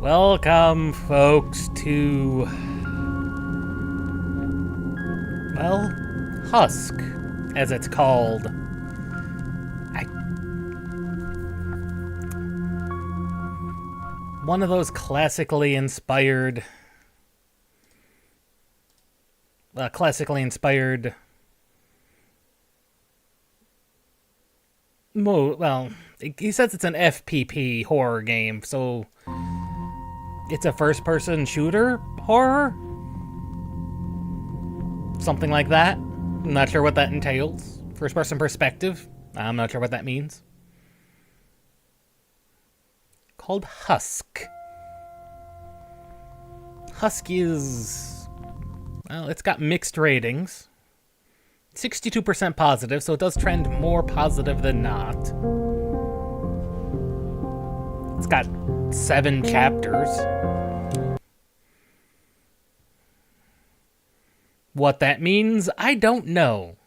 Welcome, folks, to, well, Husk, as it's called. One of those classically inspired well, he says it's an FPP horror game, so it's a first-person shooter horror? Something like that. I'm not sure what that entails. First-person perspective. I'm not sure what that means. Called Husk. Husk is... well, it's got mixed ratings. 62% positive, so it does trend more positive than not. It's got 7 chapters. What that means, I don't know.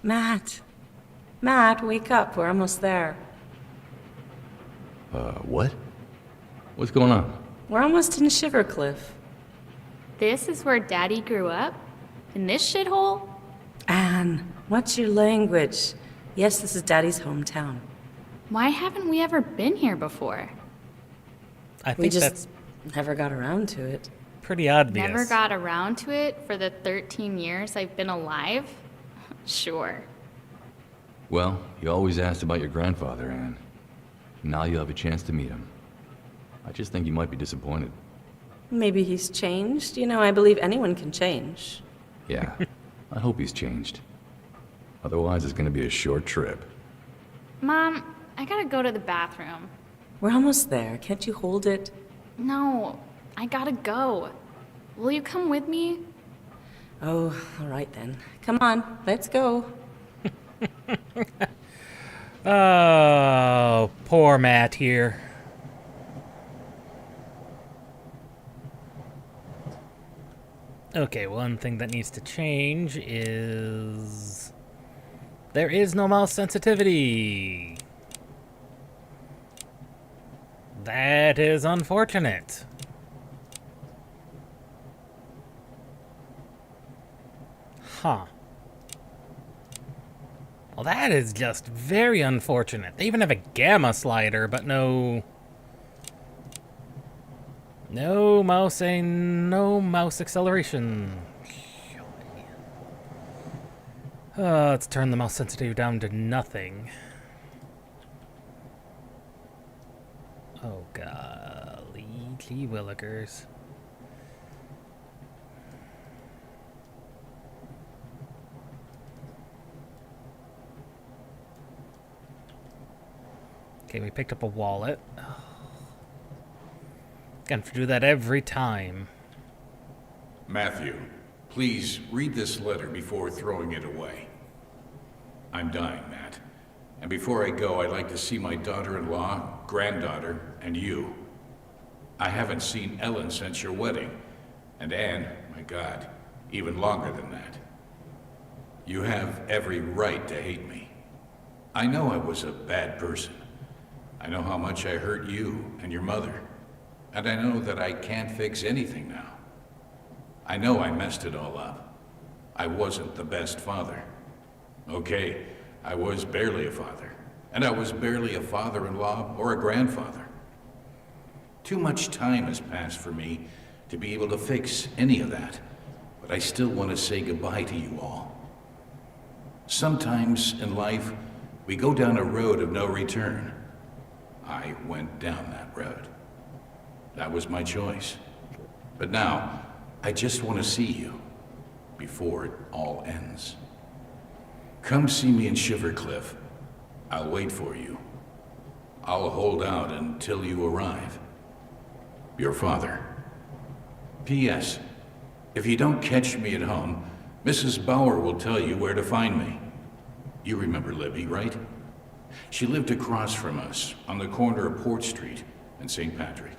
Matt, wake up. We're almost there. What? What's going on? We're almost in Shivercliff. This is where Daddy grew up? In this shithole? Anne, what's your language? Yes, this is Daddy's hometown. Why haven't we ever been here before? I think We just that's never got around to it. pretty obvious. Never got around to it for the 13 years I've been alive? Sure. Well, you always asked about your grandfather, Anne. Now you'll have a chance to meet him. I just think you might be disappointed. Maybe he's changed. You know, I believe anyone can change. Yeah, I hope he's changed. Otherwise, it's gonna be a short trip. Mom, I gotta go to the bathroom. We're almost there. Can't you hold it? No, I gotta go. Will you come with me? Oh, all right then. Come on, let's go. Oh, poor Matt here. Okay, one thing that needs to change is... there is no mouse sensitivity. That is unfortunate. Huh. Well, that is just very unfortunate. They even have a gamma slider, but no mouse acceleration. Let's turn the mouse sensitivity down to nothing. Oh, golly, gee willikers. Okay, we picked up a wallet. Gonna have to do that every time. Matthew, please read this letter before throwing it away. I'm dying, Matt. And before I go, I'd like to see my daughter-in-law, granddaughter, and you. I haven't seen Ellen since your wedding. And Anne, my God, even longer than that. You have every right to hate me. I know I was a bad person. I know how much I hurt you and your mother. And I know that I can't fix anything now. I know I messed it all up. I wasn't the best father. Okay, I was barely a father. And I was barely a father-in-law or a grandfather. Too much time has passed for me to be able to fix any of that. But I still want to say goodbye to you all. Sometimes in life, we go down a road of no return. I went down that road. That was my choice. But now, I just want to see you before it all ends. Come see me in Shivercliff. I'll wait for you. I'll hold out until you arrive. Your father. P.S. If you don't catch me at home, Mrs. Bauer will tell you where to find me. You remember Libby, right? She lived across from us, on the corner of Port Street and St. Patrick.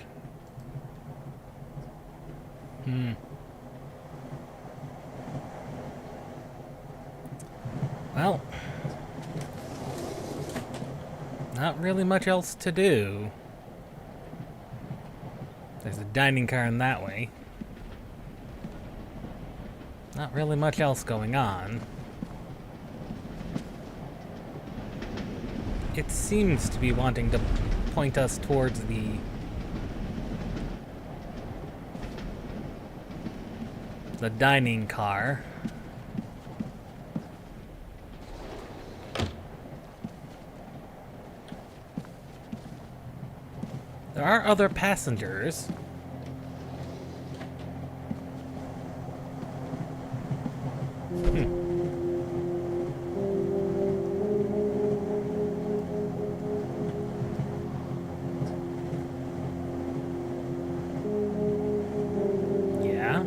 Well, not really much else to do. There's a dining car in that way. Not really much else going on. It seems to be wanting to point us towards the dining car. There are other passengers. Yeah.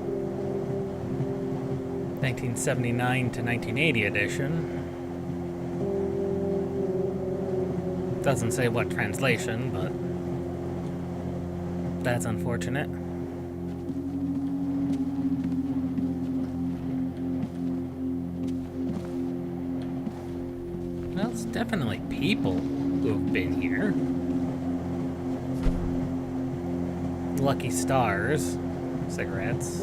1979 to 1980 edition. Doesn't say what translation, but that's unfortunate. Well, it's definitely people who have been here. Lucky Stars. Cigarettes.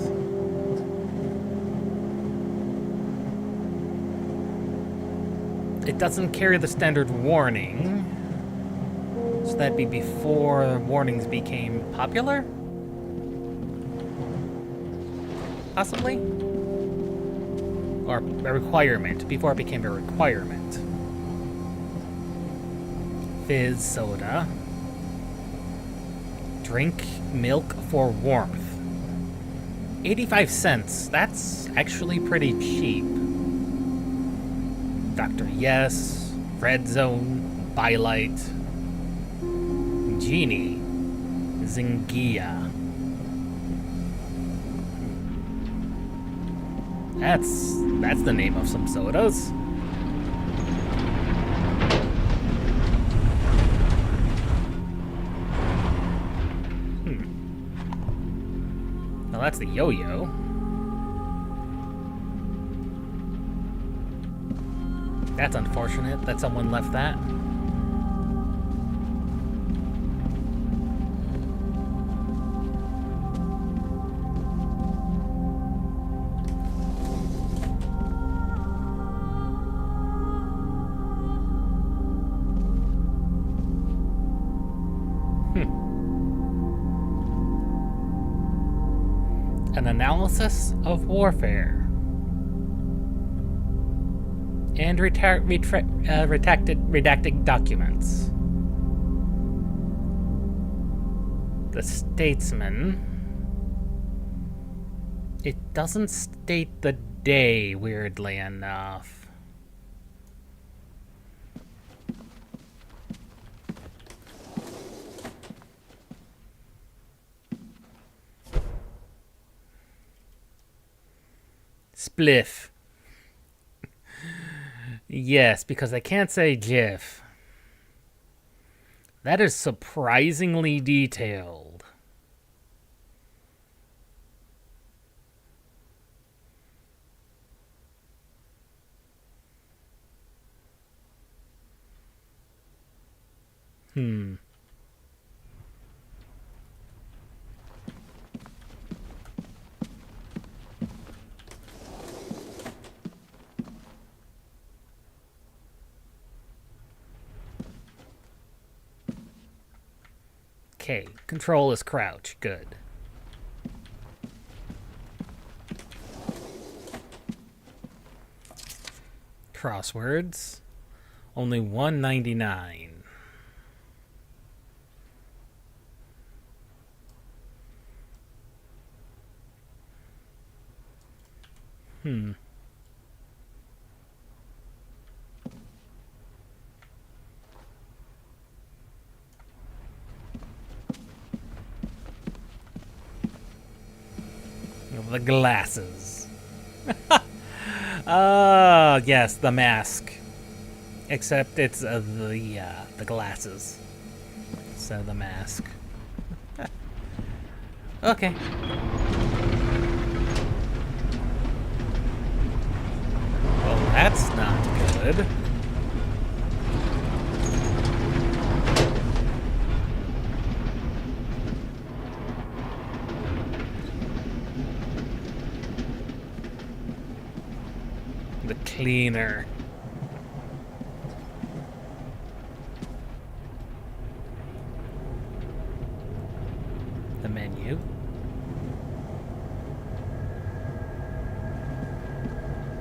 It doesn't carry the standard warning. So that'd be before warnings became popular? Possibly? Or a requirement, before it became a requirement. Fizz soda. Drink milk for warmth. 85 cents. That's actually pretty cheap. Dr. Yes, Red Zone, Bylight, Genie, Zingia. That's the name of some sodas. Well, that's the yo-yo. That's unfortunate that someone left that. An analysis of warfare. And redacted documents. The Statesman. It doesn't state the day, weirdly enough. Spliff. Yes, because I can't say GIF. That is surprisingly detailed. Okay, control is crouch. Good. Crosswords. Only 199. The glasses. Yes, the mask. Except it's the glasses. So the mask. Okay. Well, that's not good. cleaner. The menu.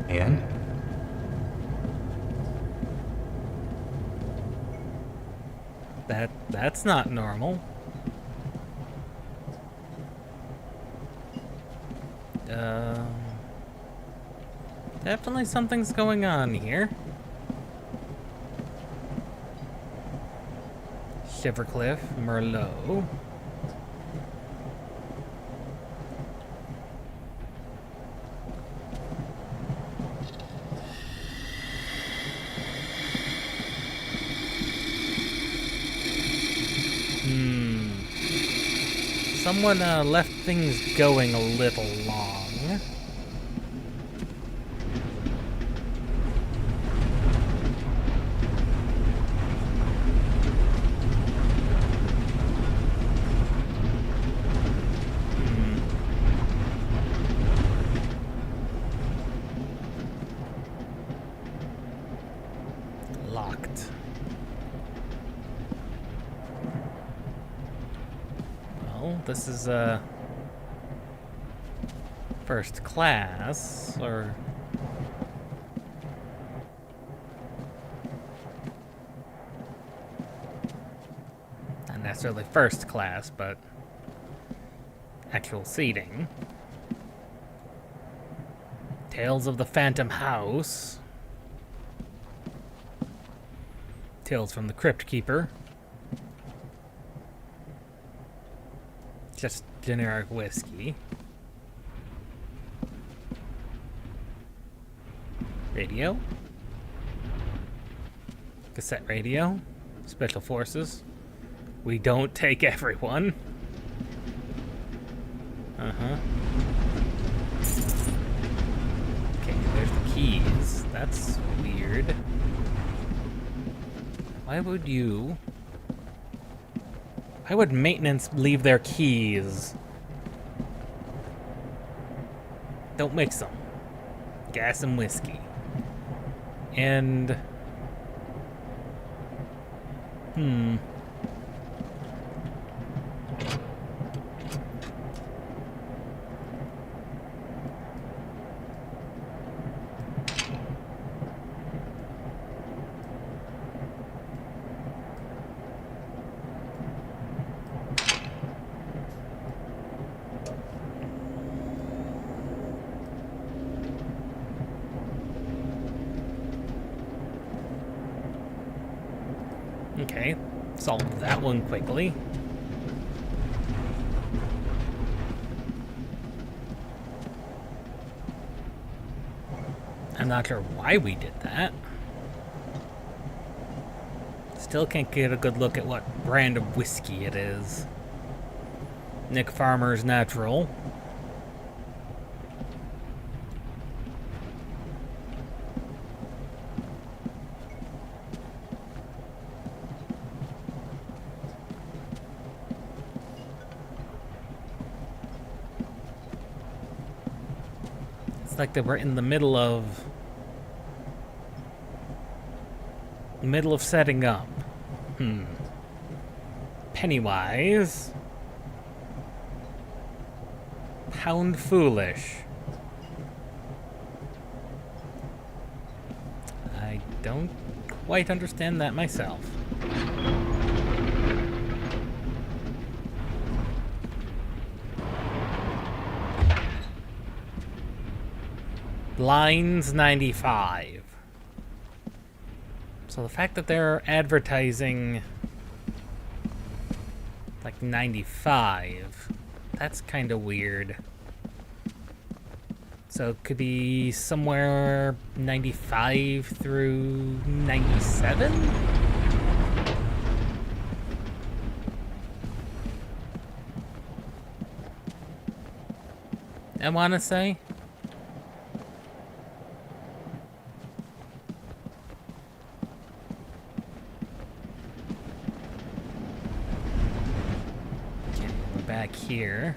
And? That's not normal. Definitely something's going on here. Shivercliff, Merlot. Someone left things going a little long. Locked. Well, this is first class, or not necessarily first class, but actual seating. Tales of the Phantom House. Tales from the Crypt Keeper. Just generic whiskey. Radio. Cassette radio. Special Forces. We don't take everyone. Uh-huh. Okay, there's the keys. That's weird. Why would maintenance leave their keys? Don't mix them. Gas and whiskey. And... okay, solved that one quickly. I'm not sure why we did that. Still can't get a good look at what brand of whiskey it is. Nick Farmer's Natural. It's like they were in the middle of setting up. Pennywise. Pound Foolish. I don't quite understand that myself. Lines 95. So the fact that they're advertising like 95, that's kind of weird. So it could be somewhere 95 through 97? I want to say. Back here.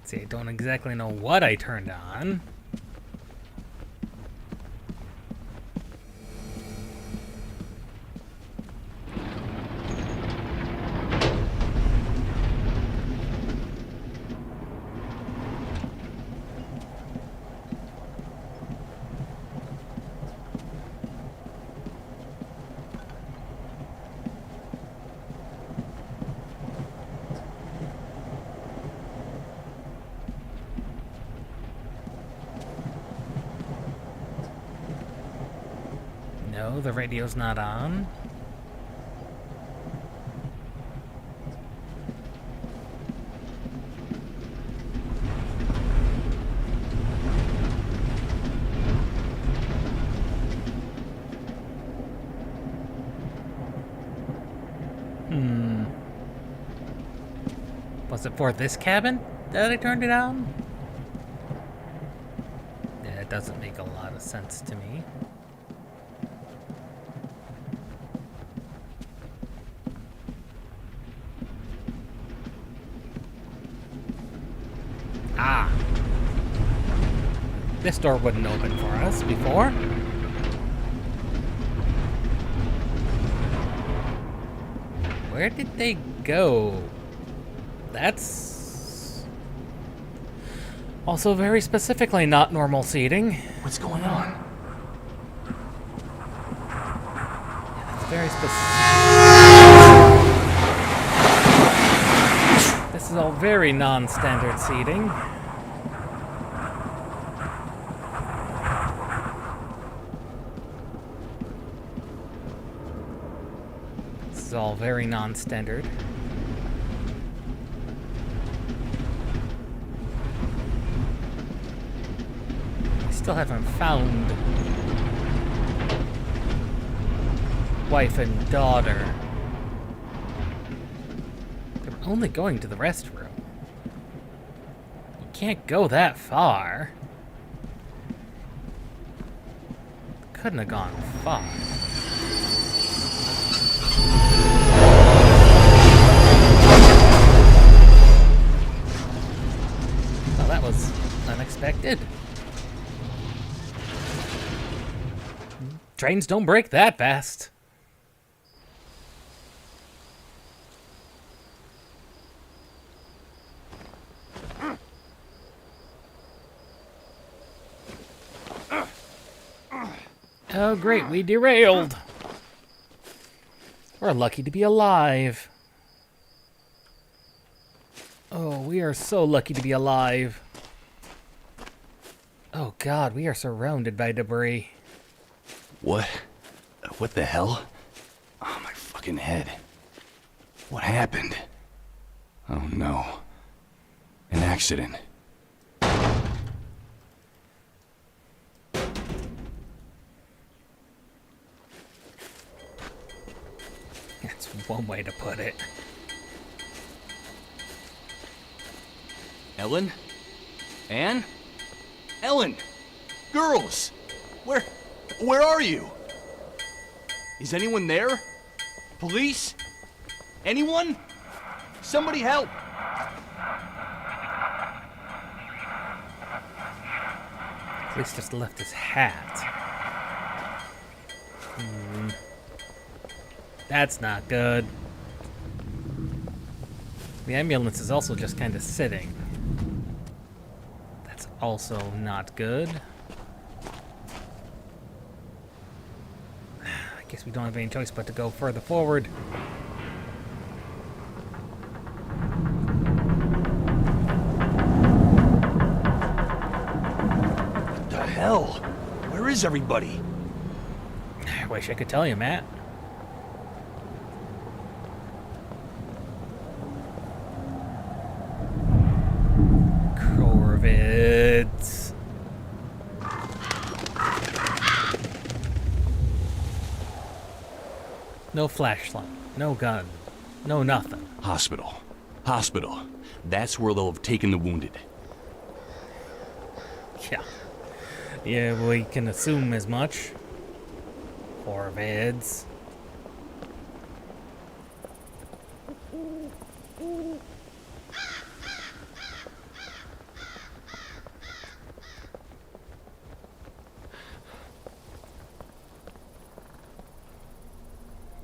See, I don't exactly know what I turned on. No, the radio's not on. Was it for this cabin that I turned it on? Yeah, it doesn't make a lot of sense to me. Ah. This door wouldn't open for us before. Where did they go? That's also very specifically not normal seating. What's going on? It's very specific. This is all very non-standard seating. This is all very non-standard. Still haven't found wife and daughter. They're only going to the restroom. You can't go that far. Couldn't have gone far. Well, that was unexpected. Trains don't break that fast. Oh, great, we derailed. We're lucky to be alive. Oh, we are so lucky to be alive. Oh, God, we are surrounded by debris. What? What the hell? Oh, my fucking head. What happened? Oh, no. An accident. That's one way to put it. Ellen? Anne? Ellen! Girls! Where are you? Is anyone there? Police? Anyone? Somebody help! At least just left his hat. That's not good. The ambulance is also just kind of sitting. That's also not good. I guess we don't have any choice but to go further forward. What the hell? Where is everybody? I wish I could tell you, Matt. Corvids. No flashlight, no gun, no nothing. Hospital. Hospital. That's where they'll have taken the wounded. Yeah. Yeah, we can assume as much. Corvids.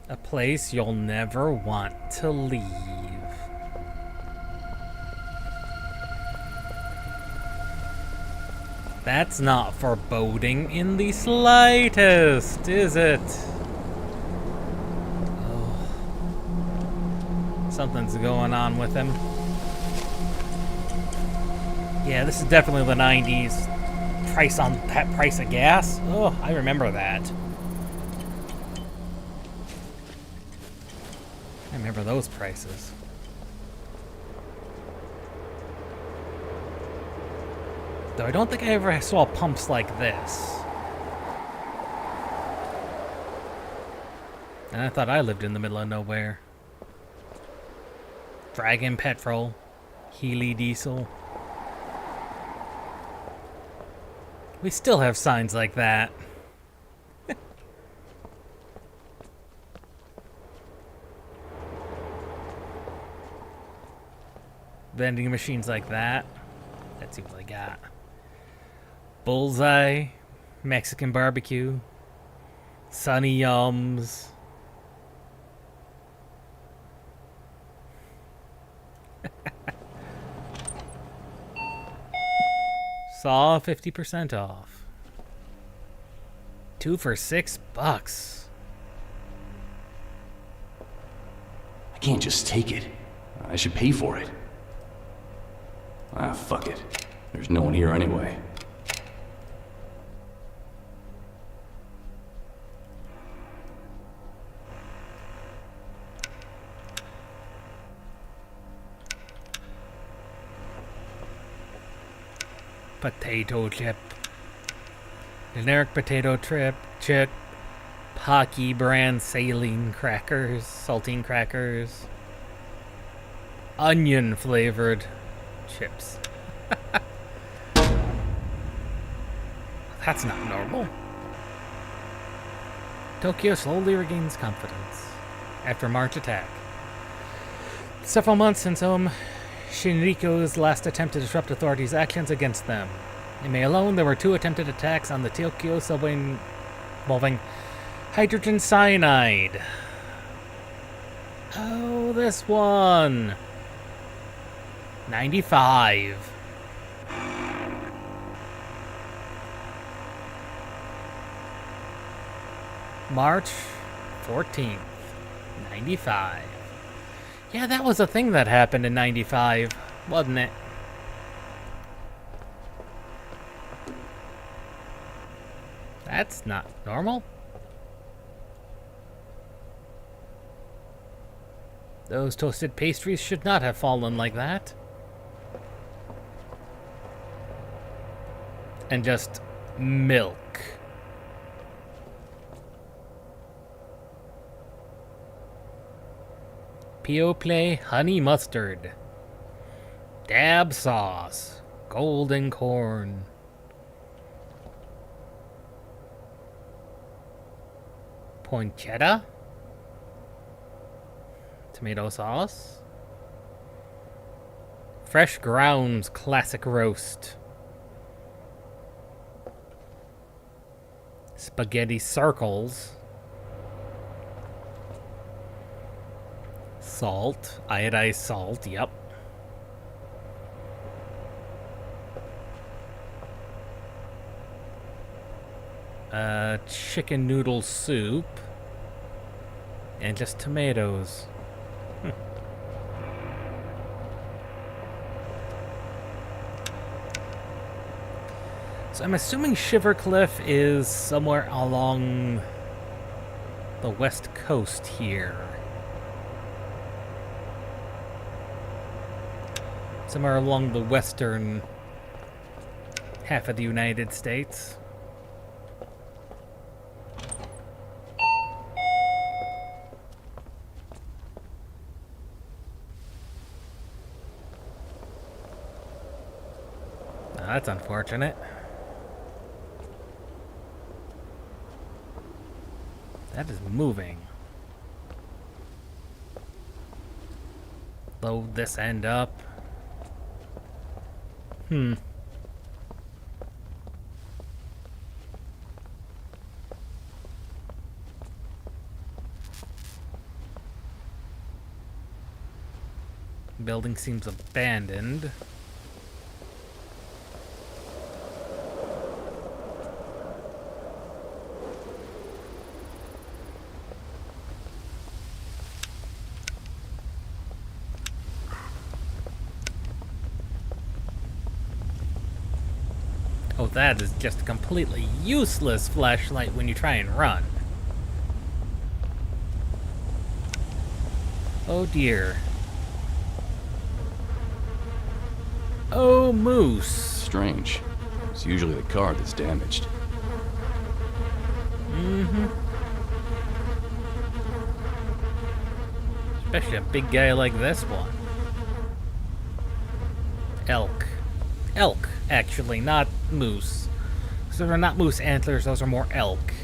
A place you'll never want to leave. That's not foreboding in the slightest, is it? Oh. Something's going on with him. Yeah, this is definitely the 90s. Price of gas. Oh, I remember that. I remember those prices. Though I don't think I ever saw pumps like this. And I thought I lived in the middle of nowhere. Dragon petrol. Healy diesel. We still have signs like that. Vending machines like that. Let's see what I got. Bullseye. Mexican barbecue. Sunny Yums. Saw 50% off. 2 for $6. I can't just take it. I should pay for it. Ah, fuck it. There's no one here anyway. Potato chip. Generic potato chip. Pocky brand saline crackers. Saltine crackers. Onion flavored chips. That's not normal. Tokyo slowly regains confidence after March attack. Several months since Shinriko's last attempt to disrupt authorities' actions against them. In May alone, there were 2 attempted attacks on the Tokyo subway involving hydrogen cyanide. Oh, this one. 95. March 14th, 95. Yeah, that was a thing that happened in 95, wasn't it? That's not normal. Those toasted pastries should not have fallen like that. And just milk. Pioplay honey mustard. Dab sauce. Golden corn. Pancetta. Tomato sauce. Fresh grounds classic roast. Spaghetti circles. Salt. Iodized salt, yep. Chicken noodle soup. And just tomatoes. So I'm assuming Shivercliff is somewhere along the west coast here. Somewhere along the western half of the United States. Now, that's unfortunate. That is moving. Load this end up. Building seems abandoned. Oh, that is just a completely useless flashlight when you try and run. Oh dear. Oh, moose. Strange. It's usually the car that's damaged. Especially a big guy like this one. Elk. Elk, actually, not moose. So they're not moose antlers, those are more elk.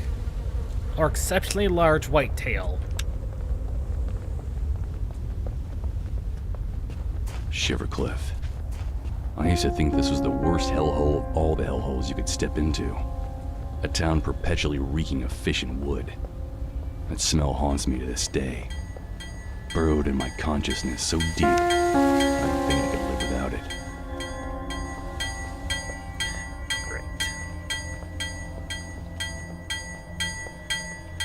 Or exceptionally large whitetail. Shivercliff. I used to think this was the worst hellhole of all the hellholes you could step into. A town perpetually reeking of fish and wood. That smell haunts me to this day. Burrowed in my consciousness so deep, I don't think I could live without it. Great.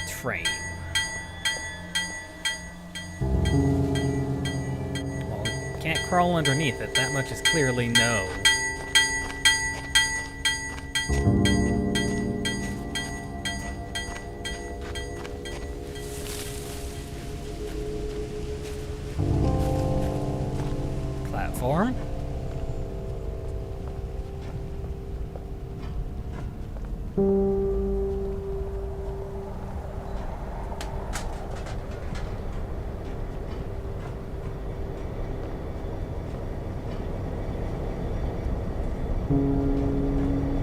Train. Well, we can't crawl underneath it. That much is clearly no. Platform.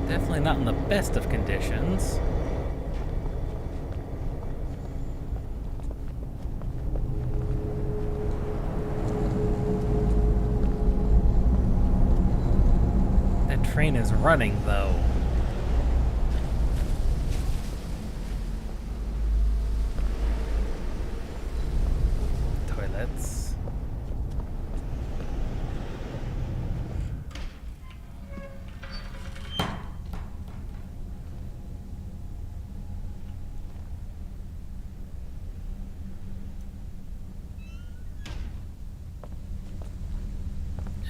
Definitely not in the best of conditions. That train is running, though. Toilets.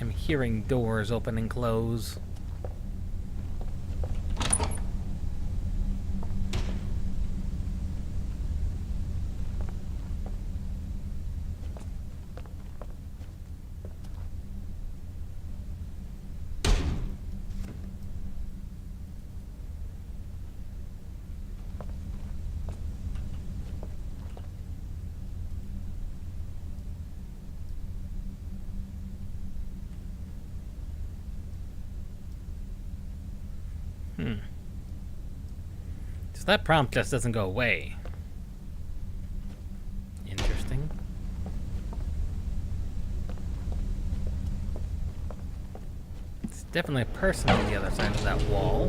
I'm hearing doors open and close. So that prompt just doesn't go away. Interesting. It's definitely a person on the other side of that wall.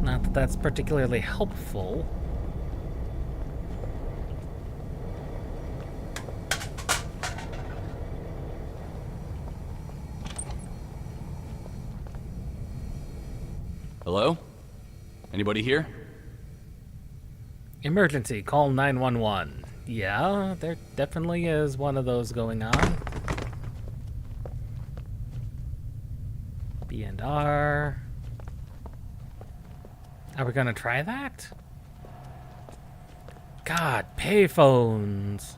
Not that that's particularly helpful. Hello? Anybody here? Emergency, call 911. Yeah, there definitely is one of those going on. B&R. Are we gonna try that? God, payphones.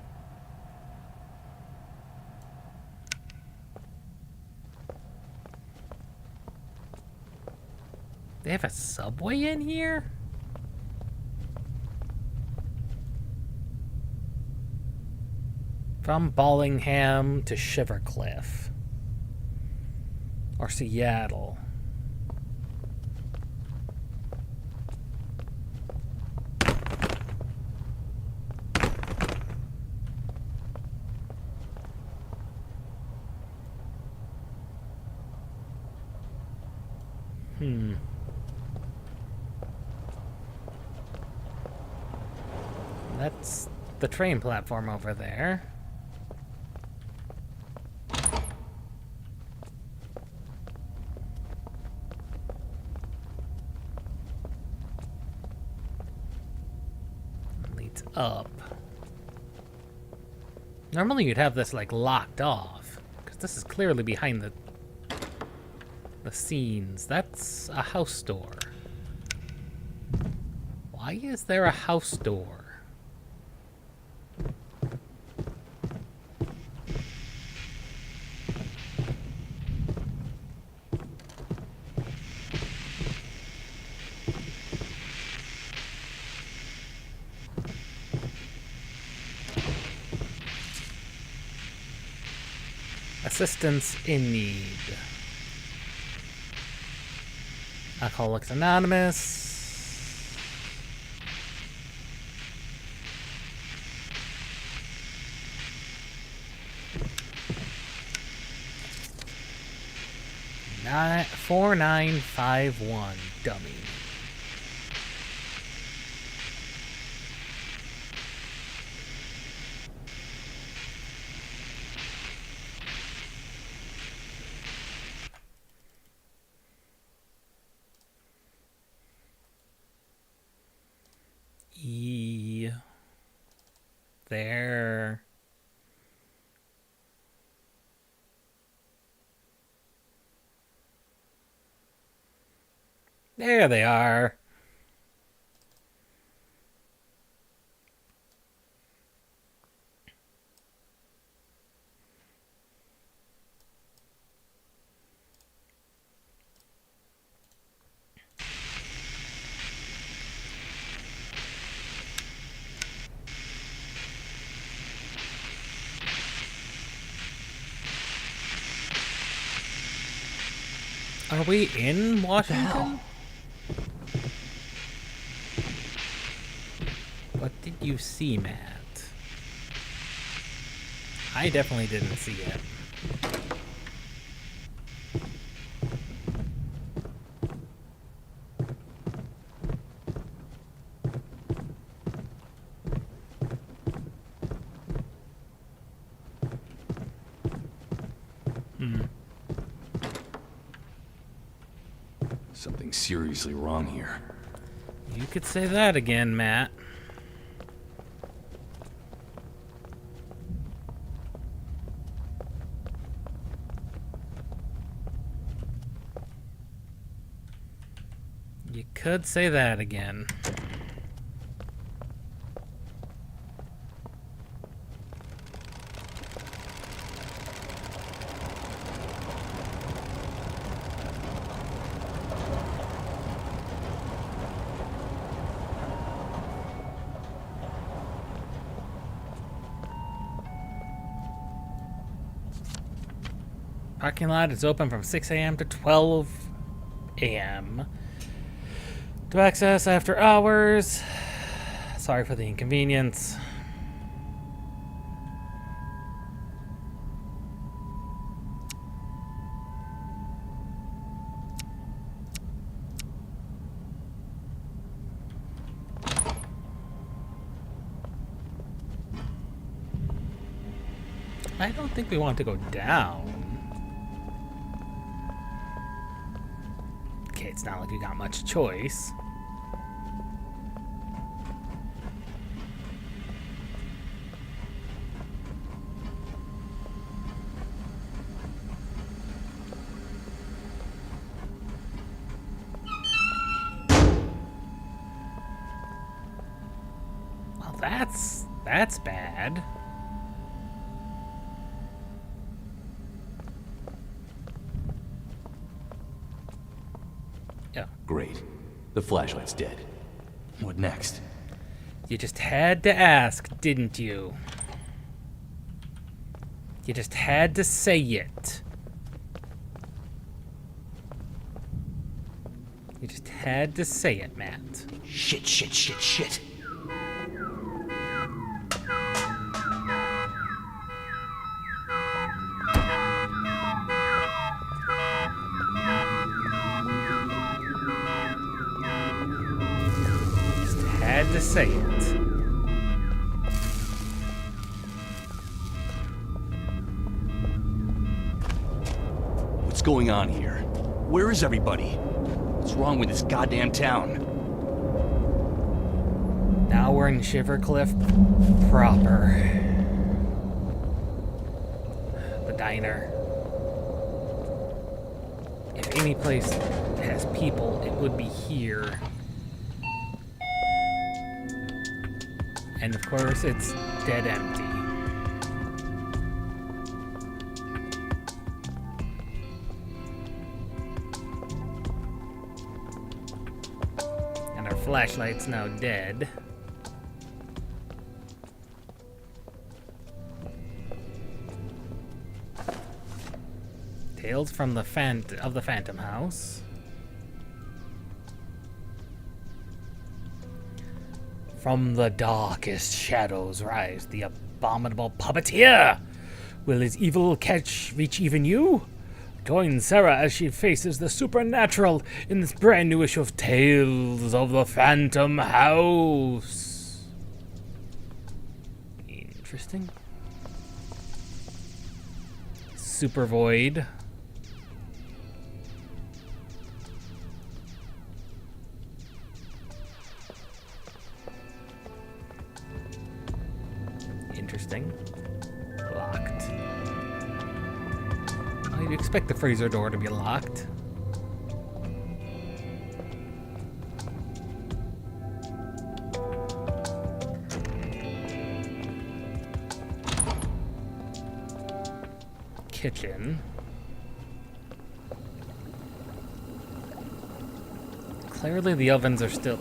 They have a subway in here? From Ballingham to Shivercliff. Or Seattle. That's the train platform over there. Leads up. Normally you'd have this like locked off, because this is clearly behind the scenes. That's a house door. Why is there a house door? Assistance in need. Alcoholics Anonymous. Nine 4951 dummy. There. There they are. Are we in Washington? What did you see, Matt? I definitely didn't see it. Something seriously wrong here. You could say that again, Matt. You could say that again. Parking lot is open from 6 a.m. to 12 a.m. To access after hours. Sorry for the inconvenience. I don't think we want to go down. Okay, it's not like we got much choice. Well, that's bad. Great. The flashlight's dead. What next? You just had to ask, didn't you? You just had to say it. You just had to say it, Matt. Shit. Had to say it. going on here? Where is everybody? What's wrong with this goddamn town? Now we're in Shivercliff proper. The diner. If any place has people, it would be here. And of course, it's dead empty. And our flashlight's now dead. Tales from the Phantom House. From the darkest shadows rise the abominable puppeteer. Will his evil catch reach even you? Join Sarah as she faces the supernatural in this brand new issue of Tales of the Phantom House. Interesting. Super Void. Interesting. Locked. You'd expect the freezer door to be locked. Kitchen. Clearly the ovens are still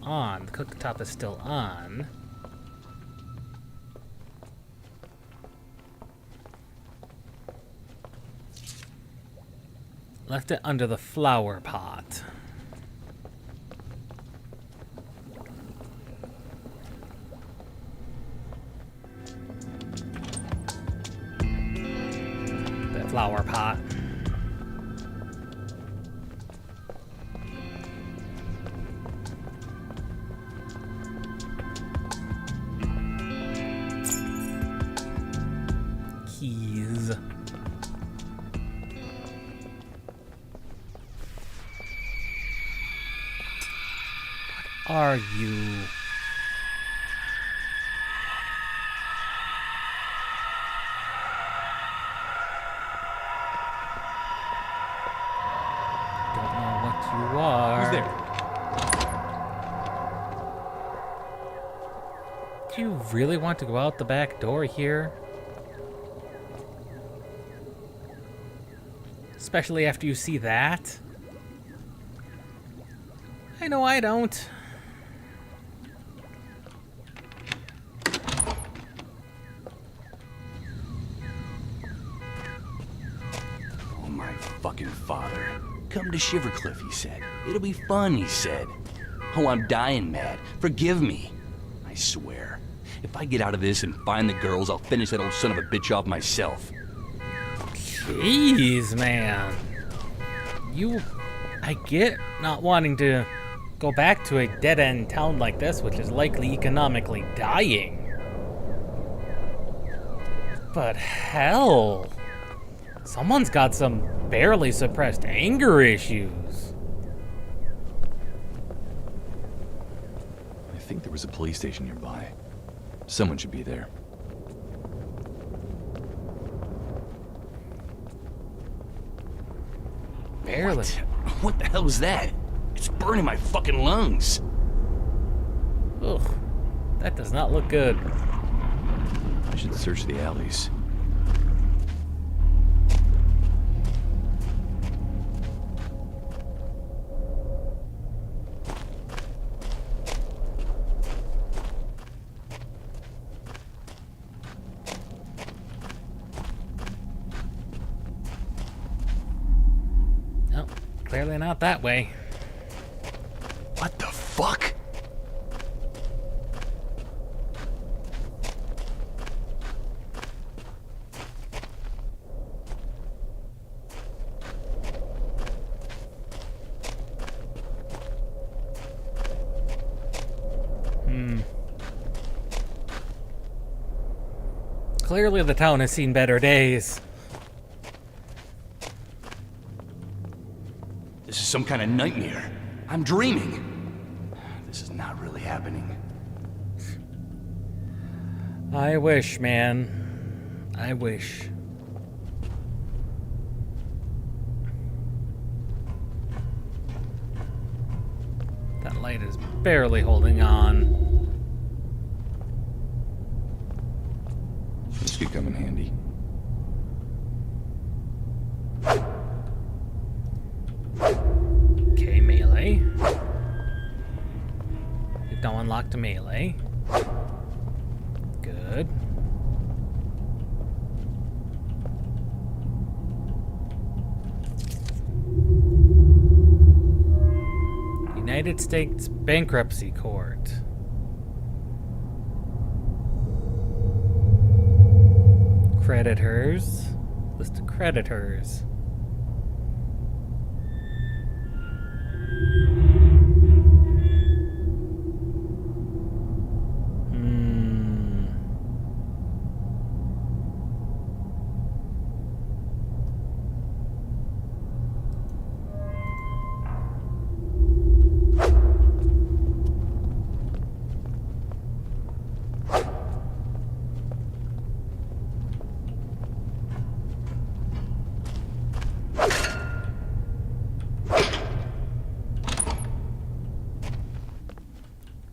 on. The cooktop is still on. Left it under the flower pot. The flower pot. Keys. Are you? Don't know what you are. Who's there? Do you really want to go out the back door here? Especially after you see that? I know I don't. Oh, my fucking father. Come to Shivercliff, he said. It'll be fun, he said. Oh, I'm dying mad. Forgive me. I swear. If I get out of this and find the girls, I'll finish that old son of a bitch off myself. Jeez, man. I get not wanting to go back to a dead-end town like this, which is likely economically dying. But hell, someone's got some barely suppressed anger issues. I think there was a police station nearby. Someone should be there. Barely. What the hell was that? It's burning my fucking lungs. Ugh, that does not look good. I should search the alleys. No, clearly not that way. What the fuck? Clearly the town has seen better days. some kind of nightmare. I'm dreaming. This is not really happening. I wish, man. I wish. That light is barely holding on. This could come in handy. Okay, melee. We've now unlocked a melee. Good. United States Bankruptcy Court. Creditors. List of creditors.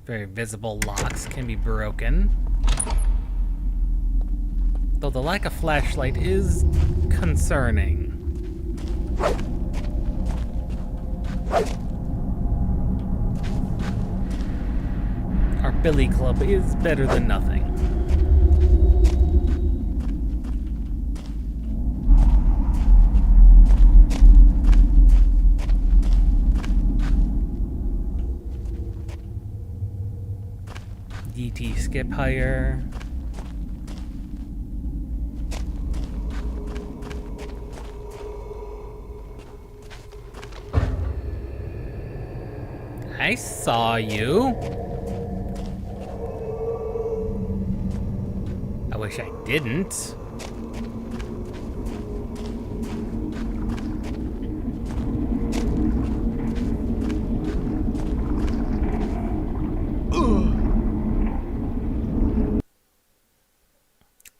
Very visible locks can be broken. Though the lack of flashlight is concerning. Our billy club is better than nothing. DT skip higher. I saw you. I wish I didn't.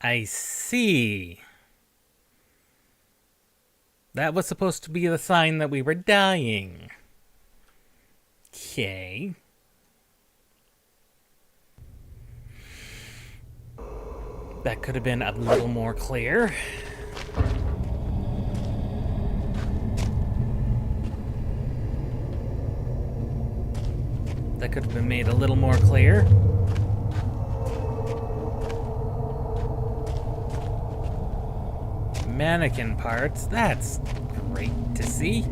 I see. That was supposed to be the sign that we were dying. Okay. That could have been a little more clear. That could have been made a little more clear. Mannequin parts, that's great to see.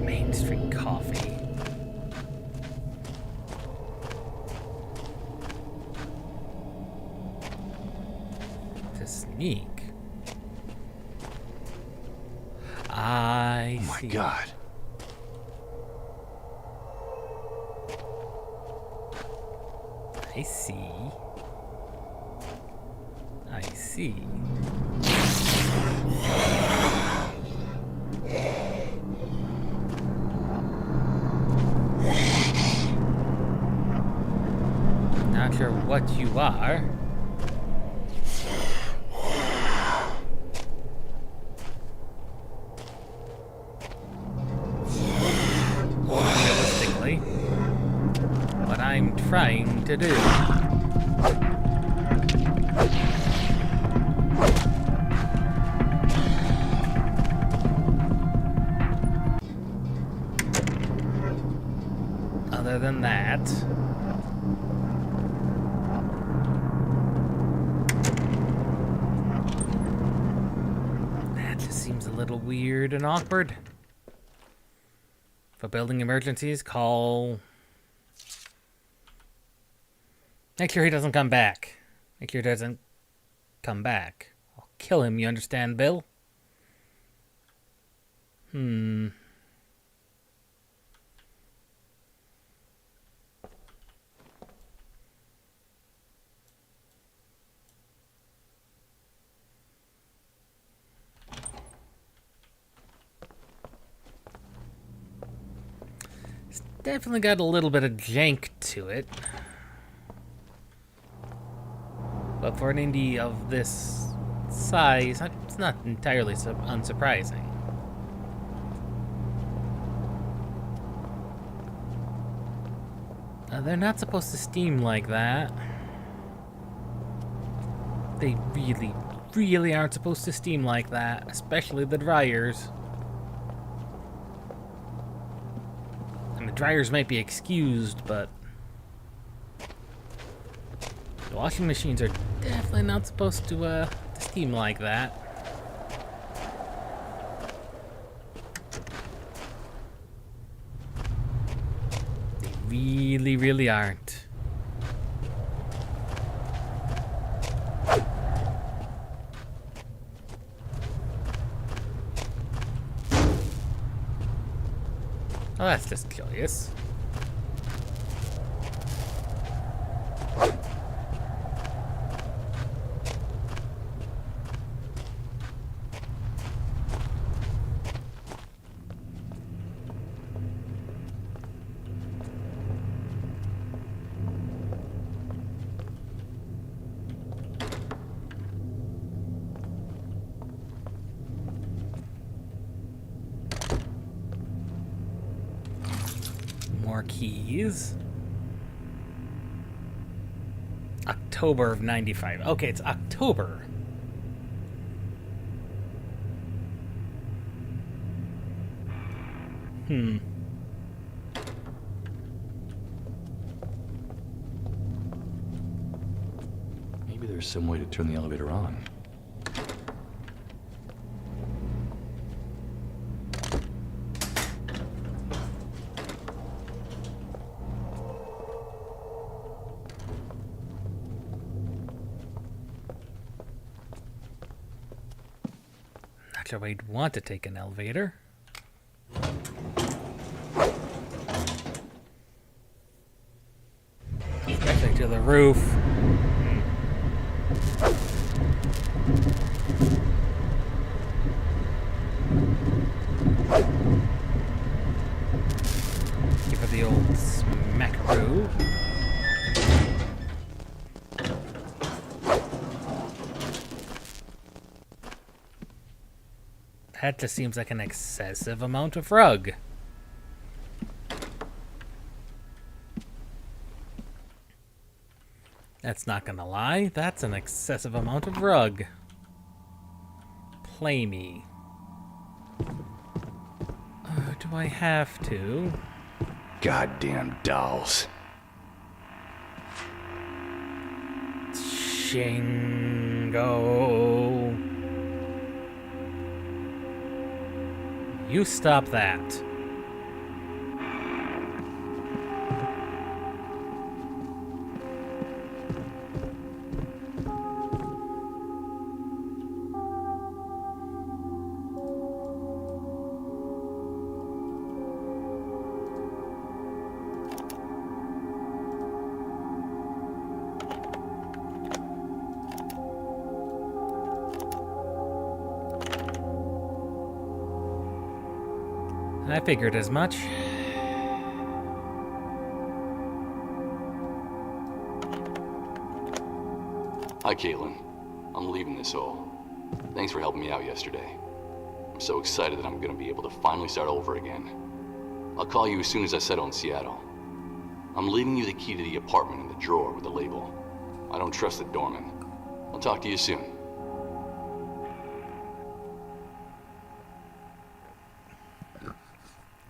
Main Street Coffee. To sneak. I Oh see. my God. I see. I see. Not sure what you are. Realistically, what I'm trying to do. Other than that, that just seems a little weird and awkward. For building emergencies, call. Make sure he doesn't come back. Make sure he doesn't come back. I'll kill him, you understand, Bill? definitely got a little bit of jank to it. But for an indie of this size, it's not entirely unsurprising. They're not supposed to steam like that. They really, really aren't supposed to steam like that, especially the dryers. And the dryers might be excused, but the washing machines are definitely not supposed to steam like that. They really, really aren't. Oh, that's just curious. More keys. October of 95. Okay, it's October. Maybe there's some way to turn the elevator on. Not sure I'd want to take an elevator. Especially to the roof. Give it the old smackaroo. That just seems like an excessive amount of rug. That's not gonna lie, that's an excessive amount of rug. Play me. Do I have to? Goddamn dolls. Shingo. You stop that. I figured as much. Hi, Caitlin. I'm leaving this hole. Thanks for helping me out yesterday. I'm so excited that I'm gonna be able to finally start over again. I'll call you as soon as I settle in Seattle. I'm leaving you the key to the apartment in the drawer with the label. I don't trust the doorman. I'll talk to you soon.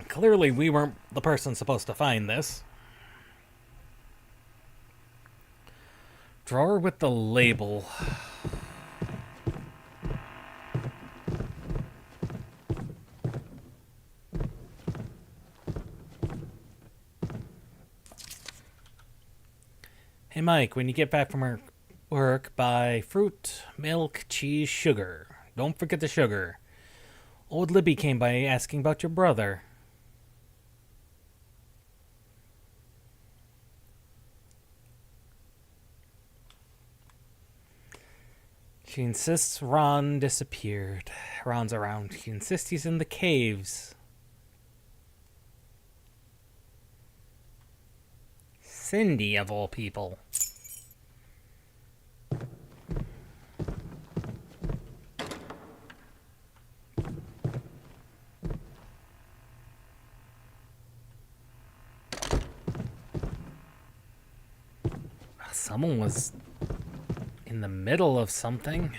Clearly, we weren't the person supposed to find this. Drawer with the label. Hey Mike, when you get back from work, buy fruit, milk, cheese, sugar. Don't forget the sugar. Old Libby came by asking about your brother. She insists Ron disappeared. Ron's around. She insists he's in the caves. Cindy, of all people. Someone was in the middle of something.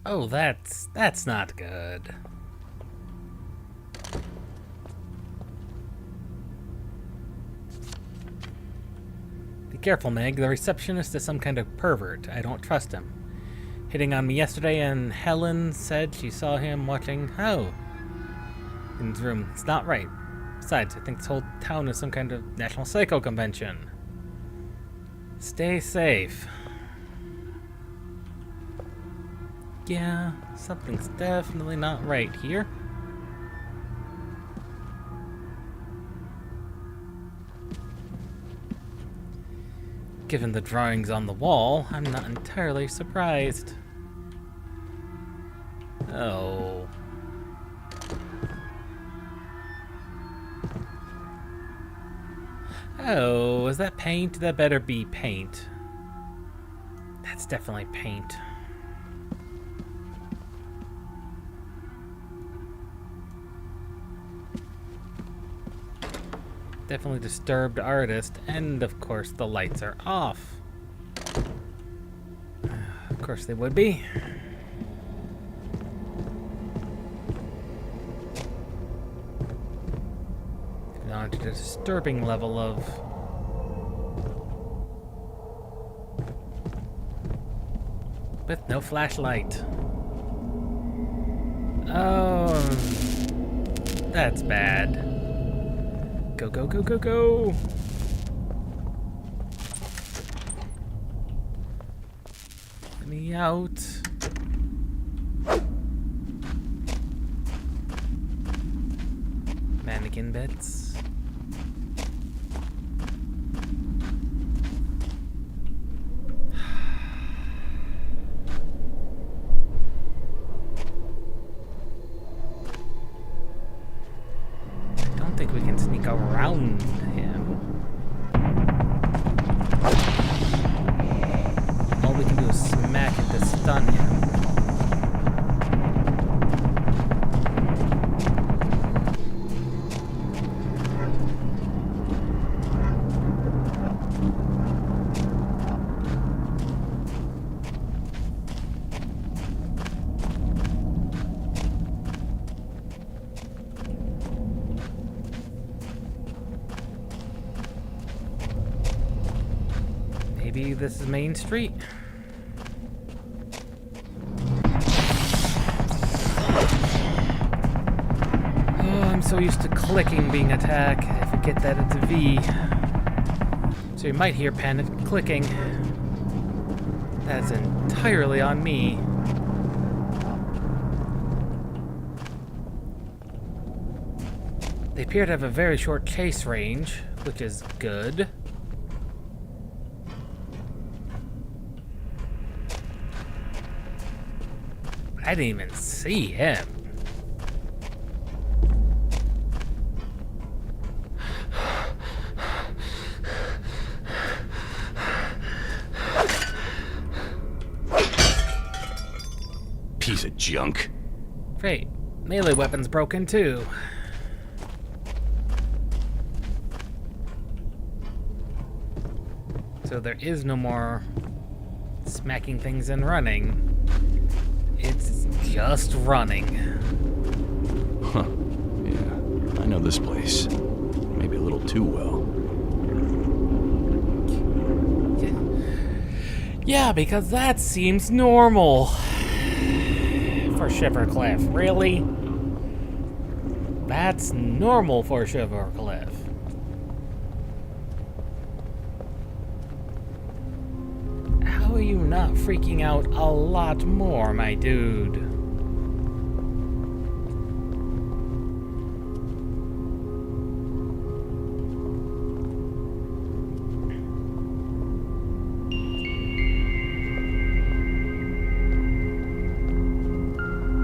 Oh, that's not good. Be careful, Meg. The receptionist is some kind of pervert. I don't trust him. Hitting on me yesterday, and Helen said she saw him watching in his room. It's not right. Besides, I think this whole town is some kind of National Psycho Convention. Stay safe. Yeah, something's definitely not right here. Given the drawings on the wall, I'm not entirely surprised. Oh. Oh, is that paint? That better be paint. That's definitely paint. Definitely disturbed artist, and of course the lights are off. Of course they would be. Down to the disturbing level of with no flashlight. Oh, that's bad. Go, go, go, go, go! Let me out. Mannequin bits. I think we can sneak around him. All we can do is smack it to stun him. Maybe this is Main Street. Oh, I'm so used to clicking being attack. I forget that it's a V. So you might hear panic clicking. That's entirely on me. They appear to have a very short chase range, which is good. I didn't even see him. Piece of junk. Great. Melee weapons broken too. So there is no more smacking things and running. It's just running. Huh. Yeah, I know this place. Maybe a little too well. Yeah, because that seems normal. For Shivercliff, really? That's normal for Shivercliff. not freaking out a lot more, my dude.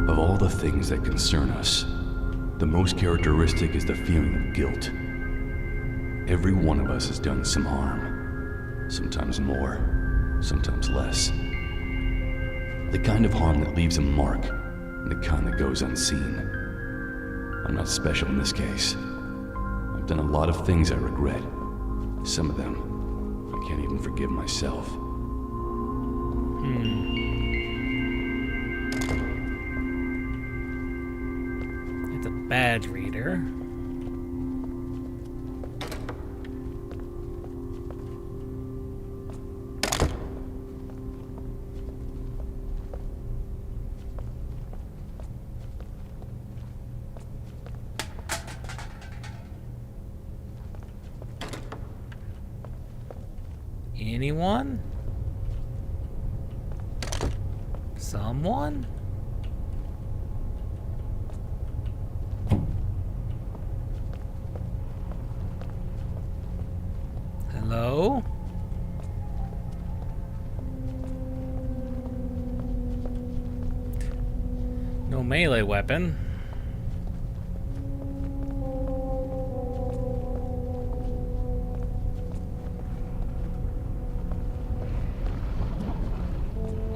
Of all the things that concern us, the most characteristic is the feeling of guilt. Every one of us has done some harm. Sometimes more, sometimes less. The kind of harm that leaves a mark, and the kind that goes unseen. I'm not special in this case. I've done a lot of things I regret. Some of them, I can't even forgive myself. It's a badge reader. Anyone? Someone? Hello? No melee weapon.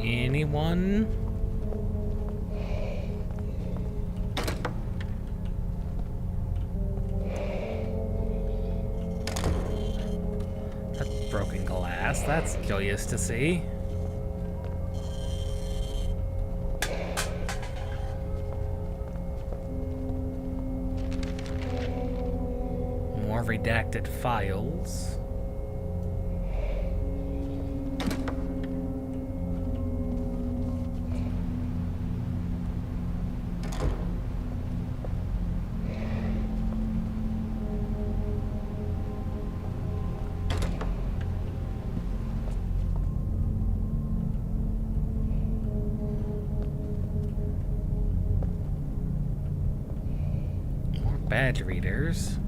Anyone? That's broken glass. That's curious to see. More redacted files. Badge readers.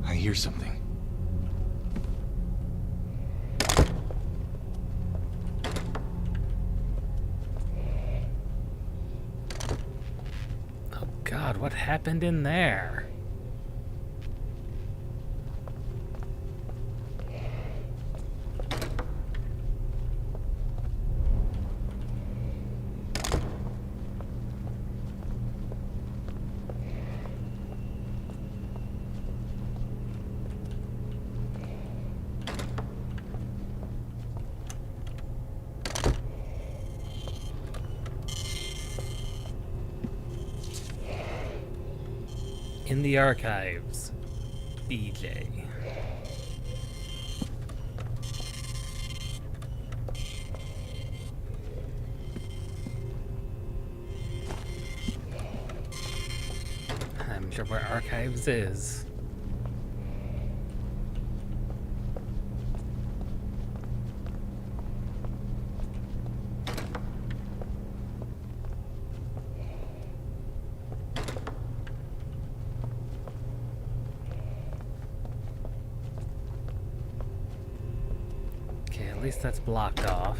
I hear something. Oh God, what happened in there? In the archives, BJ. I'm sure where archives is. Okay, at least that's blocked off.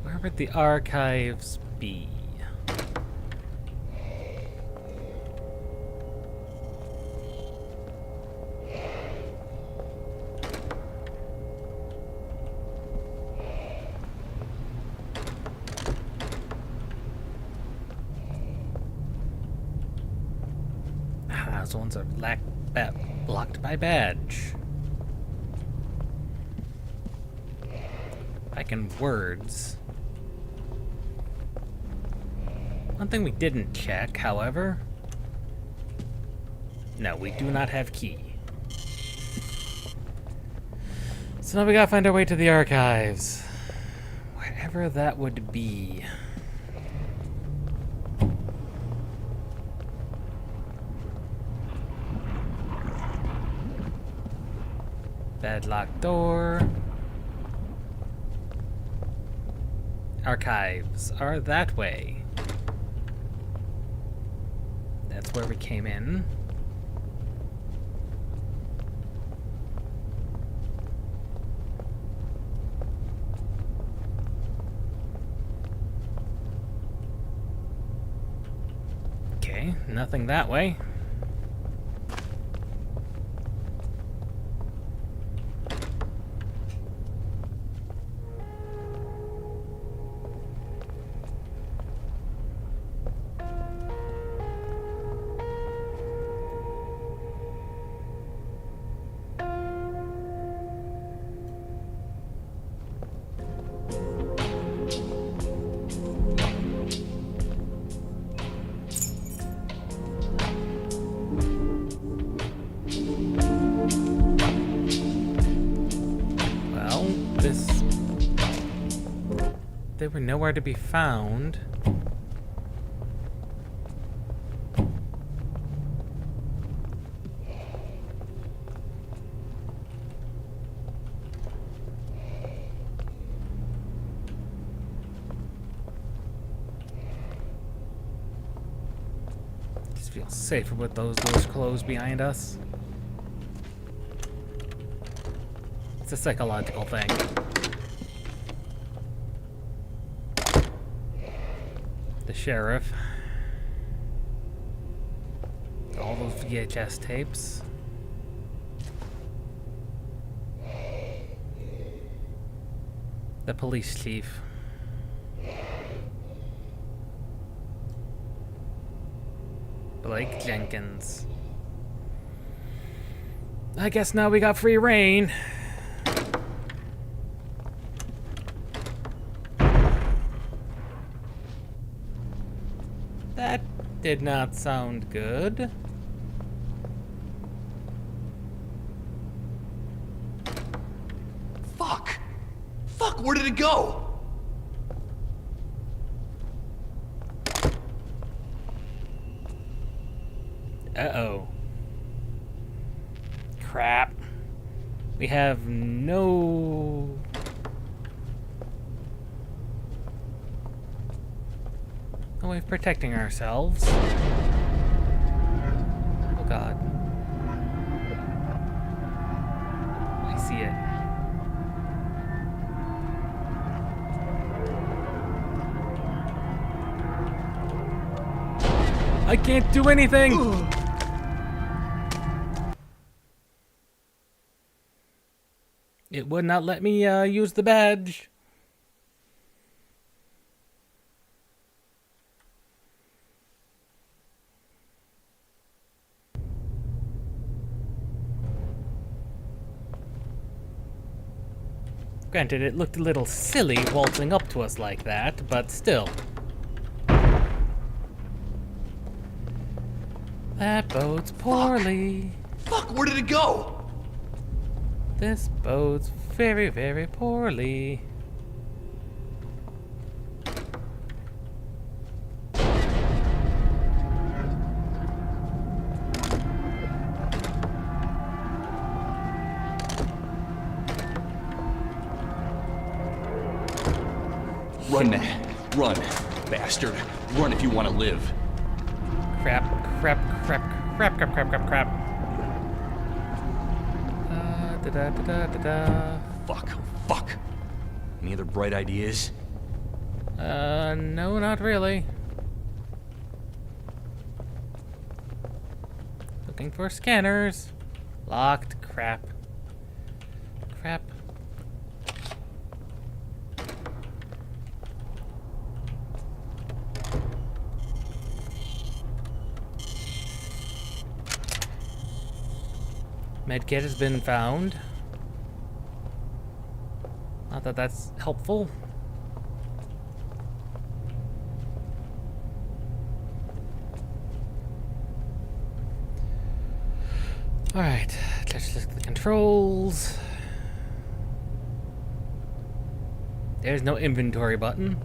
Where would the archives be? Ah, those ones are blocked by badge. Back in words. One thing we didn't check, however. No, we do not have key. So now we gotta find our way to the archives. Wherever that would be. Padlocked door. Archives are that way. That's where we came in. Okay, nothing that way. They were nowhere to be found. Just feel safer with those doors closed behind us. It's a psychological thing. The sheriff. All those VHS tapes. The police chief. Blake Jenkins. I guess now we got free reign. That did not sound good. Fuck! Fuck, where did it go? Uh-oh. Crap. We have no... no way of protecting ourselves. Oh god. I see it. I can't do anything! It would not let me use the badge. Granted, it looked a little silly waltzing up to us like that, but still. That bodes poorly. Fuck, where did it go? This bodes very, very poorly. Run, Matt. Run, bastard. Run if you want to live. Crap, crap, crap, crap, crap, crap, crap, crap. Da-da-da-da-da-da. Fuck, fuck. Any other bright ideas? No, not really. Looking for scanners. Locked, crap. Crap. Medkit has been found. Not that that's helpful. Alright, let's look at the controls. There's no inventory button.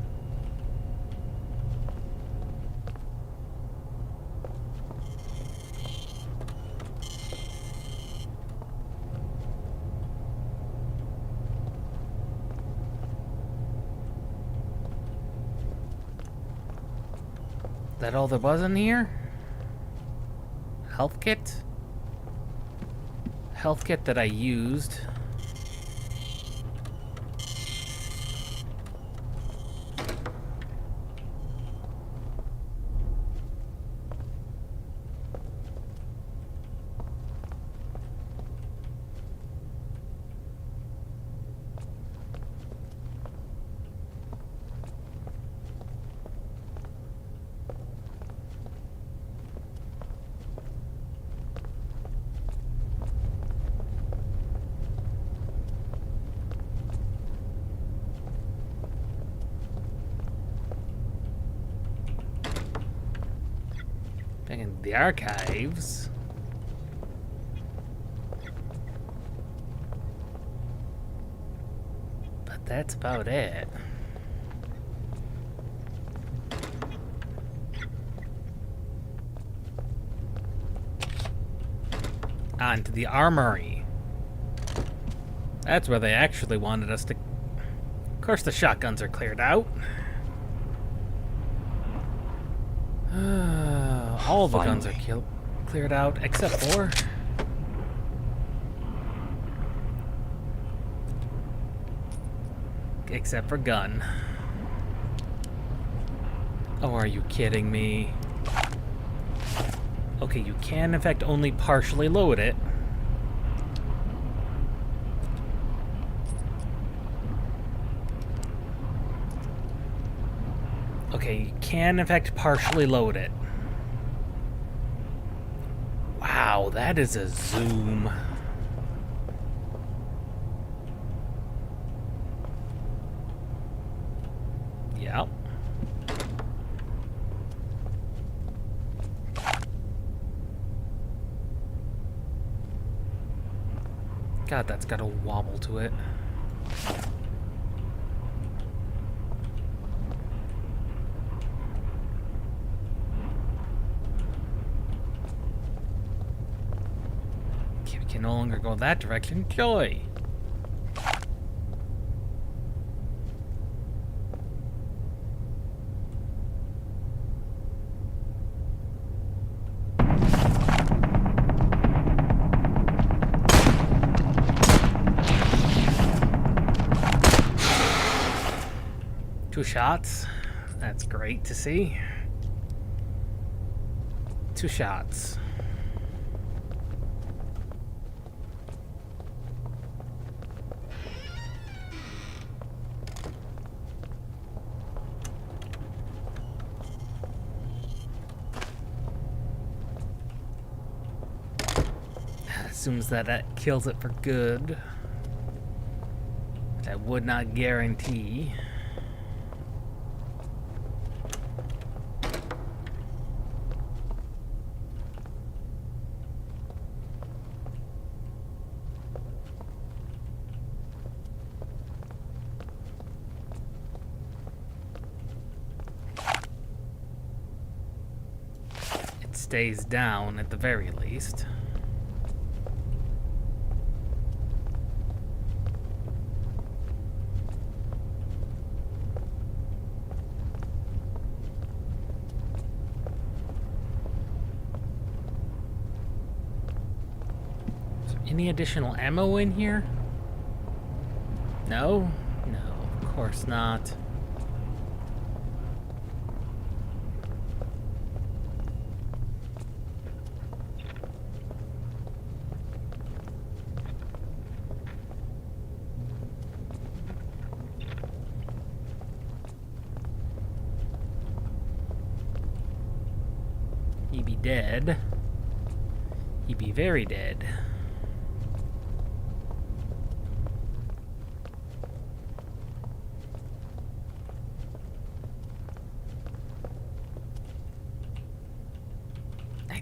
Is that all there was in here? Health kit? Health kit that I used. Back in the archives. But that's about it. On to the armory. That's where they actually wanted us to... Of course the shotguns are cleared out. All the guns are cleared out, except for... Except for gun. Oh, are you kidding me? Okay, you can, in fact, only partially load it. Okay, you can, in fact, partially load it. Wow, that is a zoom. Yep. God, that's got a wobble to it. We can no longer go that direction. Joy! Two shots. That's great to see. Two shots. Assumes that that kills it for good. Which I would not guarantee. It stays down at the very least. Any additional ammo in here? No? No, of course not. He be dead. He be very dead.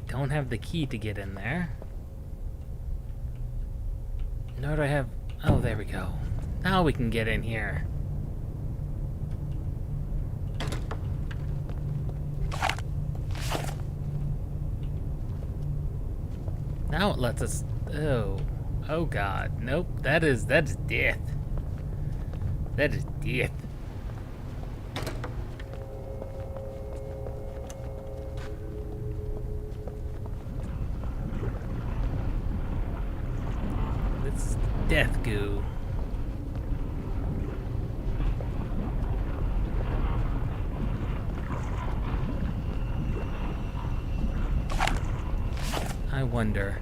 don't have the key to get in there. Nor do I have... Oh, there we go. Now we can get in here. Now it lets us... Oh. Oh god. Nope. That is death. That is death. It's death goo. I wonder.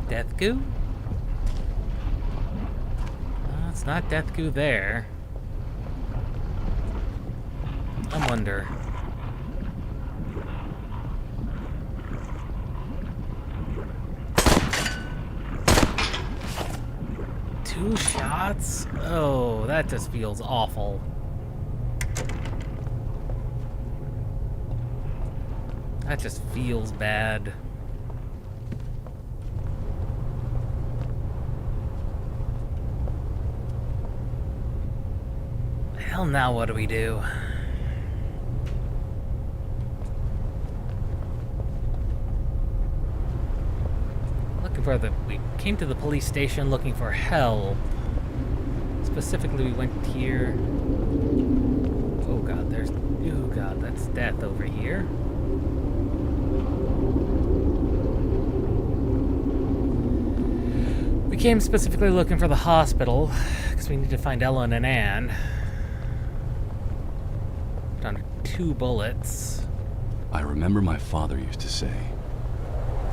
Death goo? No, it's not death goo there. I wonder. Two shots? Oh, that just feels awful. That just feels bad. Hell, now what do we do? We came to the police station looking for help. Specifically, we went here. Oh god, oh god, that's death over here. We came specifically looking for the hospital, because we need to find Ellen and Anne. Down to 2 bullets. I remember my father used to say,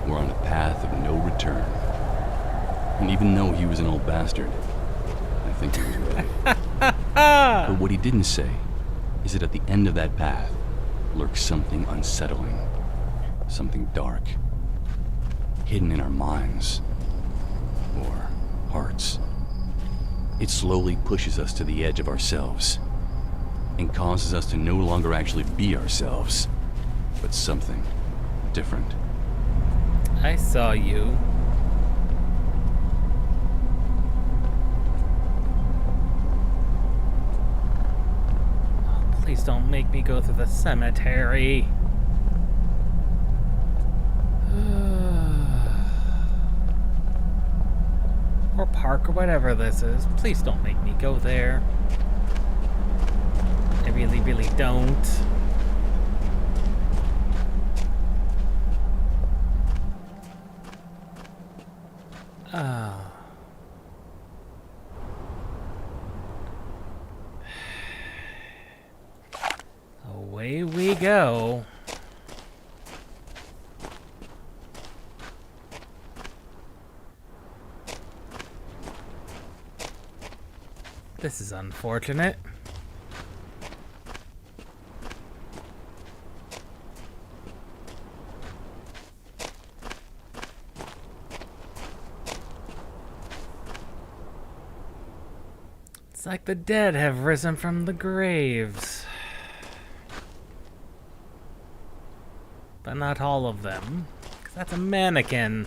we're on a path of no return. And even though he was an old bastard, I think he was right. But what he didn't say is that at the end of that path lurks something unsettling, something dark, hidden in our minds or hearts. It slowly pushes us to the edge of ourselves and causes us to no longer actually be ourselves, but something different. I saw you. Oh, please don't make me go through the cemetery. Or park or whatever this is. Please don't make me go there. I really, really don't. Oh. Away we go. This is unfortunate. It's like the dead have risen from the graves. But not all of them, 'cause that's a mannequin.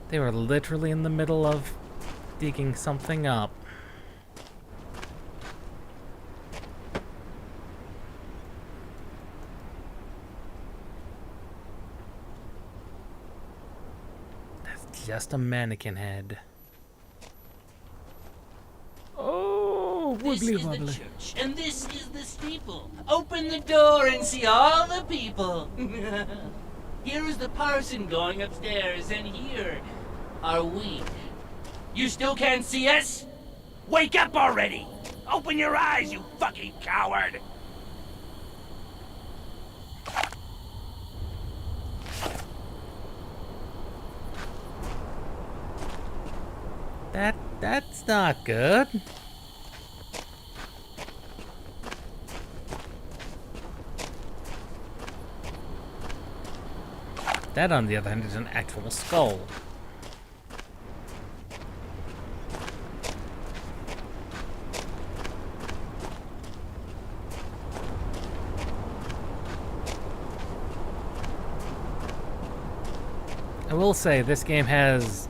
They were literally in the middle of digging something up. That's just a mannequin head. Oh, wibbly This is wobbly. the church, and this is the steeple. Open the door and see all the people. Here is the parson going upstairs, and here are we. You still can't see us? Wake up already! Open your eyes, you fucking coward! That's not good. That, on the other hand, is an actual skull. I will say, this game has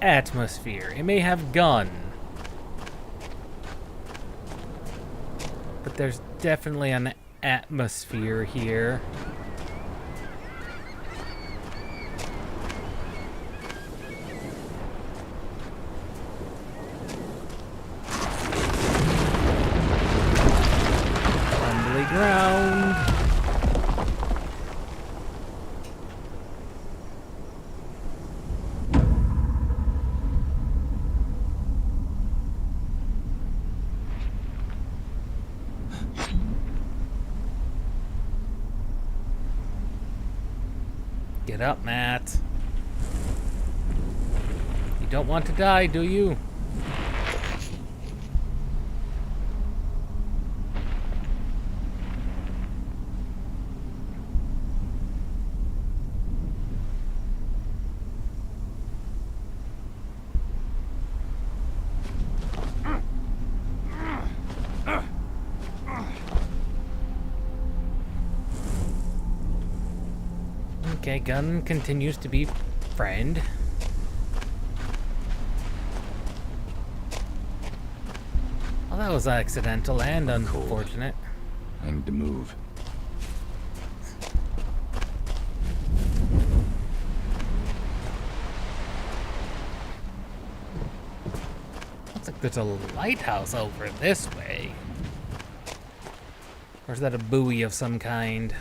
atmosphere. It may have gun, but there's definitely an atmosphere here. Crumbly ground. Get up, Matt. You don't want to die, do you? Okay, gun continues to be friend. Well, that was accidental and unfortunate. I need to move. Looks like there's a lighthouse over this way. Or is that a buoy of some kind?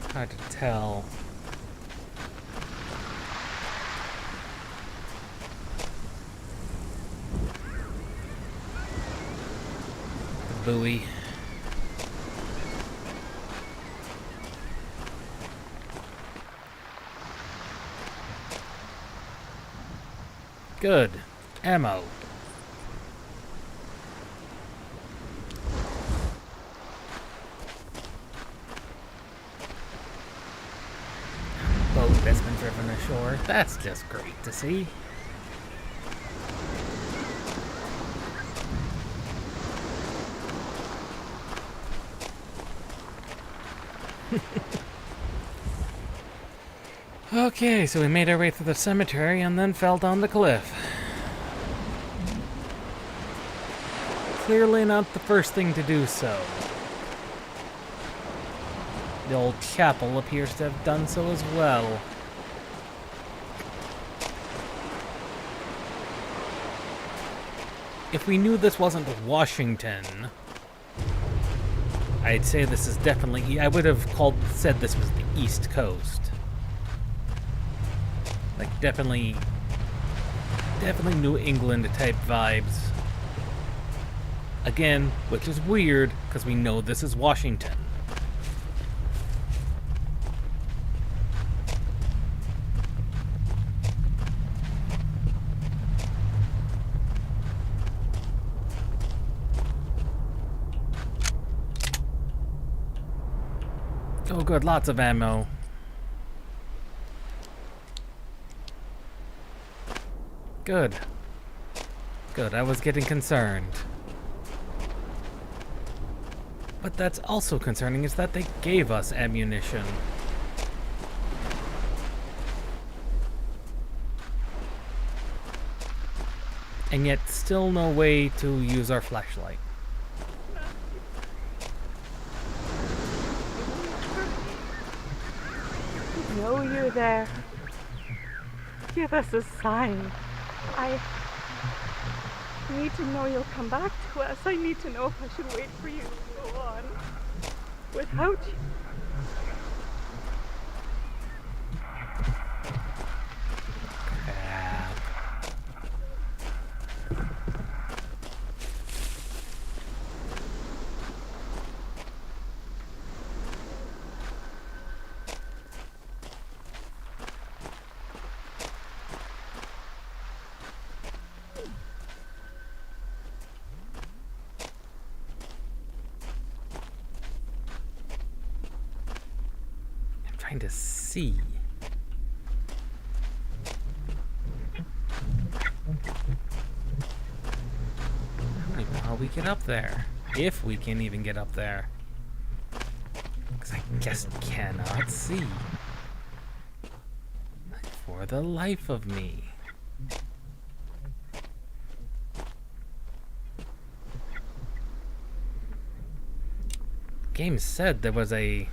It's hard to tell. The buoy. Good. Ammo. Boat that's been driven ashore. That's just great to see. Okay, so we made our way through the cemetery and then fell down the cliff. Clearly not the first thing to do so. The old chapel appears to have done so as well. If we knew this wasn't Washington, I'd say this is definitely... I would have said this was the East Coast. Like, definitely New England type vibes. Again, which is weird, because we know this is Washington. Oh good, lots of ammo. Good. Good, I was getting concerned. But that's also concerning is that they gave us ammunition. And yet still no way to use our flashlight. Know you're there. Give us a sign. I need to know you'll come back to us. I need to know if I should wait for you to go on without you. Crap. trying to see? How we get up there? If we can even get up there. Because I just cannot see. Like, for the life of me. Game said there was a...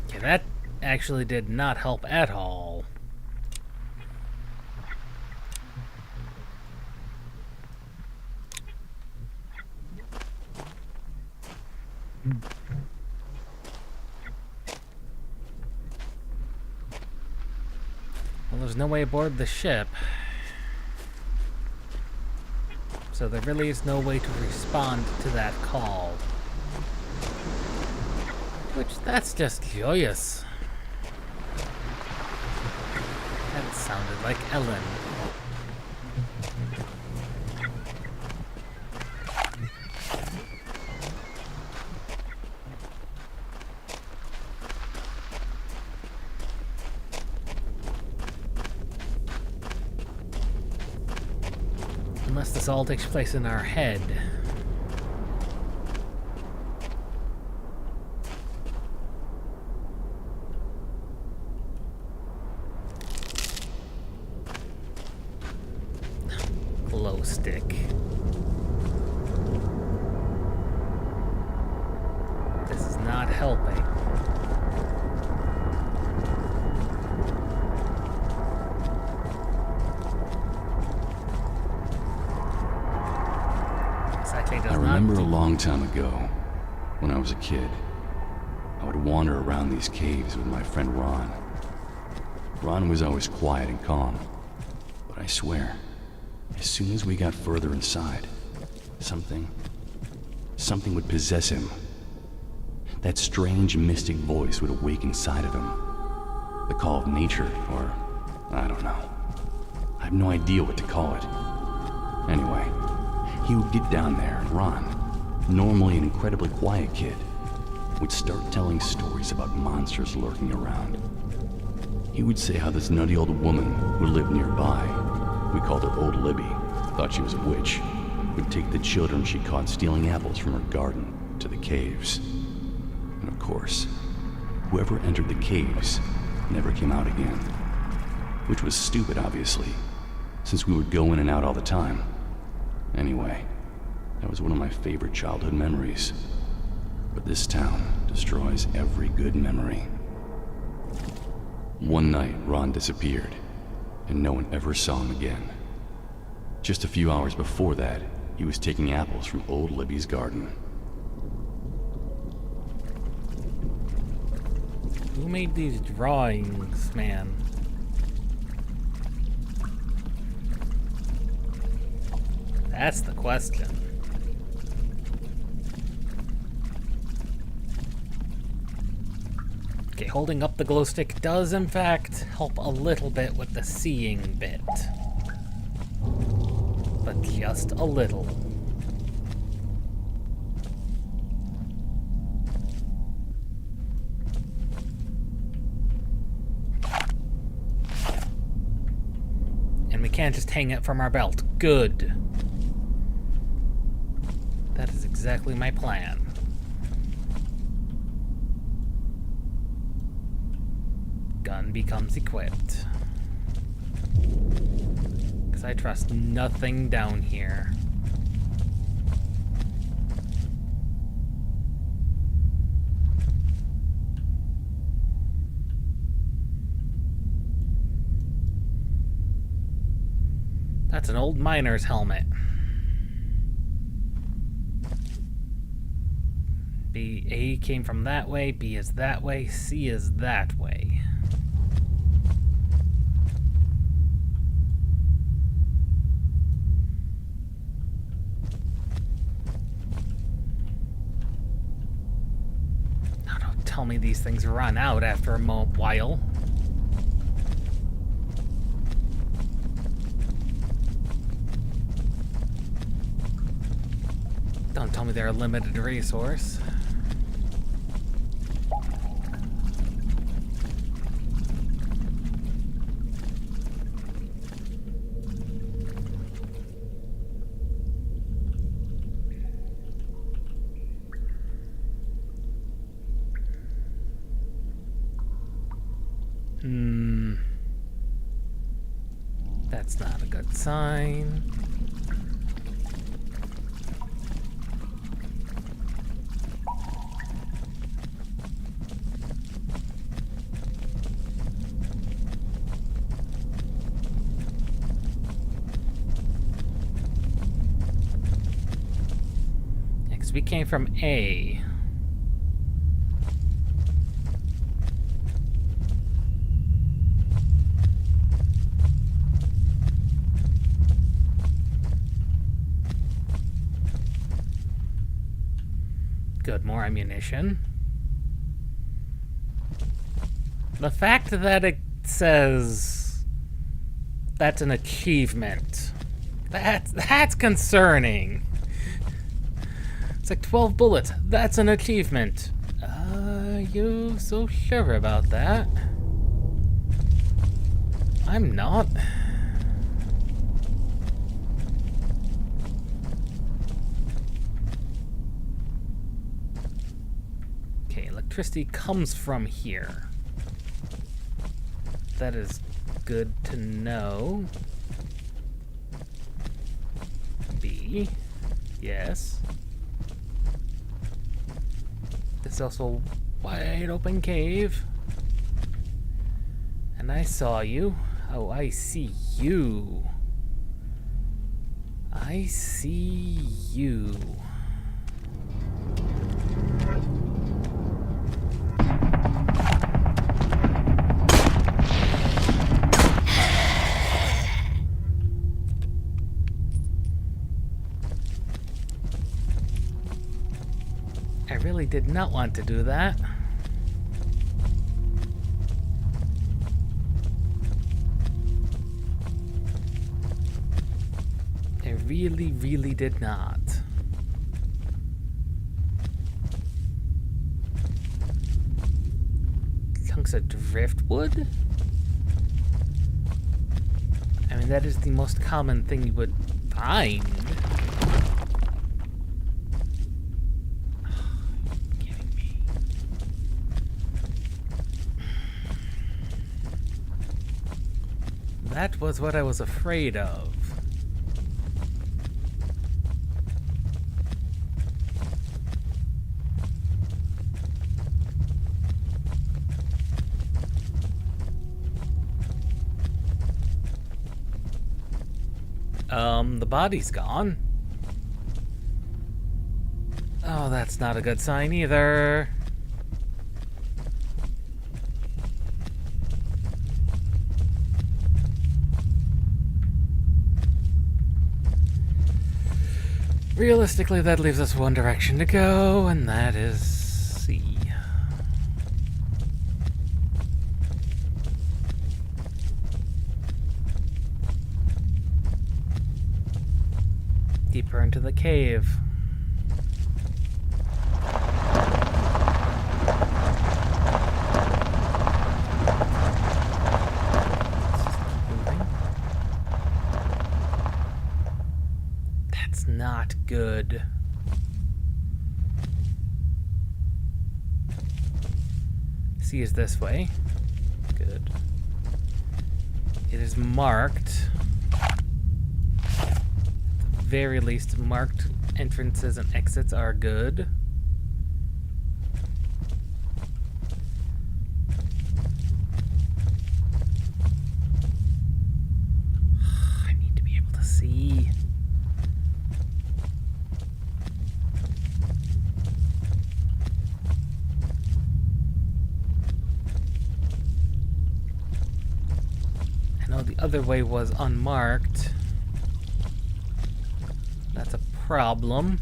Okay, that actually did not help at all. Well, there's no way aboard the ship. So there really is no way to respond to that call. Which, that's just joyous. That sounded like Ellen. Unless this all takes place in our head. Glow stick. This is not helping. I remember a long time ago, when I was a kid, I would wander around these caves with my friend Ron. Ron was always quiet and calm, but I swear, as soon as we got further inside, something would possess him. That strange mystic voice would awake inside of him. The call of nature, or I don't know. I have no idea what to call it. Anyway, he would get down there, and Ron, normally an incredibly quiet kid, would start telling stories about monsters lurking around. He would say how this nutty old woman who lived nearby, we called her Old Libby, thought she was a witch, would take the children she caught stealing apples from her garden to the caves. And of course, whoever entered the caves never came out again. Which was stupid, obviously, since we would go in and out all the time. Anyway, that was one of my favorite childhood memories. But this town destroys every good memory. One night, Ron disappeared, and no one ever saw him again. Just a few hours before that, he was taking apples from Old Libby's garden. Who made these drawings, man? That's the question. Okay, holding up the glow stick does in fact help a little bit with the seeing bit. But just a little. And we can't just hang it from our belt. Good. That is exactly my plan. Gun becomes equipped. Because I trust nothing down here. That's an old miner's helmet. A came from that way, B is that way, C is that way. Now don't tell me these things run out after a while. Don't tell me they're a limited resource. That's not a good sign. Because we came from A. Good, more ammunition. The fact that it says that's an achievement, that's concerning. It's like 12 bullets. That's an achievement. Are you so sure about that? I'm not. Electricity comes from here. That is good to know. B. Yes. This is also a wide open cave. And I saw you. Oh, I see you. I see you. I really did not want to do that. I really, really did not. Chunks of driftwood? I mean, that is the most common thing you would find. That was what I was afraid of. The body's gone. Oh, that's not a good sign either. Realistically, that leaves us one direction to go, and that is C. Deeper into the cave. Not good. C is this way. Good. It is marked. At the very least, marked entrances and exits are good. I need to be able to see. The other way was unmarked. That's a problem.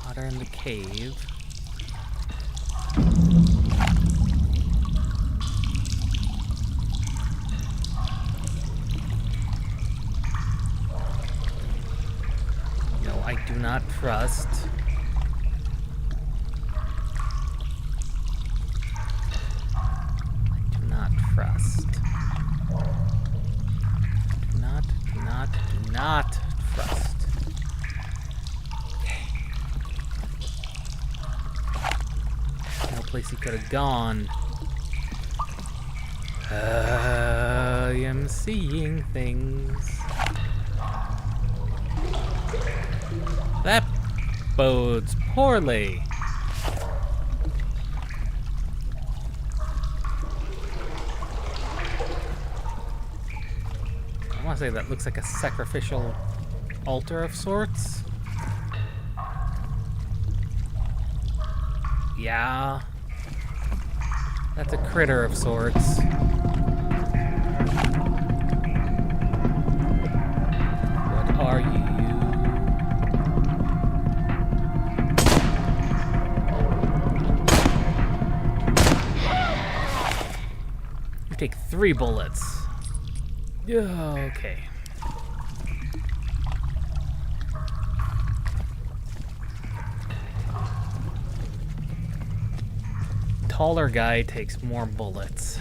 Water in the cave. not trust. I do not trust. Do not trust. Okay. No place he could have gone. I am seeing things. That bodes poorly. I want to say that looks like a sacrificial altar of sorts. Yeah. That's a critter of sorts. What are you? You take 3 bullets. Okay. Taller guy takes more bullets.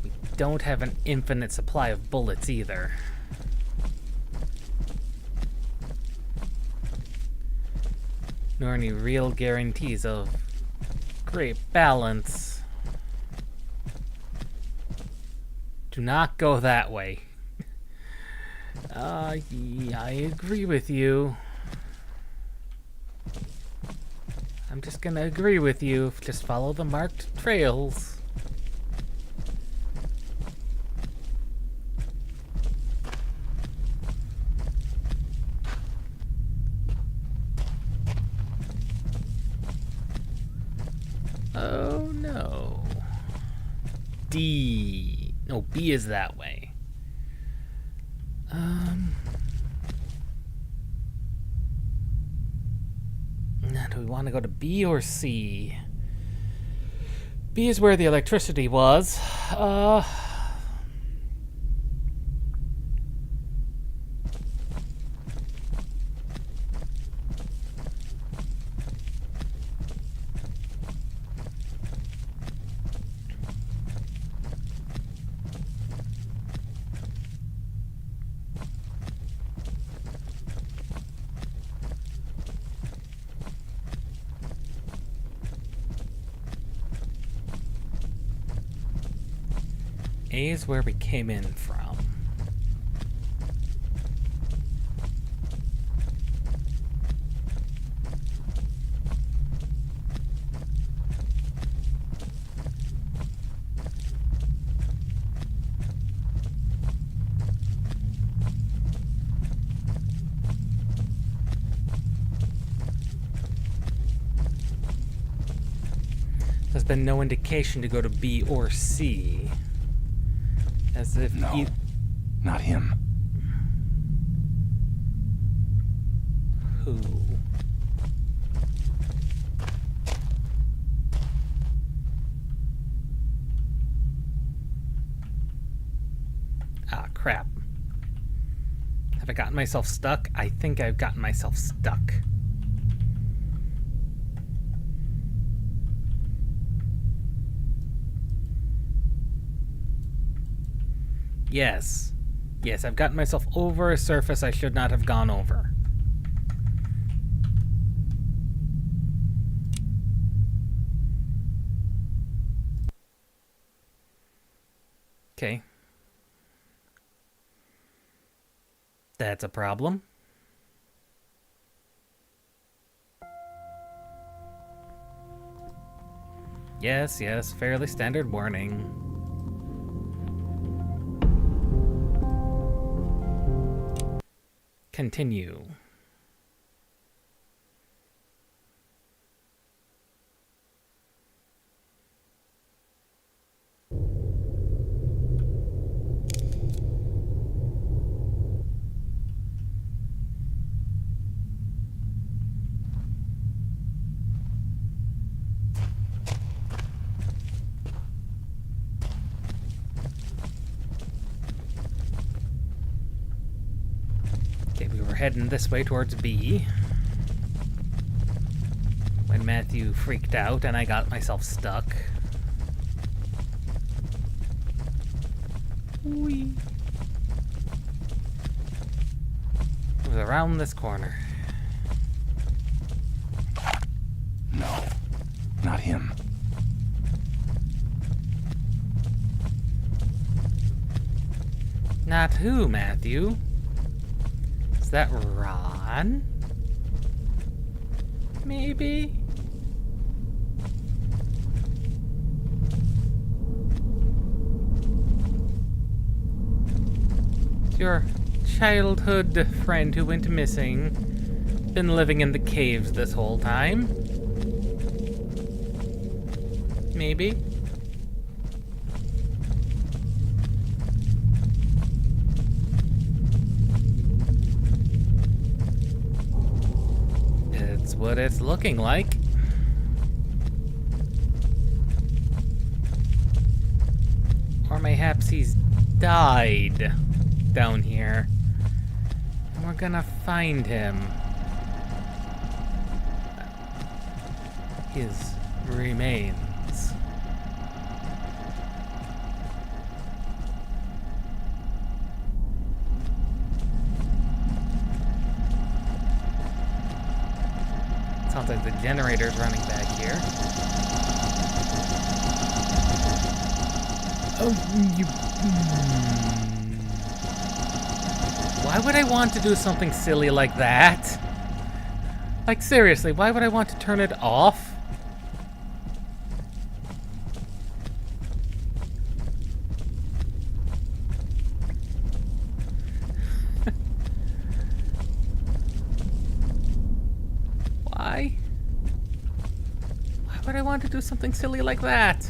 We don't have an infinite supply of bullets either. Nor any real guarantees of great balance. Do not go that way. Yeah, I agree with you. I'm just gonna agree with you. Just follow the marked trails. Oh no. D. No, B is that way. Now, do we want to go to B or C? B is where the electricity was. A is where we came in from. There's been no indication to go to B or C. As if No, not him. Who? Ah, crap. Have I gotten myself stuck? I think I've gotten myself stuck. Yes. Yes, I've gotten myself over a surface I should not have gone over. Okay. That's a problem. Yes, yes, fairly standard warning. Continue. heading this way towards B. When Matthew freaked out and I got myself stuck. Whee! It was around this corner. No, not him. Not who, Matthew? Is that Ron? Maybe? Your childhood friend who went missing. Been living in the caves this whole time. Maybe. It's what it's looking like. Or mayhaps he's died down here. And we're gonna find him. His remains. Sounds like the generator's running back here. Oh, you... Why would I want to do something silly like that? Like, seriously, why would I want to turn it off? Why? Why would I want to do something silly like that?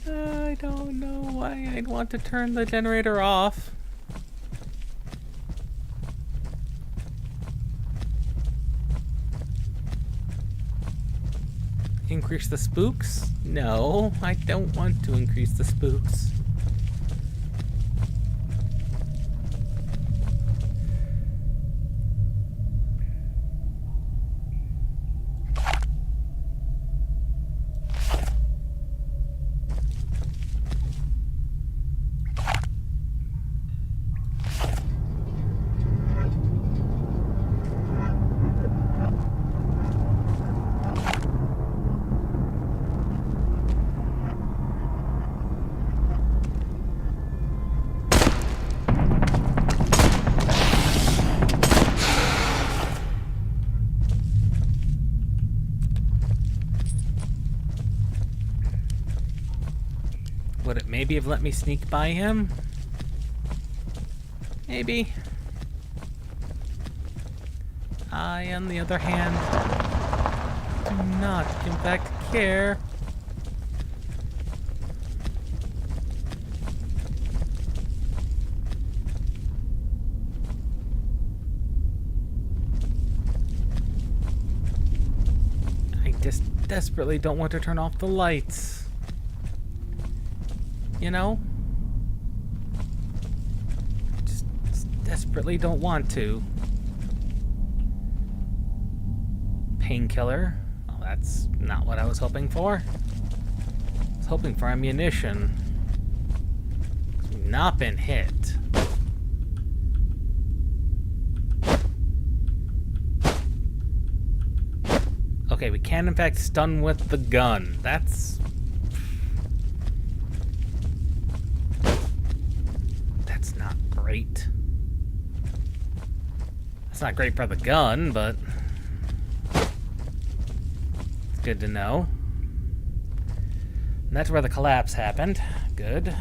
I don't know why I'd want to turn the generator off. Increase the spooks? No, I don't want to increase the spooks. Would it maybe have let me sneak by him? Maybe. I, on the other hand, do not, in fact, care. I just desperately don't want to turn off the lights. You know? Just desperately don't want to. Painkiller. Well, that's not what I was hoping for. I was hoping for ammunition. We've not been hit. Okay, we can in fact stun with the gun. That's not great. It's not great for the gun, but it's good to know. And that's where the collapse happened. Good.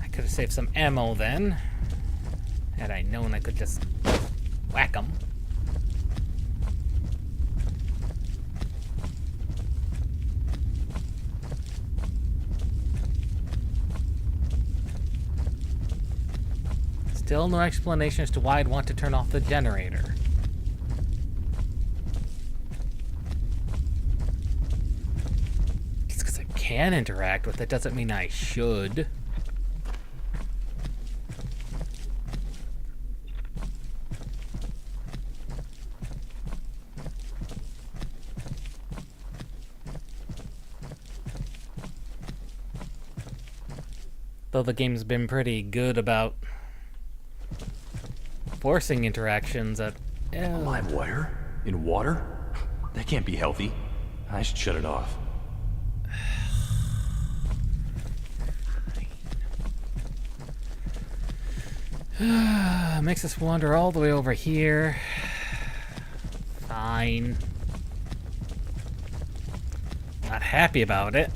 I could have saved some ammo then. Had I known I could just whack them. Still no explanation as to why I'd want to turn off the generator. Just because I can interact with it doesn't mean I should. Though the game's been pretty good about forcing interactions at... A live wire? In water? That can't be healthy. I should shut it off. Makes us wander all the way over here. Fine. Not happy about it.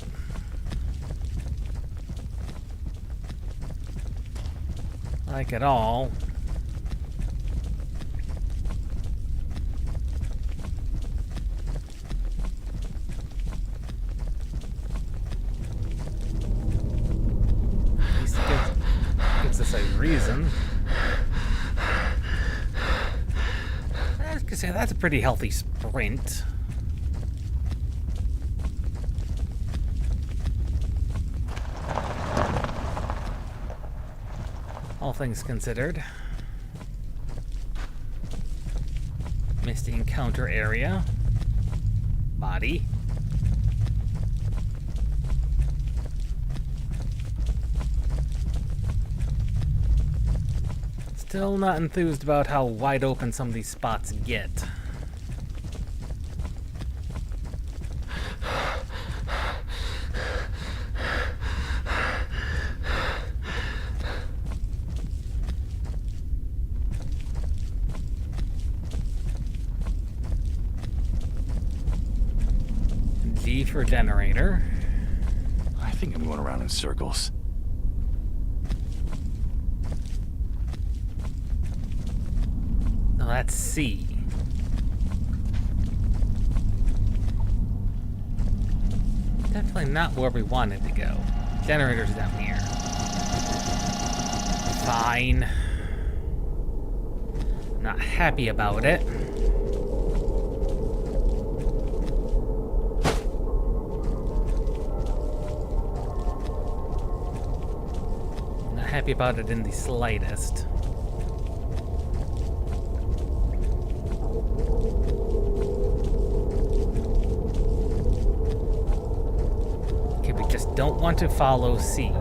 Like at all. At least it gives us a reason. I was gonna say that's a pretty healthy sprint. All things considered. Misty encounter area. Body. Still not enthused about how wide open some of these spots get. G for generator. I think I'm going around in circles. No, that's C. Definitely not where we wanted to go. Generator's down here. Fine. Not happy about it. Happy about it in the slightest. Okay, we just don't want to follow C.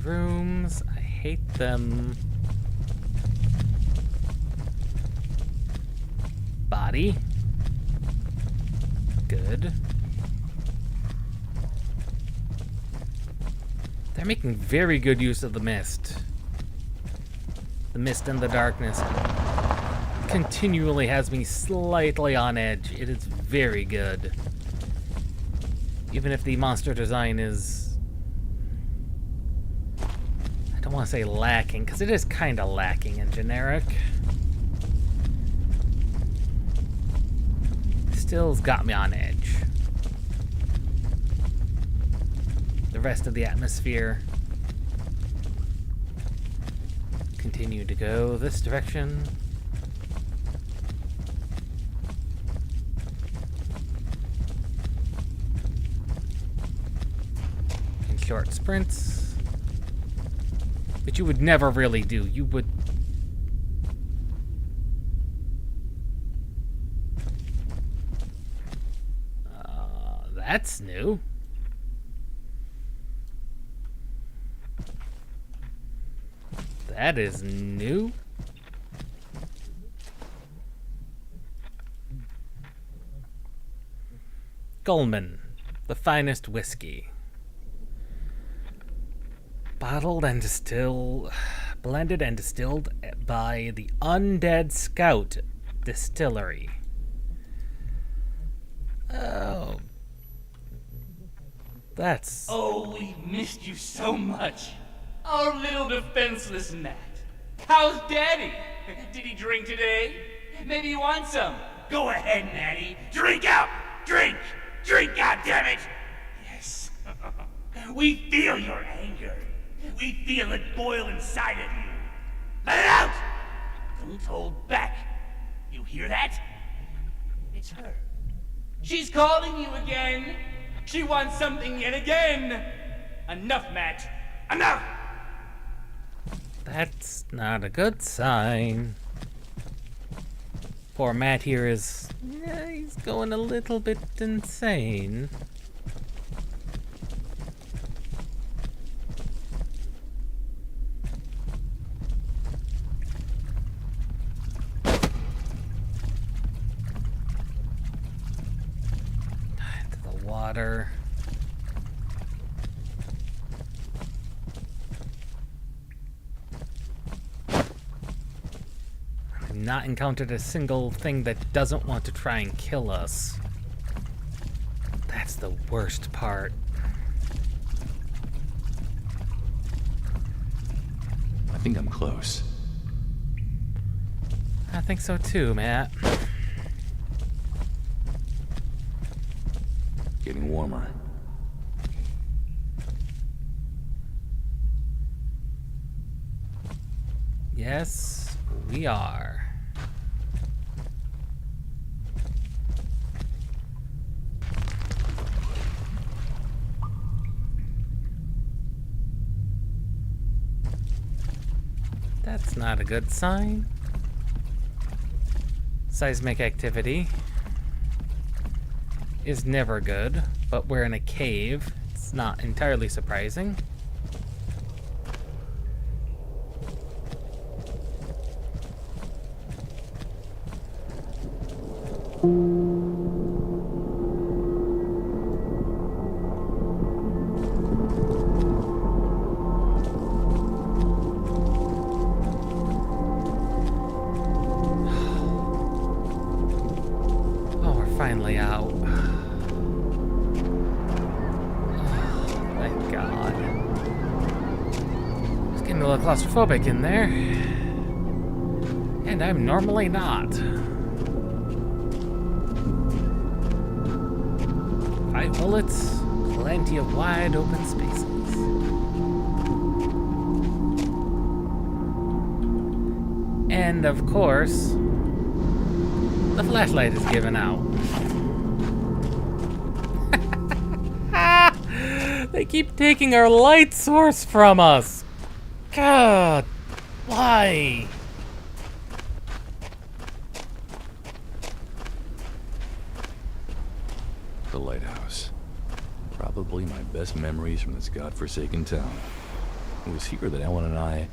Rooms. I hate them. Body. Good. They're making very good use of the mist. The mist and the darkness continually has me slightly on edge. It is very good. Even if the monster design is... I don't want to say lacking, because it is kind of lacking in generic. Still's got me on edge. The rest of the atmosphere continue to go this direction. In short sprints. But you would never really do. You would... That's new. That is new. Gullman, the finest whiskey. Bottled and blended and distilled by the Undead Scout Distillery. Oh. That's... Oh, we missed you so much. Our little defenseless Matt. How's Daddy? Did he drink today? Maybe you want some. Go ahead, Natty. Drink out! Drink! Drink, goddammit! Yes. We feel your anger. We feel it boil inside of you. Let it out! Don't hold back. You hear that? It's her. She's calling you again. She wants something yet again. Enough, Matt. Enough! That's not a good sign. Poor Matt here is... yeah, he's going a little bit insane. Into the water. Not encountered a single thing that doesn't want to try and kill us. That's the worst part. I think I'm close. I think so too, Matt. Getting warmer. Yes, we are. That's not a good sign. Seismic activity is never good, but we're in a cave. It's not entirely surprising. Finally out. Oh, thank God. It's getting a little claustrophobic in there. And I'm normally not. 5 bullets, plenty of wide open spaces. And of course, the flashlight is given out. They keep taking our light source from us. God, why? The lighthouse. Probably my best memories from this godforsaken town. It was here that Ellen and I...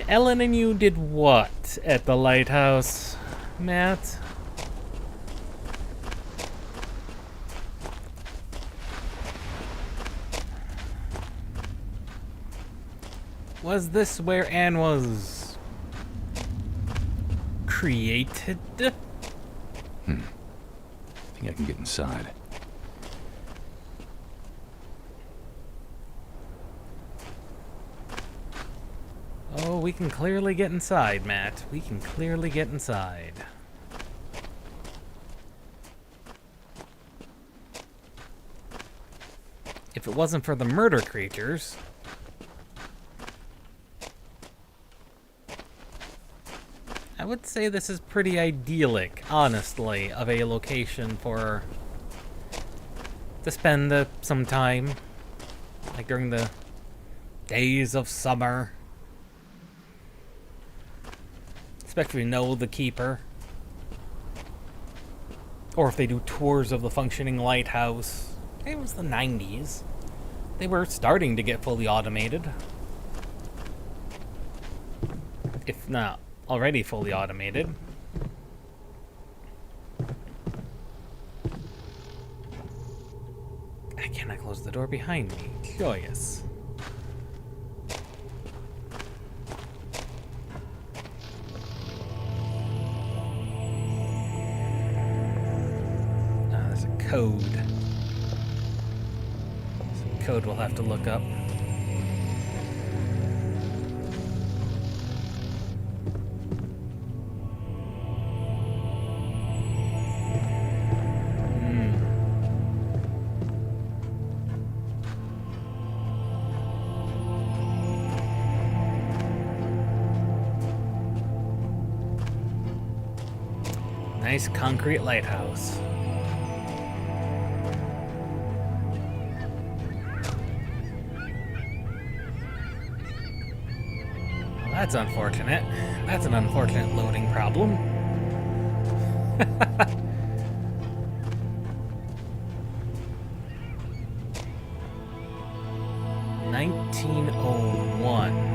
Ellen and you did what at the lighthouse, Matt? Was this where Anne was created? I think I can get inside. Oh, we can clearly get inside, Matt. We can clearly get inside. If it wasn't for the murder creatures... I would say this is pretty idyllic, honestly, of a location for... to spend some time. Like during the days of summer. Especially know the keeper. Or if they do tours of the functioning lighthouse. It was the 90s. They were starting to get fully automated. if not already fully automated. I cannot close the door behind me. Curious. There's a code. Some code we'll have to look up. Nice concrete lighthouse. Well, that's unfortunate. That's an unfortunate loading problem. 1901.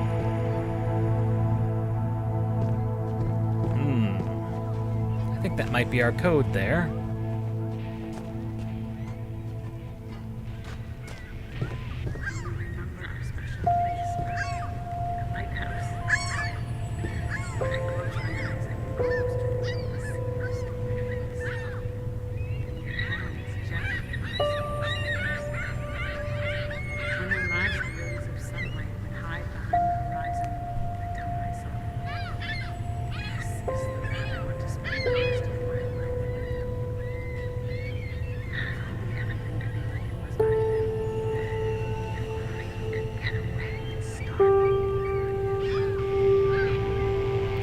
I think that might be our code there.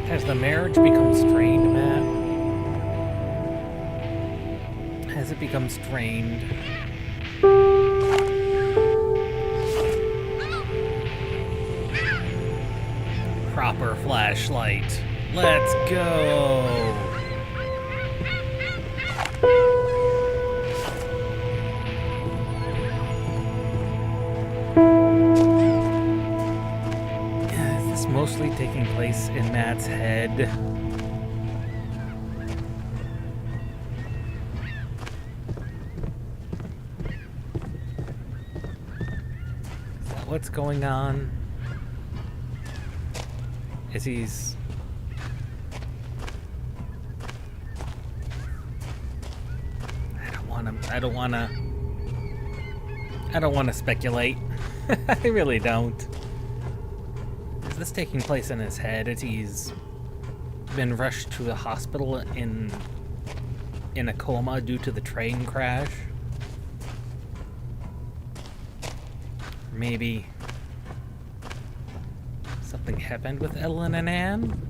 Has the marriage become strained, Matt? Has it become strained? Proper flashlight. Let's go! Mostly taking place in Matt's head. Is that what's going on? Is he's... I don't wanna speculate. I really don't. Is this taking place in his head as he's been rushed to the hospital in a coma due to the train crash? Maybe something happened with Ellen and Anne?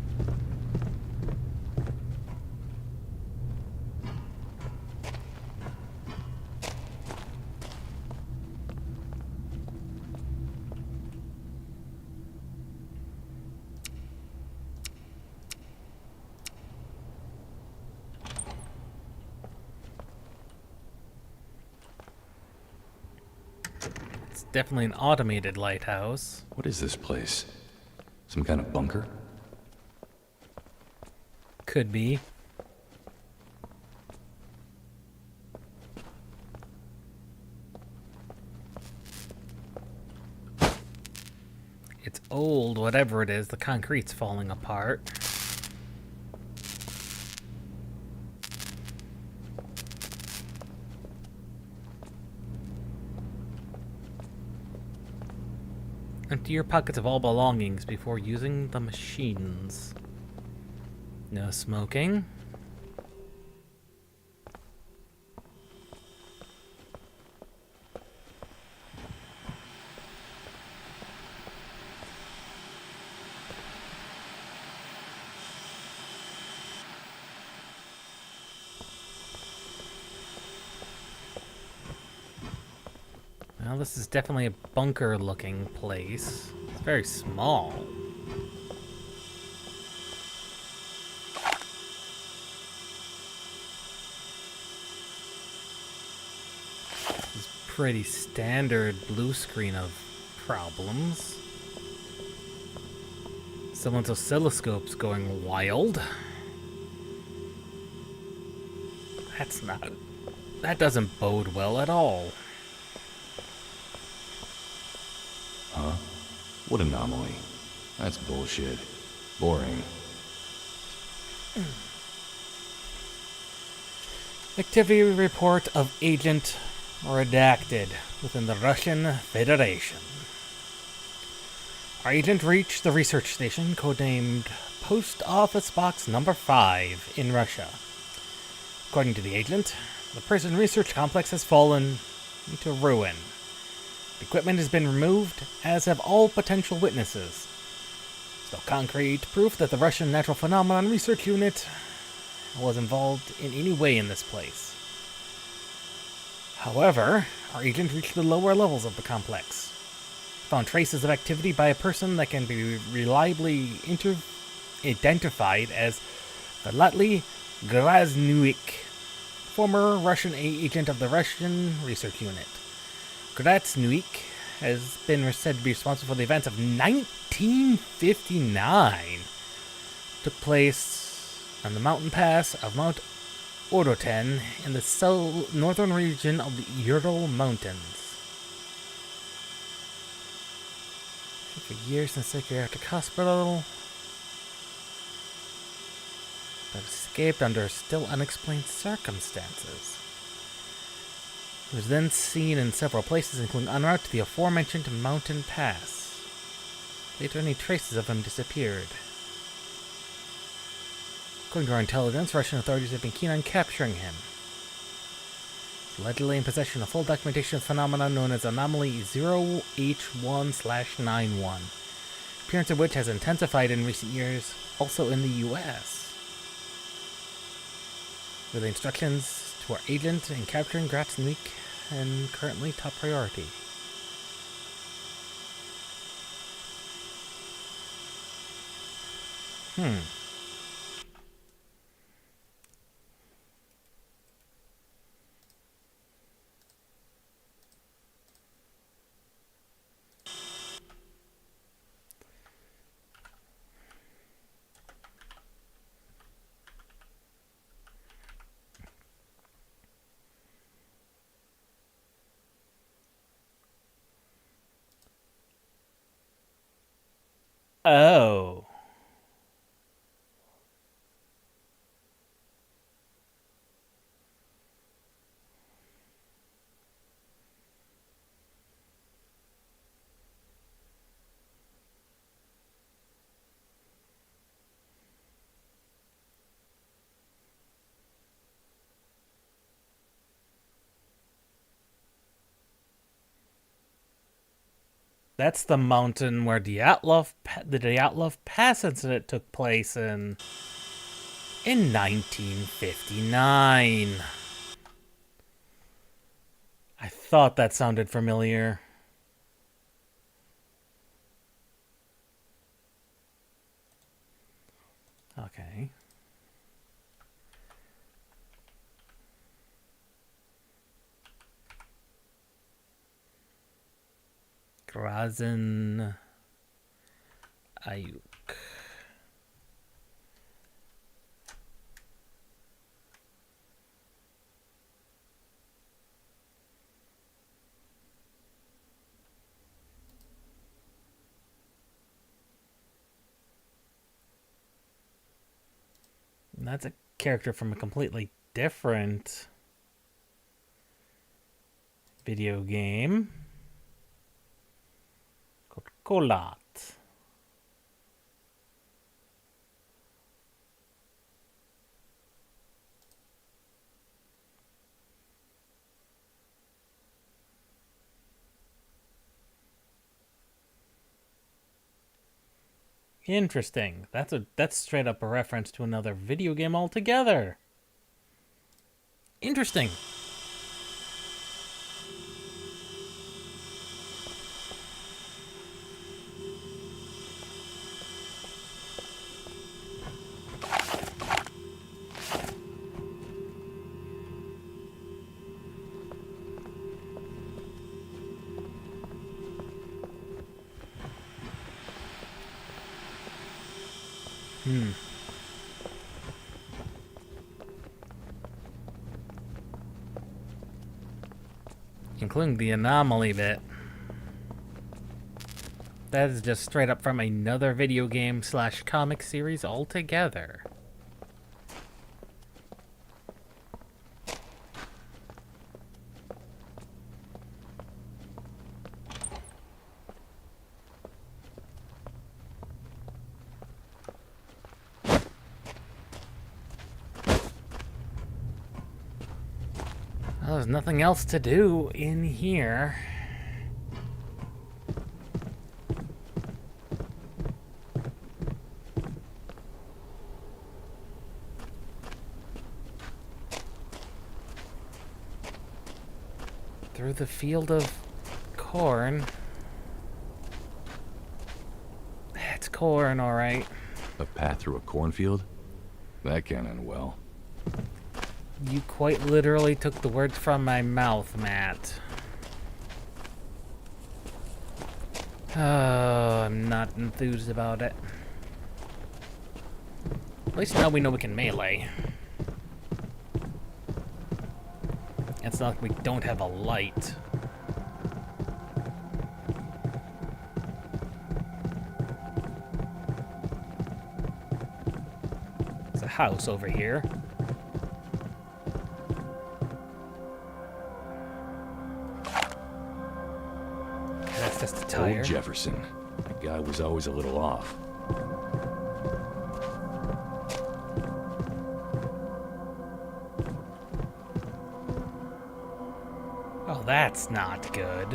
Definitely an automated lighthouse. What is this place? Some kind of bunker? Could be. It's old, whatever it is. The concrete's falling apart. Empty your pockets of all belongings before using the machines. No smoking. Well, this is definitely a bunker-looking place. It's very small. This is pretty standard blue screen of problems. Someone's oscilloscope's going wild. That doesn't bode well at all. Huh? What anomaly? That's bullshit. Boring. Activity report of agent redacted within the Russian Federation. Our agent reached the research station, codenamed Post Office Box Number 5 in Russia. According to the agent, the prison research complex has fallen into ruin. The equipment has been removed, as have all potential witnesses. There's no concrete proof that the Russian Natural Phenomenon Research Unit was involved in any way in this place. However, our agent reached the lower levels of the complex. Found traces of activity by a person that can be reliably identified as Vladimir Groznyk, former Russian agent of the Russian Research Unit. Groznyk has been said to be responsible for the events of 1959. Took place on the mountain pass of Mount Oroten in the northern region of the Ural Mountains. For years in a psychiatric hospital, but escaped under still unexplained circumstances. He was then seen in several places, including en route to the aforementioned mountain pass. Later, any traces of him disappeared. According to our intelligence, Russian authorities have been keen on capturing him. Allegedly in possession of full documentation of the phenomenon known as Anomaly 0H1/91, appearance of which has intensified in recent years, also in the U.S. With instructions to our agent in capturing Groznyk and currently top priority. Oh. That's the mountain where the Dyatlov Pass incident took place in 1959. I thought that sounded familiar. Okay. Grazin Ayuk. That's a character from a completely different video game called Kolat. Interesting. That's straight up a reference to another video game altogether. Interesting. Including the anomaly bit. That is just straight up from another video game / comic series altogether. Well, there's nothing else to do in here. Through the field of corn. It's corn, alright. A path through a cornfield? That can't end well. You quite literally took the words from my mouth, Matt. Oh, I'm not enthused about it. At least now we know we can melee. It's not like we don't have a light. There's a house over here. That's just a tire. Old Jefferson. That guy was always a little off. Oh, that's not good.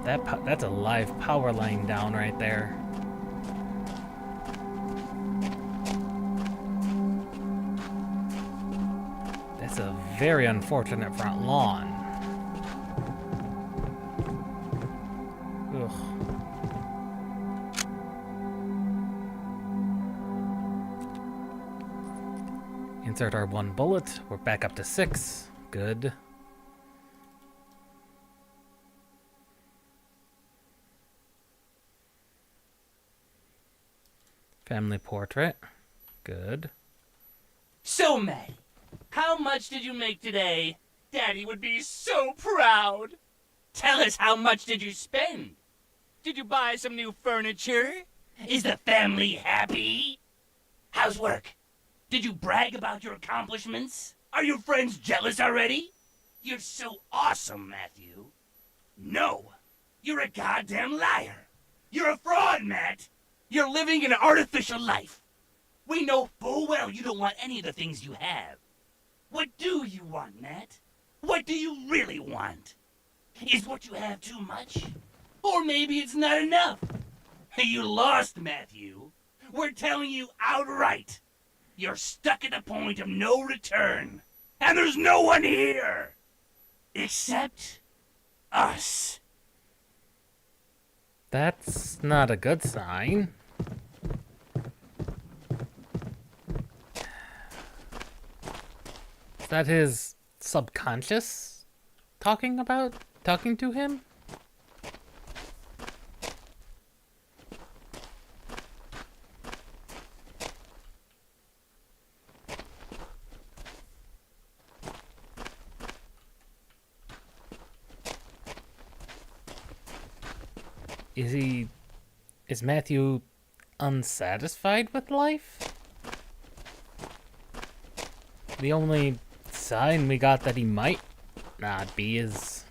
That's a live power line down right there. That's a very unfortunate front lawn. Ugh. Insert our 1 bullet. We're back up to 6. Good. Family portrait. Good. So, Maddie, how much did you make today? Daddy would be so proud. Tell us, how much did you spend? Did you buy some new furniture? Is the family happy? How's work? Did you brag about your accomplishments? Are your friends jealous already? You're so awesome, Matthew. No, you're a goddamn liar. You're a fraud, Matt. You're living an artificial life. We know full well you don't want any of the things you have. What do you want, Matt? What do you really want? Is what you have too much? Or maybe it's not enough? You lost, Matthew. We're telling you outright. You're stuck at the point of no return. And there's no one here. Except us. That's not a good sign. Is that his subconscious talking to him? Is Matthew unsatisfied with life? The only sign we got that he might not be is,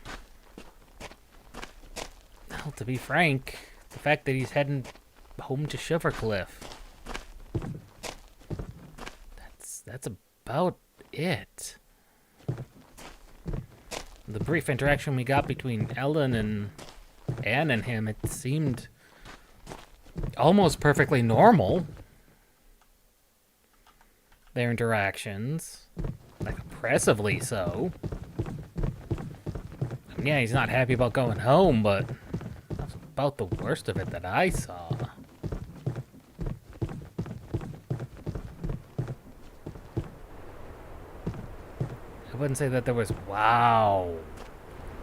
well, to be frank, the fact that he's heading home to Shivercliff. That's about it. The brief interaction we got between Ellen and Anne and him, it seemed almost perfectly normal. Their interactions, like oppressively so. I mean, yeah, he's not happy about going home, but that's about the worst of it that I saw. I wouldn't say that there was, wow,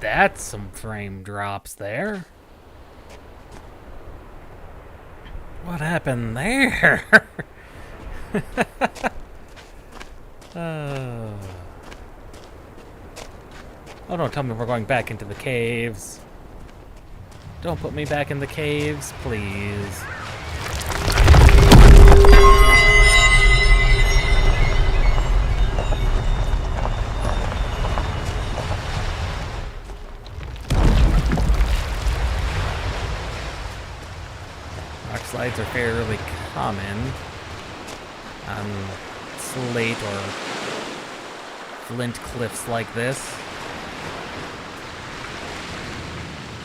that's some frame drops there. What happened there? Oh, don't tell me we're going back into the caves. Don't put me back in the caves, please. Rock slides are fairly common on slate or flint cliffs like this.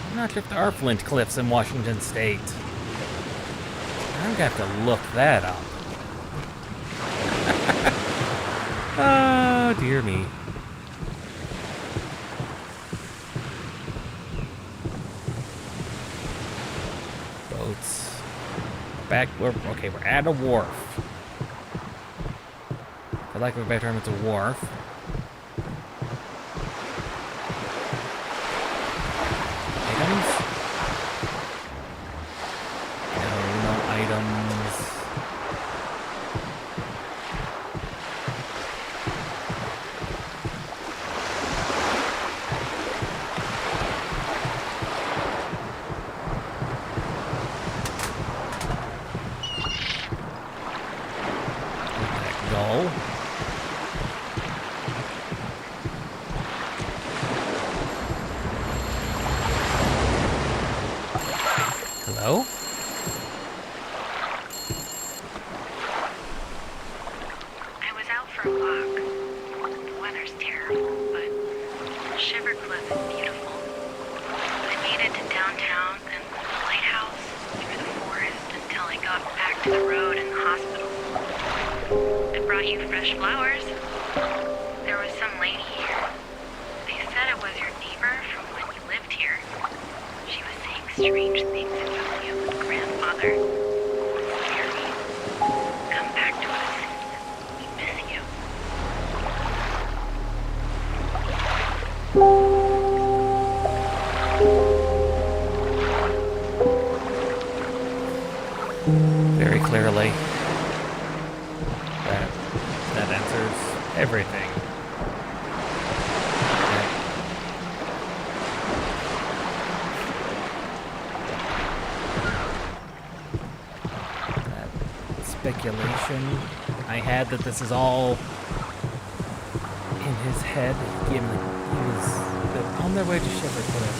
I'm not sure if there are flint cliffs in Washington State. I'm gonna have to look that up. Oh, dear me. Boats. Okay, we're at a wharf. For lack of a better term, it's a wharf. Items? No items. Let that go. Hello? I was out for a walk. The weather's terrible, but Shivercliff is beautiful. I made it to downtown and the lighthouse through the forest until I got back to the road and the hospital. I brought you fresh flowers. There was some lady here. They said it was your neighbor from when you lived here. She was saying strange things about you and grandfather. Scary. Come back to us. We miss you. Very clearly. That answers everything. That speculation I had that this is all in his head. He was on their way to Shivercliff.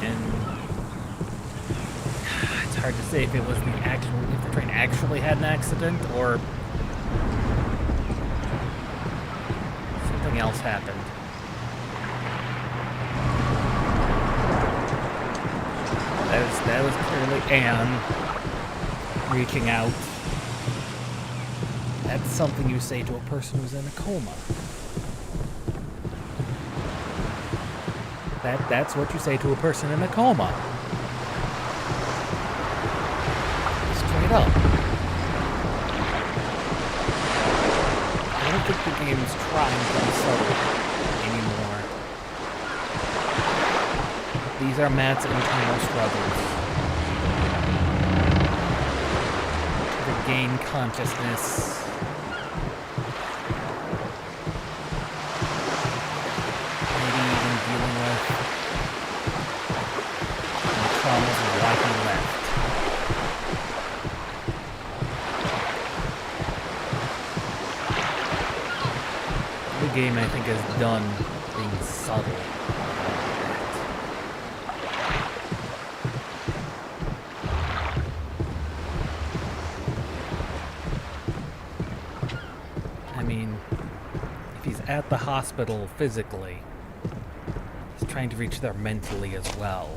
And it's hard to say if it was if the train actually had an accident or something else happened. That was clearly Anne reaching out. That's something you say to a person who's in a coma. That's what you say to a person in a coma. Straight up. I don't think the game's trying to be subtle anymore. These are Matt's internal struggles. To regain consciousness. Maybe even dealing with the traumas of why he left. The game, I think, is done being subtle. I mean, if he's at the hospital physically, he's trying to reach there mentally as well.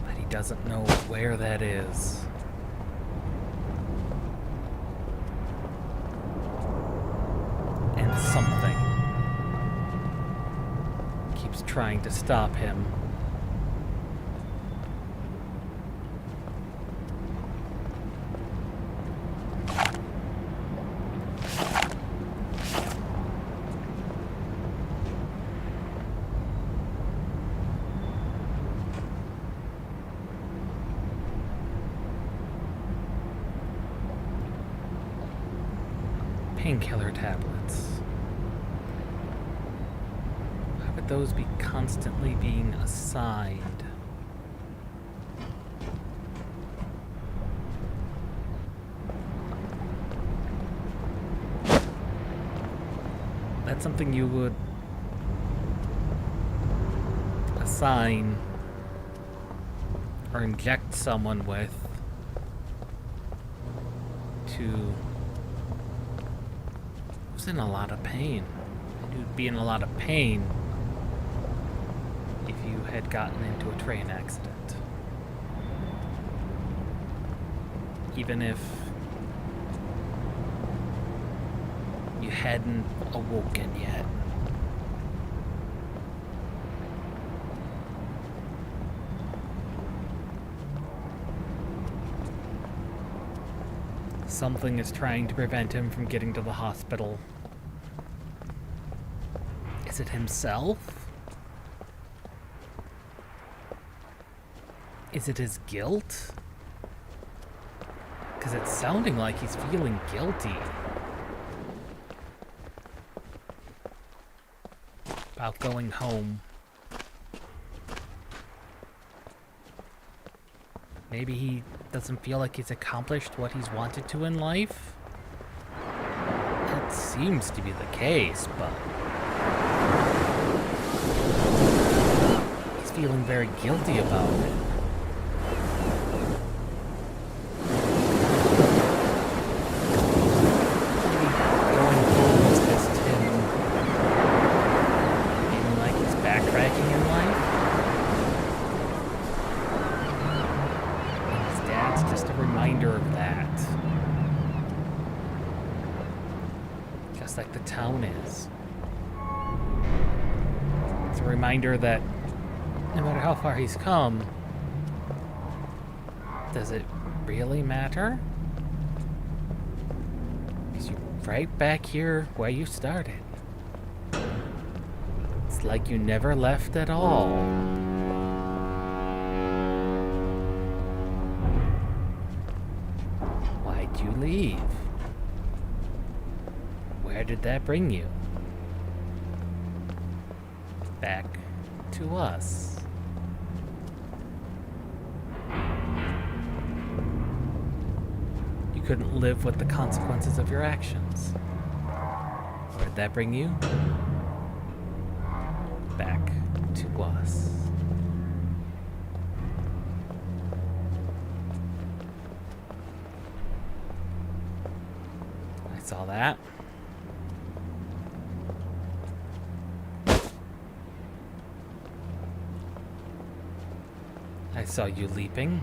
But he doesn't know where that is. And something keeps trying to stop him. painkiller tablets. Why would those be constantly being assigned? That's something you would assign or inject someone with who's in a lot of pain. And you'd be in a lot of pain if you had gotten into a train accident. Even if you hadn't awoken yet. Something is trying to prevent him from getting to the hospital. Is it himself? Is it his guilt? Because it's sounding like he's feeling guilty about going home. Maybe he doesn't feel like he's accomplished what he's wanted to in life? That seems to be the case, but he's feeling very guilty about it. Maybe going home is just him feeling like he's backtracking in life? Just a reminder of that. Just like the town is. It's a reminder that no matter how far he's come, does it really matter? Because you're right back here where you started. It's like you never left at all. You leave? Where did that bring you? Back to us. You couldn't live with the consequences of your actions. Where did that bring you? Back to us. Saw that. I saw you leaping.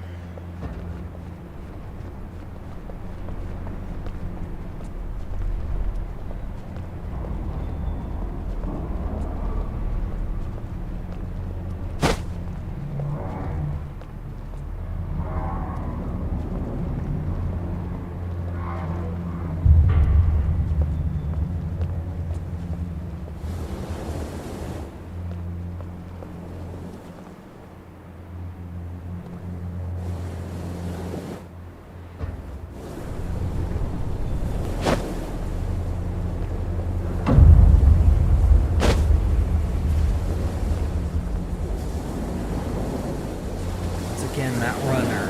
Again, that runner.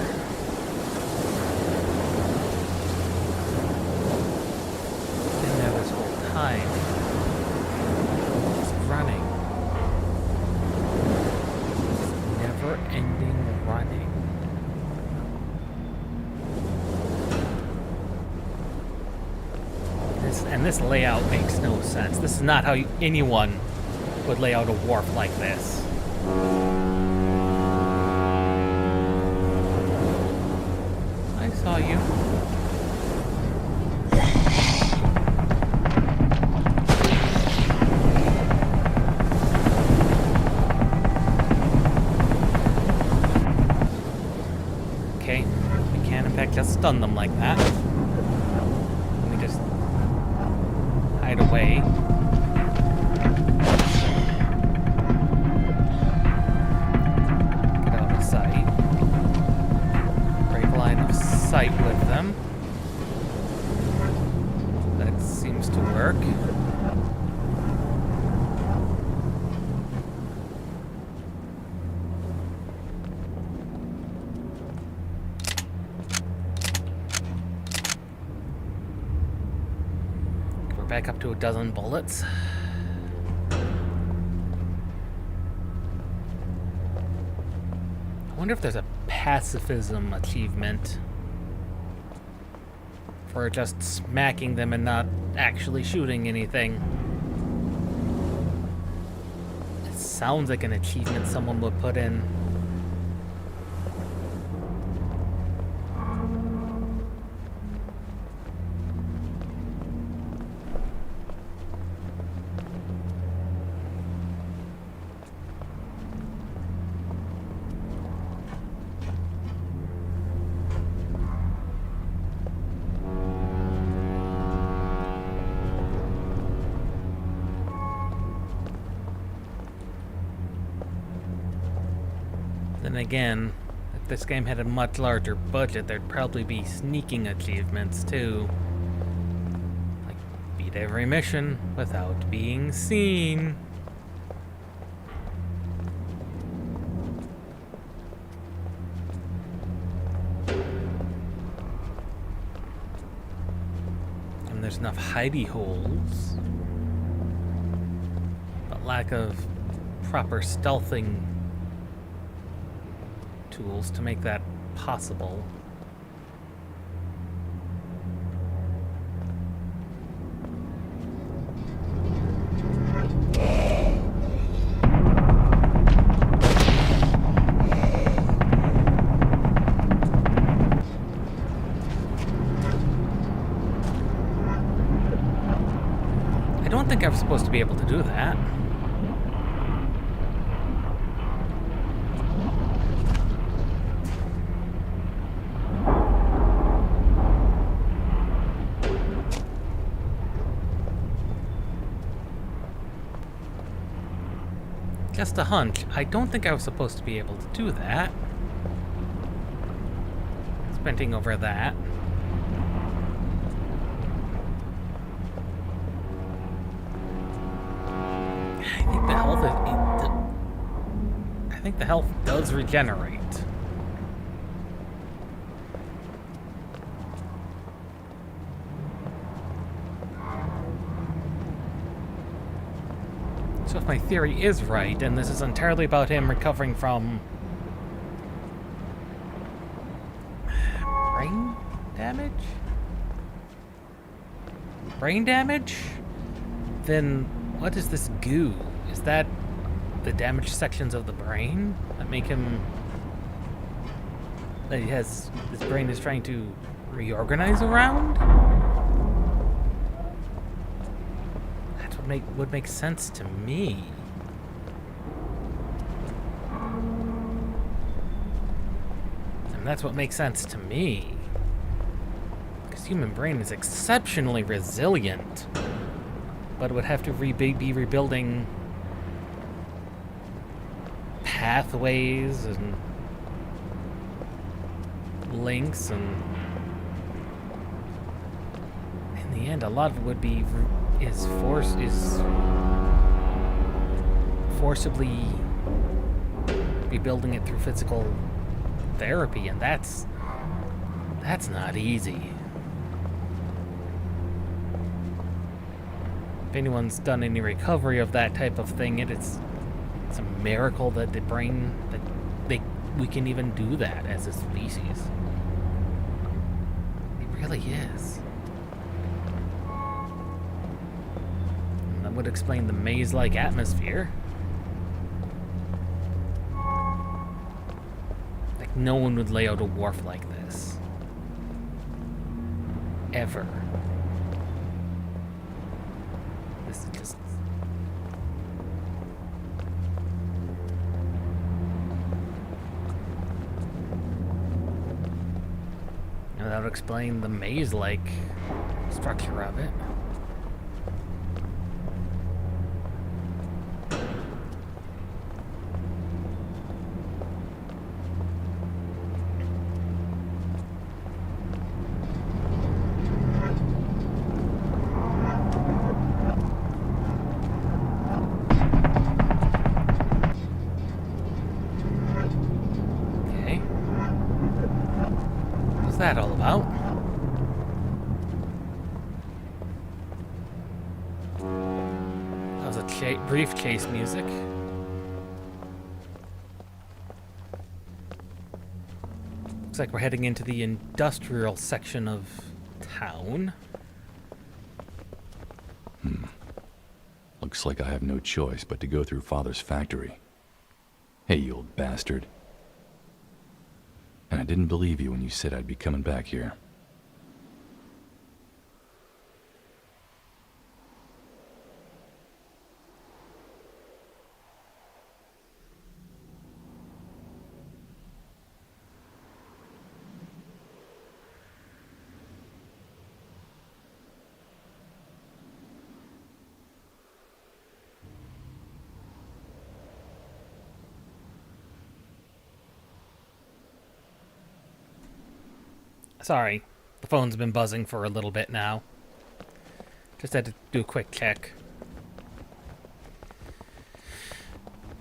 Been there this whole time. He's running. Never-ending running. This layout makes no sense. This is not how anyone would lay out a wharf like this. I saw you. Okay, we can't in fact just stun them like that. Let me just hide away. Get out of sight. Break line of sight with them. That seems to back up to 12 bullets. I wonder if there's a pacifism achievement for just smacking them and not actually shooting anything. It sounds like an achievement someone would put in. Then again, if this game had a much larger budget, there'd probably be sneaking achievements too. Like, beat every mission without being seen. And there's enough hidey holes, but lack of proper stealthing tools to make that possible. I don't think I was supposed to be able to do that. Just a hunch. I don't think I was supposed to be able to do that. Spending over that. I think the health I think the health does regenerate. So if my theory is right, and this is entirely about him recovering from brain damage? Brain damage? Then what is this goo? Is that the damaged sections of the brain that make him... that he has... his brain is trying to reorganize around? Would make sense to me. And that's what makes sense to me. Because human brain is exceptionally resilient. But it would have to be rebuilding pathways and links, and in the end a lot of it would be forcibly rebuilding it through physical therapy, and that's not easy. If anyone's done any recovery of that type of thing, it's a miracle that the brain we can even do that as a species. It really is. Would explain the maze-like atmosphere. Like, no one would lay out a wharf like this. Ever. This is just... And that would explain the maze-like structure of it. What's that all about? That was a brief chase music. Looks like we're heading into the industrial section of town. Looks like I have no choice but to go through Father's factory. Hey, you old bastard. And I didn't believe you when you said I'd be coming back here. Sorry, the phone's been buzzing for a little bit now. Just had to do a quick check.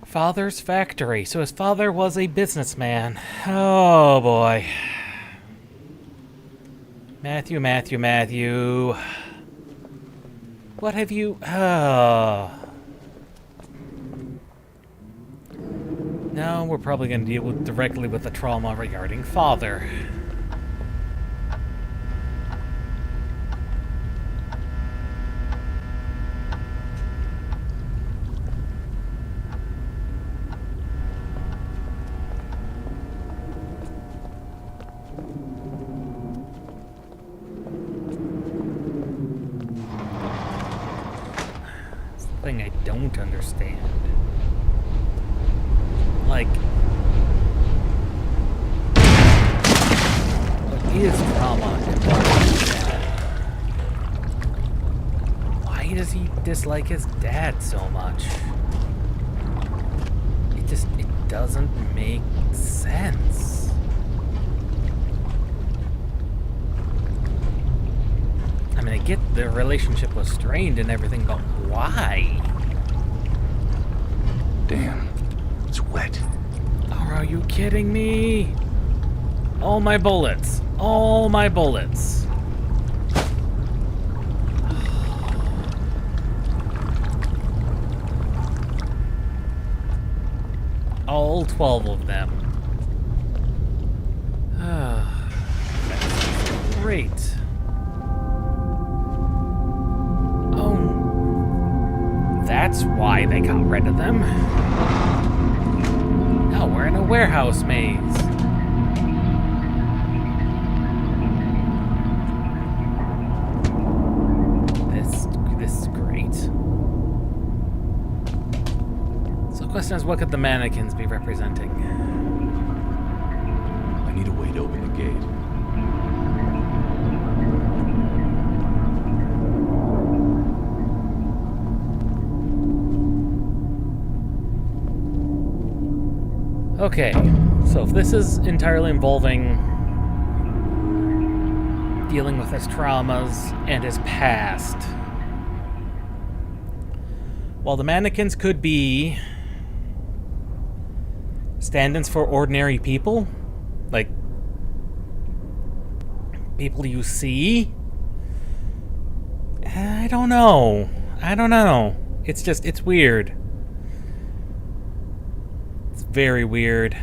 Father's factory. So his father was a businessman. Oh boy. Matthew. What have you... Oh. No, we're probably going to deal directly with the trauma regarding father. Thing I don't understand. Like, what is trauma and what is that? Why does he dislike his dad so much? It doesn't make sense. I mean, I get the relationship was strained and everything, but why? Damn, it's wet. Oh, are you kidding me? All my bullets. All my bullets. All 12 of them. That's great. That's why they got rid of them. No, we're in a warehouse maze. This is great. So the question is, what could the mannequins be representing? I need a way to open the gate. Okay, so if this is entirely involving dealing with his traumas and his past, while the mannequins could be stand-ins for ordinary people, like people you see, I don't know. It's weird. Very weird.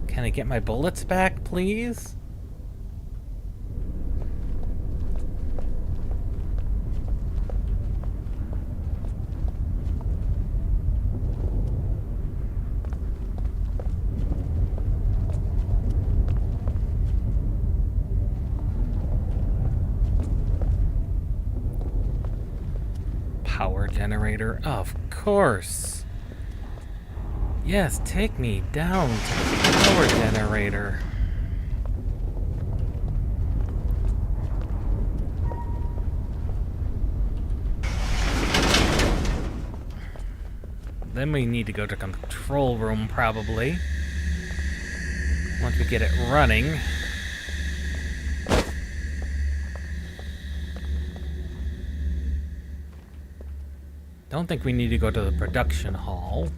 Can I get my bullets back, please? Power generator, of course. Yes, take me down to the power generator. Then we need to go to control room, probably. Once we get it running. Don't think we need to go to the production hall.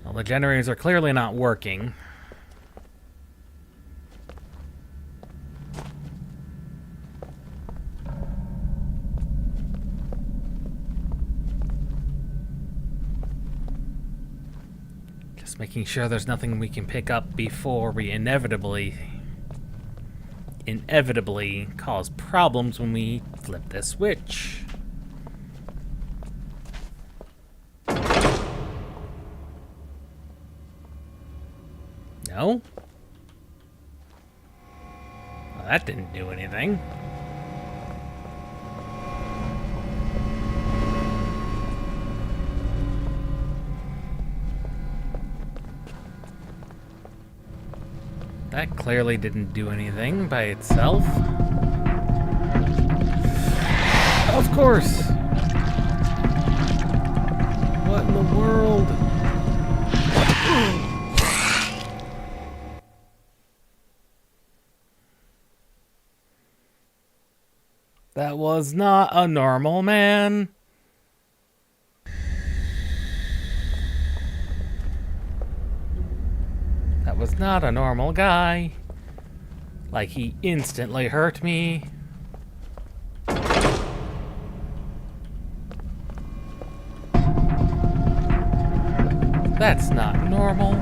Well, the generators are clearly not working. Just making sure there's nothing we can pick up before we inevitably cause problems when we flip this switch. No? Well, that didn't do anything. That clearly didn't do anything by itself. Of course! What in the world? That was not a normal man. That was not a normal guy. Like, he instantly hurt me. That's not normal.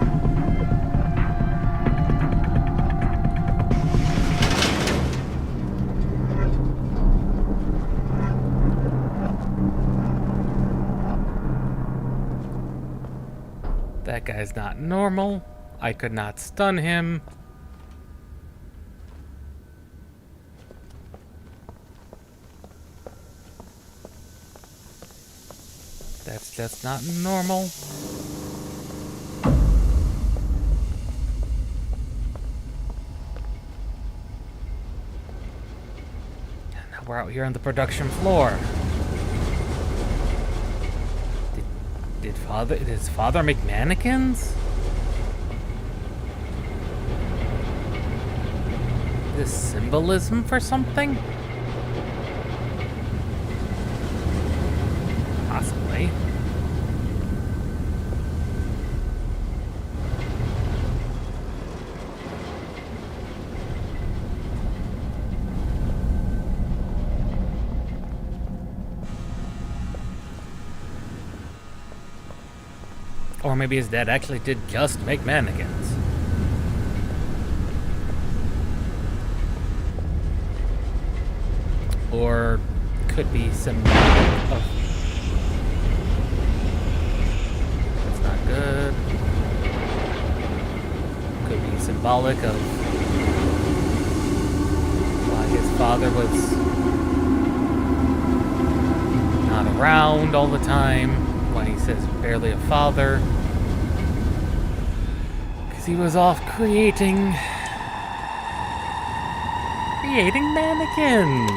That guy's not normal. I could not stun him. That's just not normal. And now we're out here on the production floor. Did his father make mannequins? This symbolism for something? Possibly. Or maybe his dad actually did just make mannequins. Or could be symbolic of... That's not good. Could be symbolic of why his father was not around all the time. Why he says barely a father. Because he was off creating mannequins.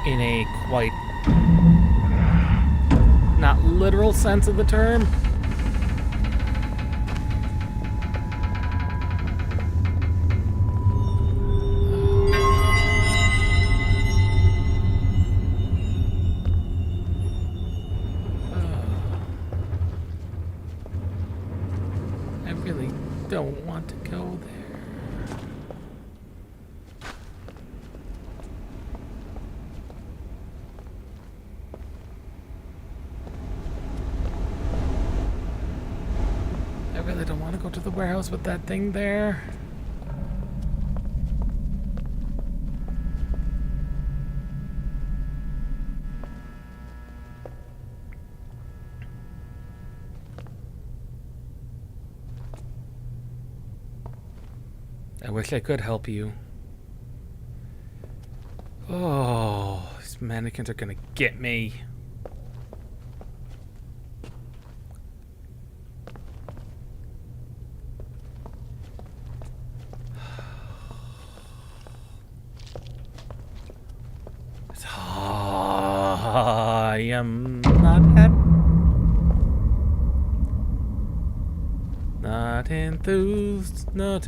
In a quite not literal sense of the term. I really don't want to go there. I really don't want to go to the warehouse with that thing there. I wish I could help you. Oh, these mannequins are gonna get me. I am not happy. Not enthused, not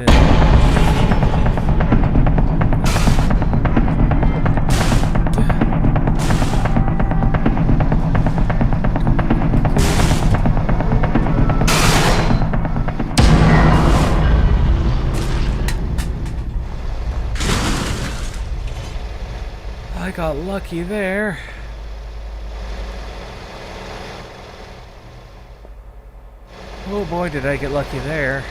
I got lucky there. Oh boy, did I get lucky there.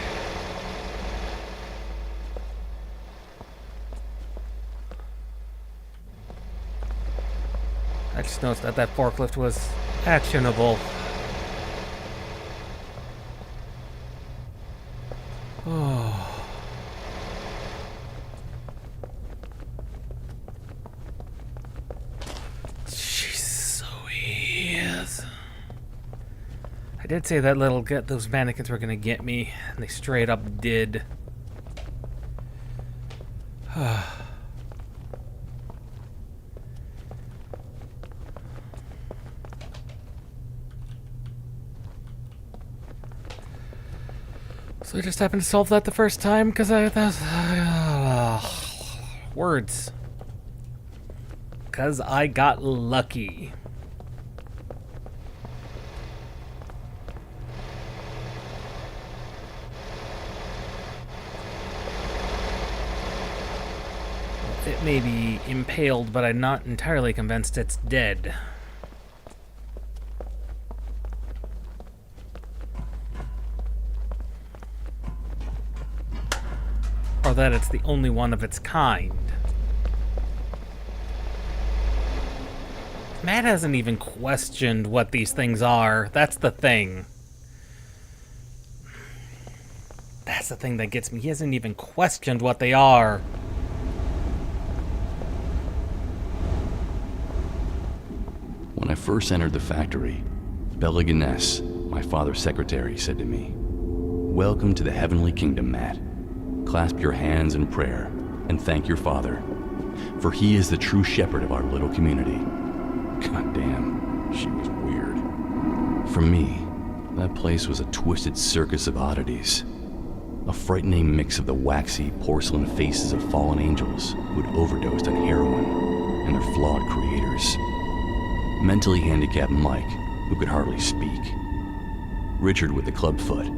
I just noticed that that forklift was actionable. Oh. She so is. I did say that those mannequins were gonna get me, and they straight up did. So I just happened to solve that the first time because words. Because I got lucky. It may be impaled, but I'm not entirely convinced it's dead. Or that it's the only one of its kind. Matt hasn't even questioned what these things are. That's the thing. That's the thing that gets me. He hasn't even questioned what they are. When I first entered the factory, Bella Guinness, my father's secretary, said to me, "Welcome to the heavenly kingdom, Matt. Clasp your hands in prayer and thank your father, for he is the true shepherd of our little community." God damn, she was weird. For me, that place was a twisted circus of oddities. A frightening mix of the waxy porcelain faces of fallen angels who had overdosed on heroin and their flawed creators. Mentally handicapped Mike, who could hardly speak. Richard with the clubfoot,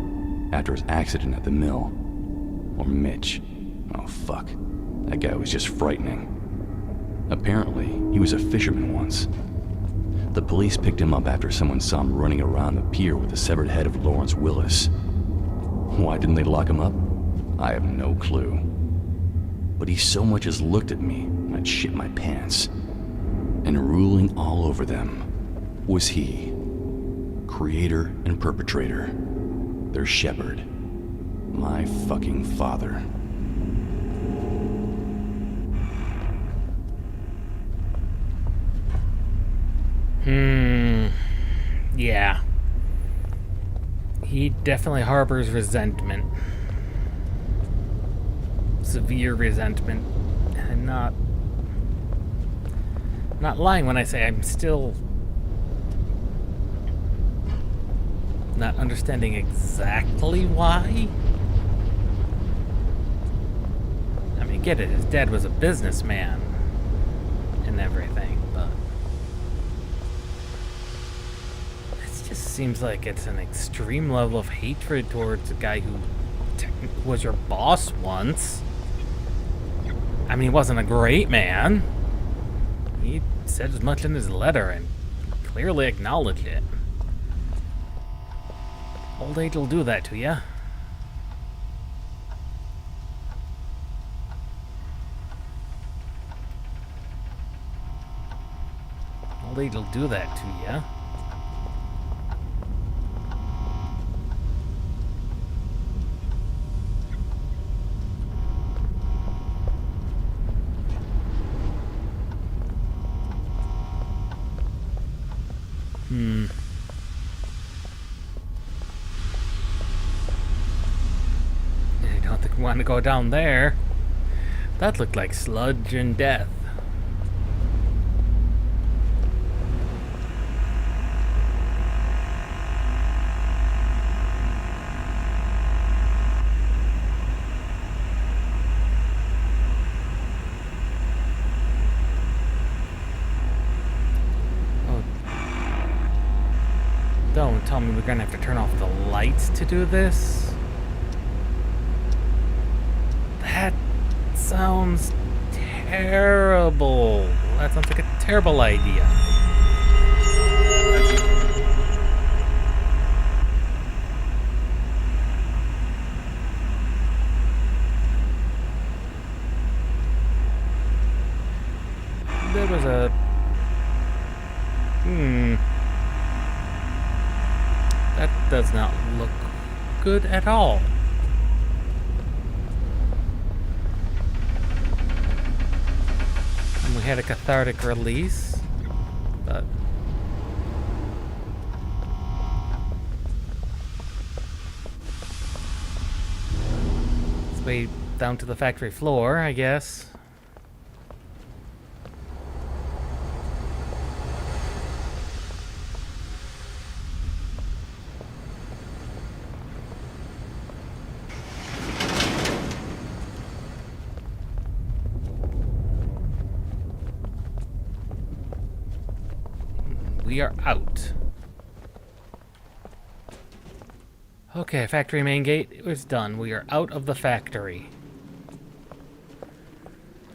after his accident at the mill. Or Mitch. Oh fuck. That guy was just frightening. Apparently, he was a fisherman once. The police picked him up after someone saw him running around the pier with the severed head of Lawrence Willis. Why didn't they lock him up? I have no clue. But he so much as looked at me, and I'd shit my pants. And ruling all over them was he. Creator and perpetrator. Their shepherd. My fucking father. Yeah. He definitely harbors resentment. Severe resentment. I'm not lying when I say I'm still not understanding exactly why. I mean, get it, his dad was a businessman and everything, but it just seems like it's an extreme level of hatred towards a guy who was your boss once. I mean, he wasn't a great man. He said as much in his letter and clearly acknowledged it. Old age will do that to you. Old age will do that to you. I don't think we want to go down there. That looked like sludge and death. Don't tell me we're gonna have to turn off the lights to do this. That sounds terrible. that sounds like a terrible idea. There was a... That does not look good at all. And we had a cathartic release, but... It's way down to the factory floor, I guess. We are out. Okay, factory main gate is done. We are out of the factory.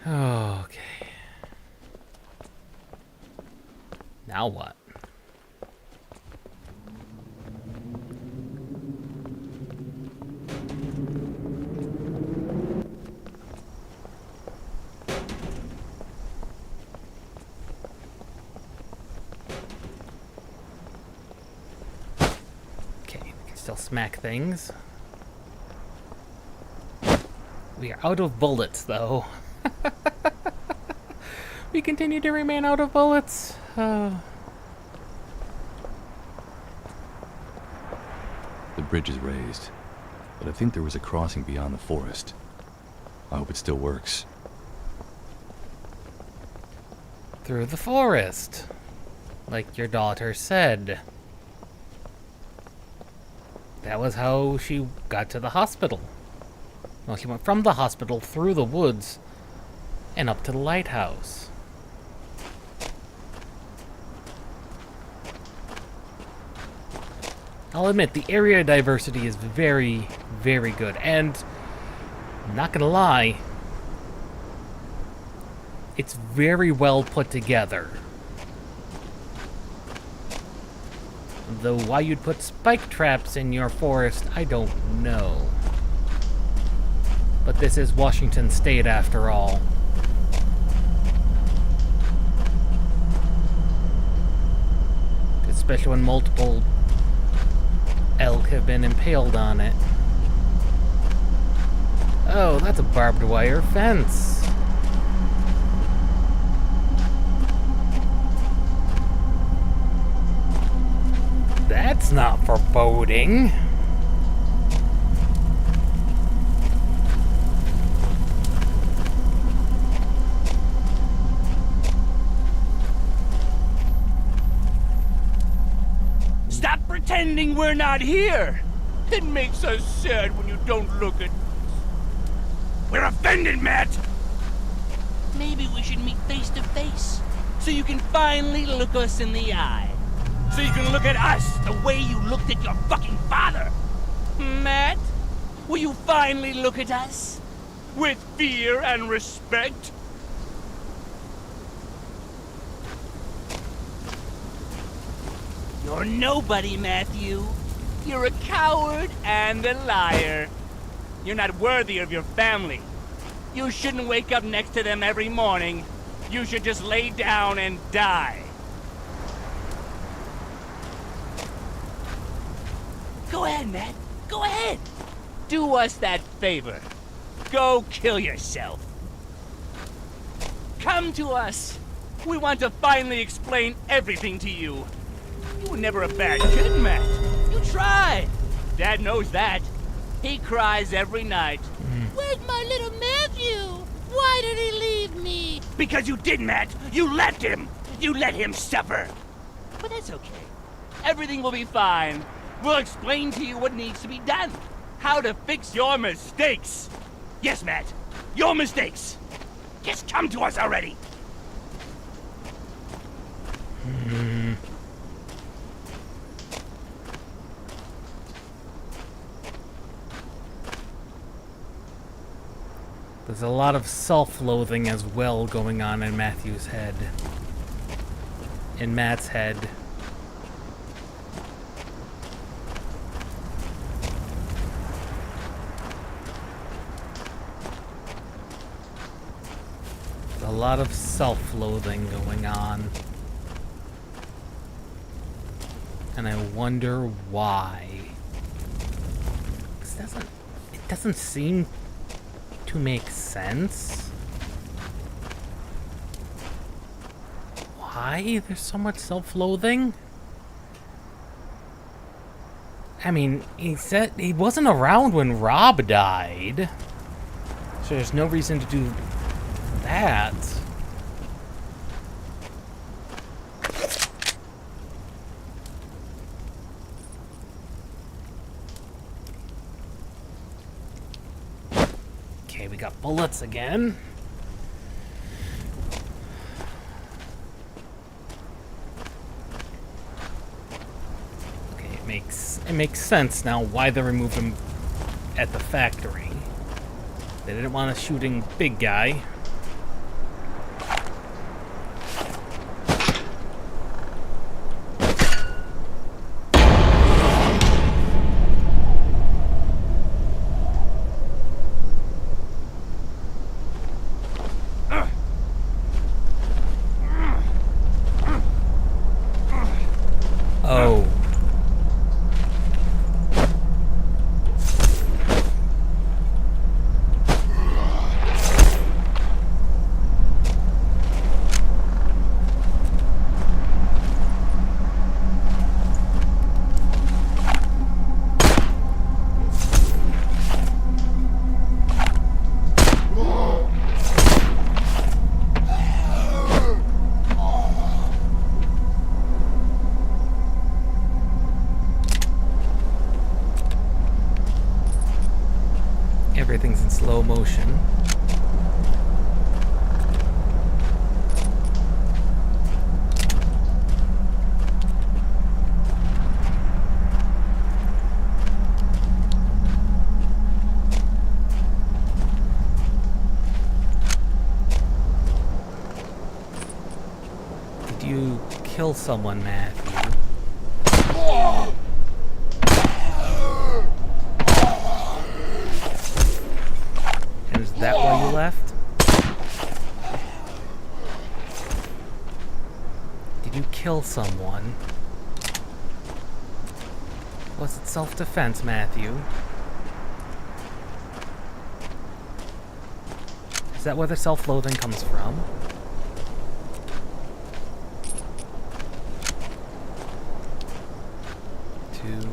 Okay. Now what? Still smack things. We are out of bullets, though. We continue to remain out of bullets. The bridge is raised, but I think there was a crossing beyond the forest. I hope it still works. Through the forest, like your daughter said. That was how she got to the hospital. Well, she went from the hospital through the woods and up to the lighthouse. I'll admit, the area diversity is very, very good. And, I'm not gonna lie, it's very well put together. Though why you'd put spike traps in your forest, I don't know. But this is Washington State after all. Especially when multiple elk have been impaled on it. Oh, that's a barbed wire fence. That's not foreboding. Stop pretending we're not here! It makes us sad when you don't look at... We're offended, Matt! Maybe we should meet face to face, so you can finally look us in the eye. So you can look at us the way you looked at your fucking father! Matt, will you finally look at us? With fear and respect? You're nobody, Matthew. You're a coward and a liar. You're not worthy of your family. You shouldn't wake up next to them every morning. You should just lay down and die. Go ahead, Matt. Go ahead. Do us that favor. Go kill yourself. Come to us. We want to finally explain everything to you. You were never a bad kid, Matt. You tried. Dad knows that. He cries every night. Where's my little Matthew? Why did he leave me? Because you did, Matt. You left him. You let him suffer. But that's okay. Everything will be fine. We'll explain to you what needs to be done. How to fix your mistakes. Yes, Matt. Your mistakes. Just come to us already. There's a lot of self-loathing as well going on in Matthew's head. In Matt's head. There's a lot of self-loathing going on. And I wonder why. It doesn't seem to make sense. Why there's so much self-loathing? I mean, he said he wasn't around when Rob died. So there's no reason to do that. Okay, we got bullets again. Okay, it makes sense now why they removed him at the factory. They didn't want a shooting big guy. Oh. Everything's in slow motion. Did you kill someone, Matthew? Is that why you left? Did you kill someone? Was it self-defense, Matthew? Is that where the self-loathing comes from? Two.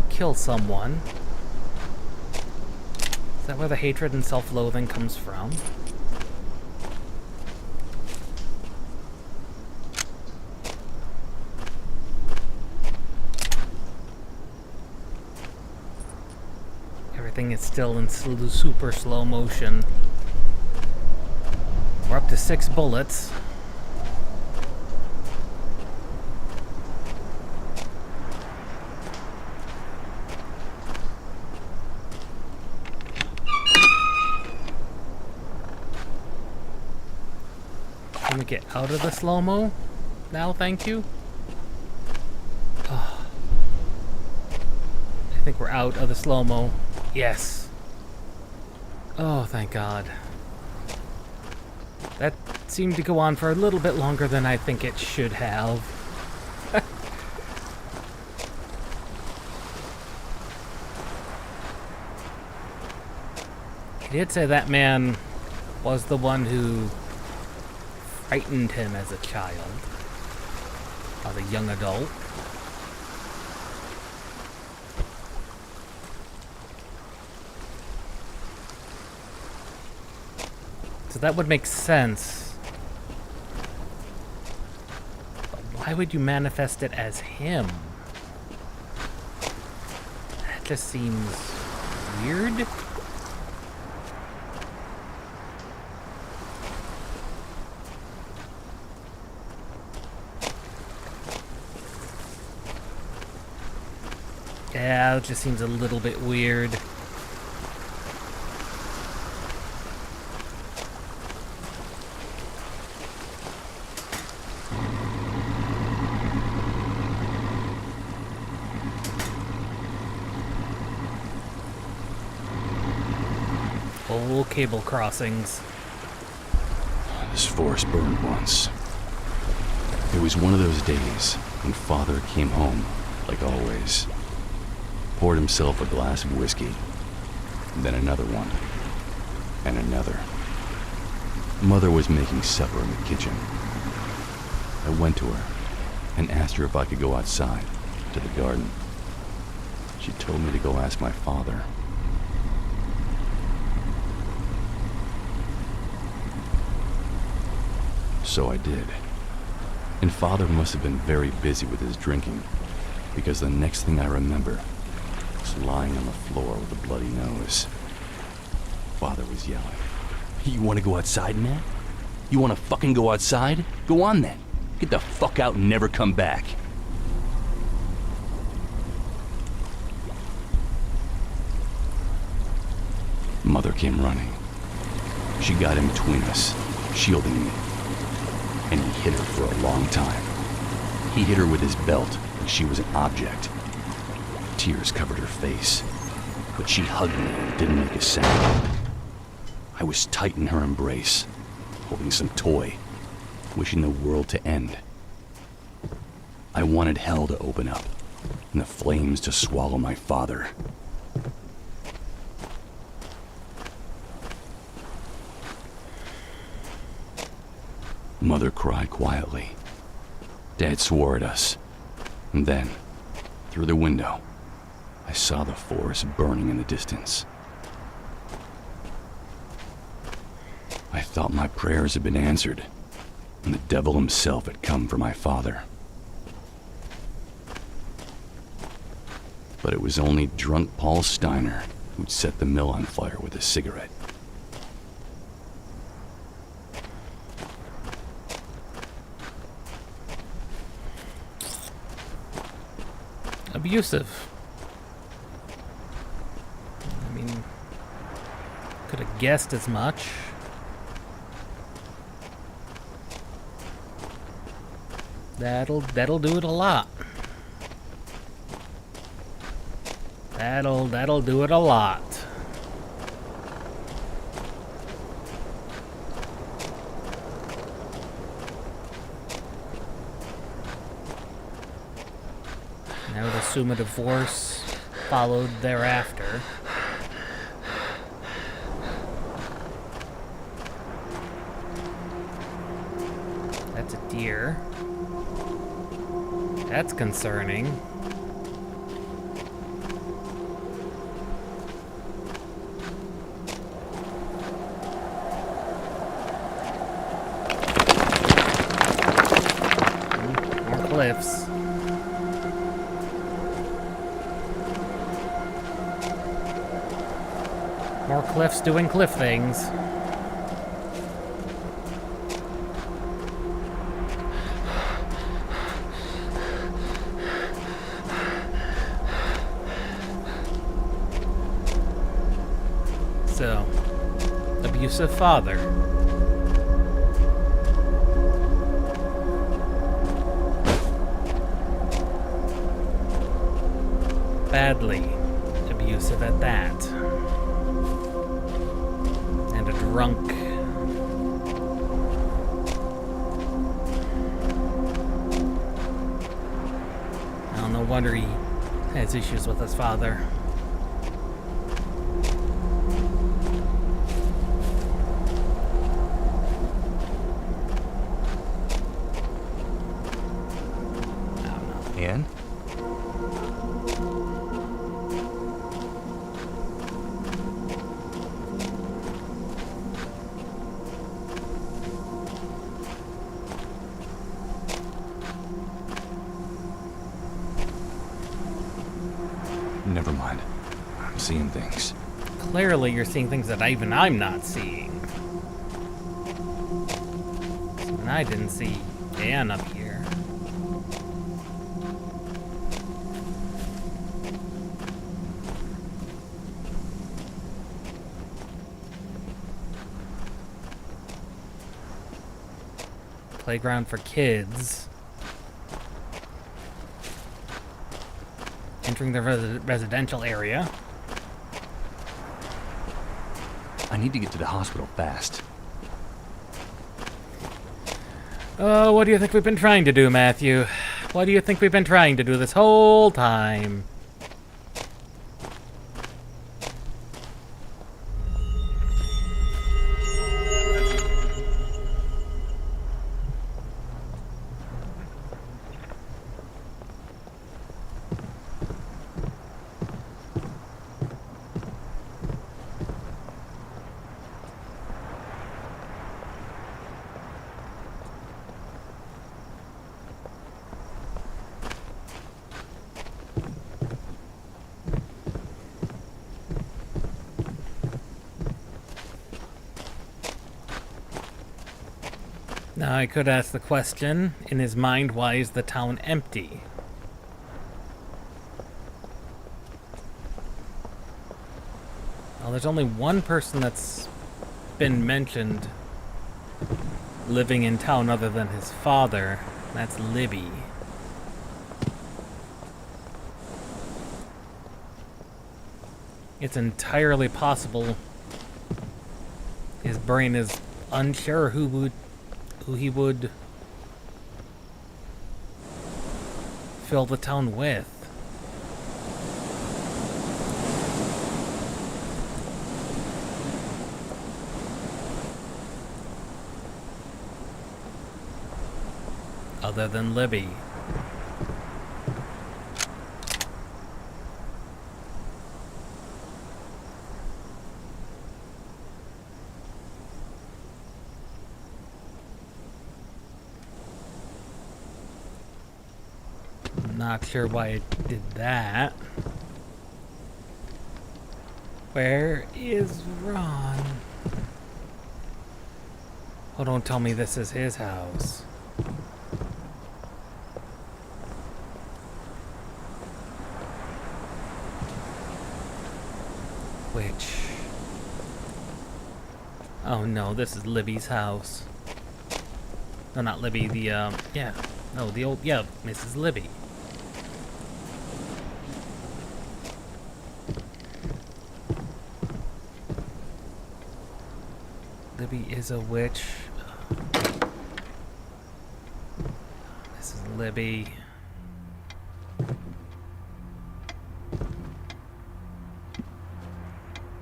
Kill someone. Is that where the hatred and self-loathing comes from? Everything is still in super slow motion. We're up to 6 bullets. Can we get out of the slow-mo now? Thank you. Oh. I think we're out of the slow-mo. Yes. Oh, thank God. That seemed to go on for a little bit longer than I think it should have. He did say that man was the one who frightened him as a child, as a young adult. So that would make sense. But Why would you manifest it as him? That just seems weird. Yeah, it just seems a little bit weird. Old cable crossings. This forest burned once. It was one of those days when Father came home, like always. Poured himself a glass of whiskey, then another one, and another. Mother was making supper in the kitchen. I went to her and asked her if I could go outside to the garden. She told me to go ask my father. So I did. And Father must have been very busy with his drinking, because the next thing I remember was lying on the floor with a bloody nose. Father was yelling, "You want to go outside, man? You want to fucking go outside? Go on then. Get the fuck out and never come back." Mother came running. She got in between us, shielding me. And he hit her for a long time. He hit her with his belt like she was an object. Tears covered her face, but she hugged me and didn't make a sound. I was tight in her embrace, holding some toy, wishing the world to end. I wanted hell to open up, and the flames to swallow my father. Mother cried quietly. Dad swore at us. And then, through the window, I saw the forest burning in the distance. I thought my prayers had been answered, and the devil himself had come for my father. But it was only drunk Paul Steiner who'd set the mill on fire with a cigarette. Abusive. I mean, could have guessed as much. That'll do it a lot. That'll do it a lot. I would assume a divorce followed thereafter. That's a deer. That's concerning. More cliffs. More cliffs doing cliff things. So, abusive father. Badly abusive at that. And a drunk. Well, no wonder he has issues with his father. And? Never mind. I'm seeing things. Clearly, you're seeing things that even I'm not seeing. And I didn't see Dan up here. Playground for kids. Entering the residential area. I need to get to the hospital fast. Oh, what do you think we've been trying to do, Matthew? What do you think we've been trying to do this whole time? Now, I could ask the question, in his mind, why is the town empty? Well, there's only one person that's been mentioned living in town other than his father. That's Libby. It's entirely possible his brain is unsure who he would fill the town with. Other than Libby. Not sure why it did that. Where is Ron? Oh, don't tell me this is his house. Which? Oh no, this is Libby's house. No, not Libby, the, yeah. No, the old, yeah, Mrs. Libby. Libby is a witch. This is Libby.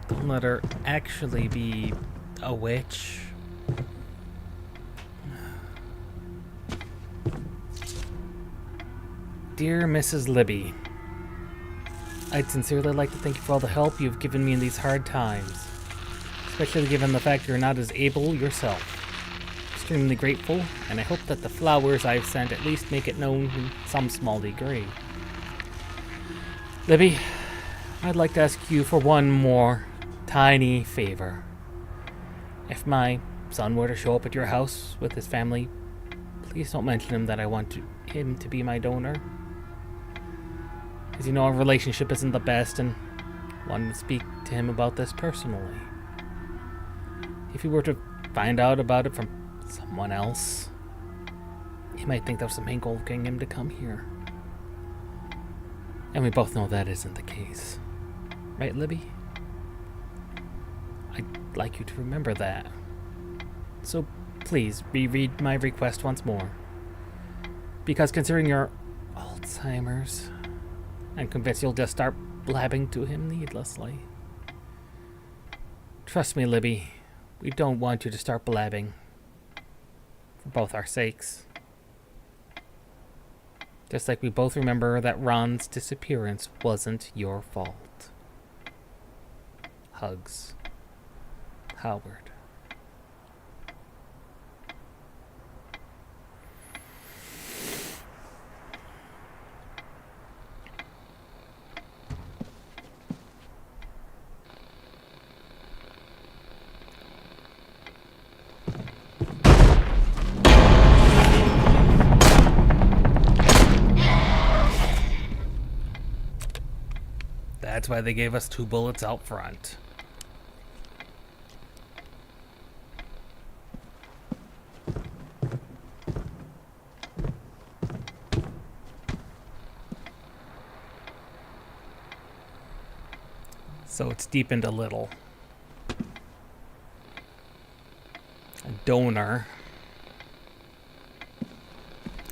Don't let her actually be a witch. Dear Mrs. Libby, I'd sincerely like to thank you for all the help you've given me in these hard times. Especially given the fact you're not as able yourself. Extremely grateful, and I hope that the flowers I've sent at least make it known in some small degree. Libby, I'd like to ask you for one more tiny favor. If my son were to show up at your house with his family, please don't mention him that I want him to be my donor. As you know, our relationship isn't the best, and I wanted to speak to him about this personally. If you were to find out about it from someone else, he might think there was some inculcating him to come here. And we both know that isn't the case. Right, Libby? I'd like you to remember that. So please, reread my request once more. Because considering your Alzheimer's, I'm convinced you'll just start blabbing to him needlessly. Trust me, Libby. We don't want you to start blabbing. For both our sakes. Just like we both remember that Ron's disappearance wasn't your fault. Hugs. Howard. That's why they gave us 2 bullets out front. So it's deep into Little. A donor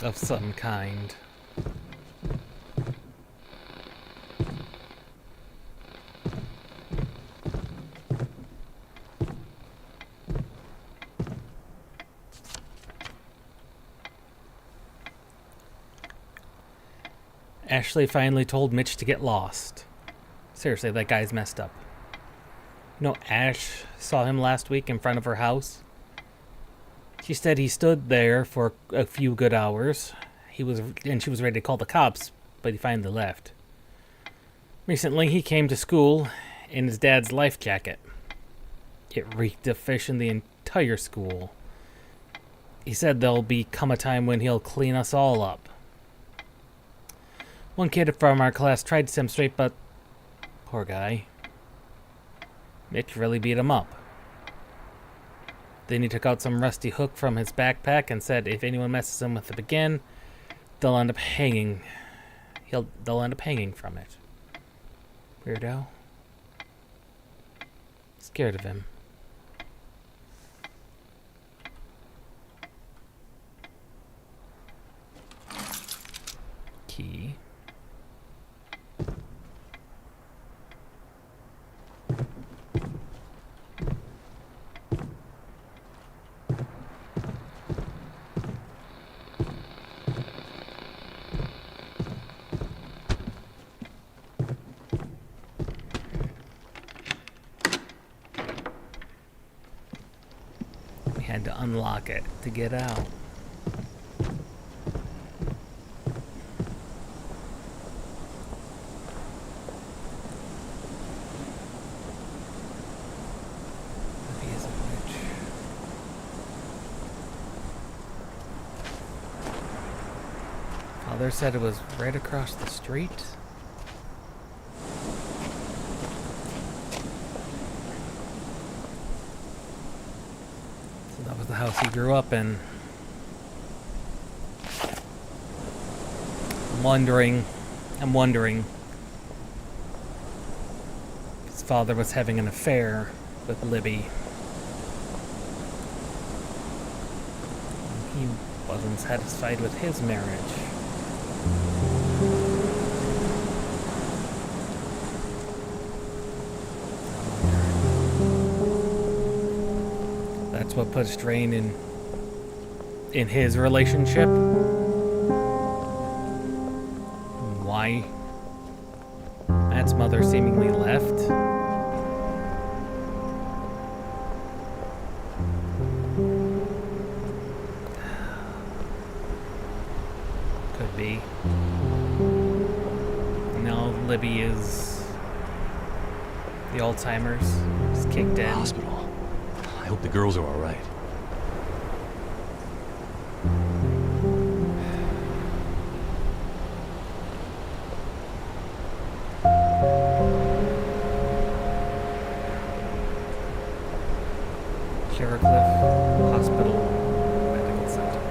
of some kind. Ashley finally told Mitch to get lost. Seriously, that guy's messed up. You know, Ash saw him last week in front of her house. She said he stood there for a few good hours. She was ready to call the cops, but he finally left. Recently, he came to school in his dad's life jacket. It reeked of fish in the entire school. He said there'll come a time when he'll clean us all up. One kid from our class tried to set him straight, but poor guy. Mitch really beat him up. Then he took out some rusty hook from his backpack and said if anyone messes him with it again, they'll end up hanging. They'll end up hanging from it. Weirdo. Scared of him. Key. We had to unlock it to get out. Father said it was right across the street. So that was the house he grew up in. I'm wondering his father was having an affair with Libby. He wasn't satisfied with his marriage. That's what put a strain in his relationship. Why Matt's mother seemingly left. Could be. Now Libby is the Alzheimer's is kicked in. Hospital. I hope the girls are all right. Shivercliff Hospital Medical Center.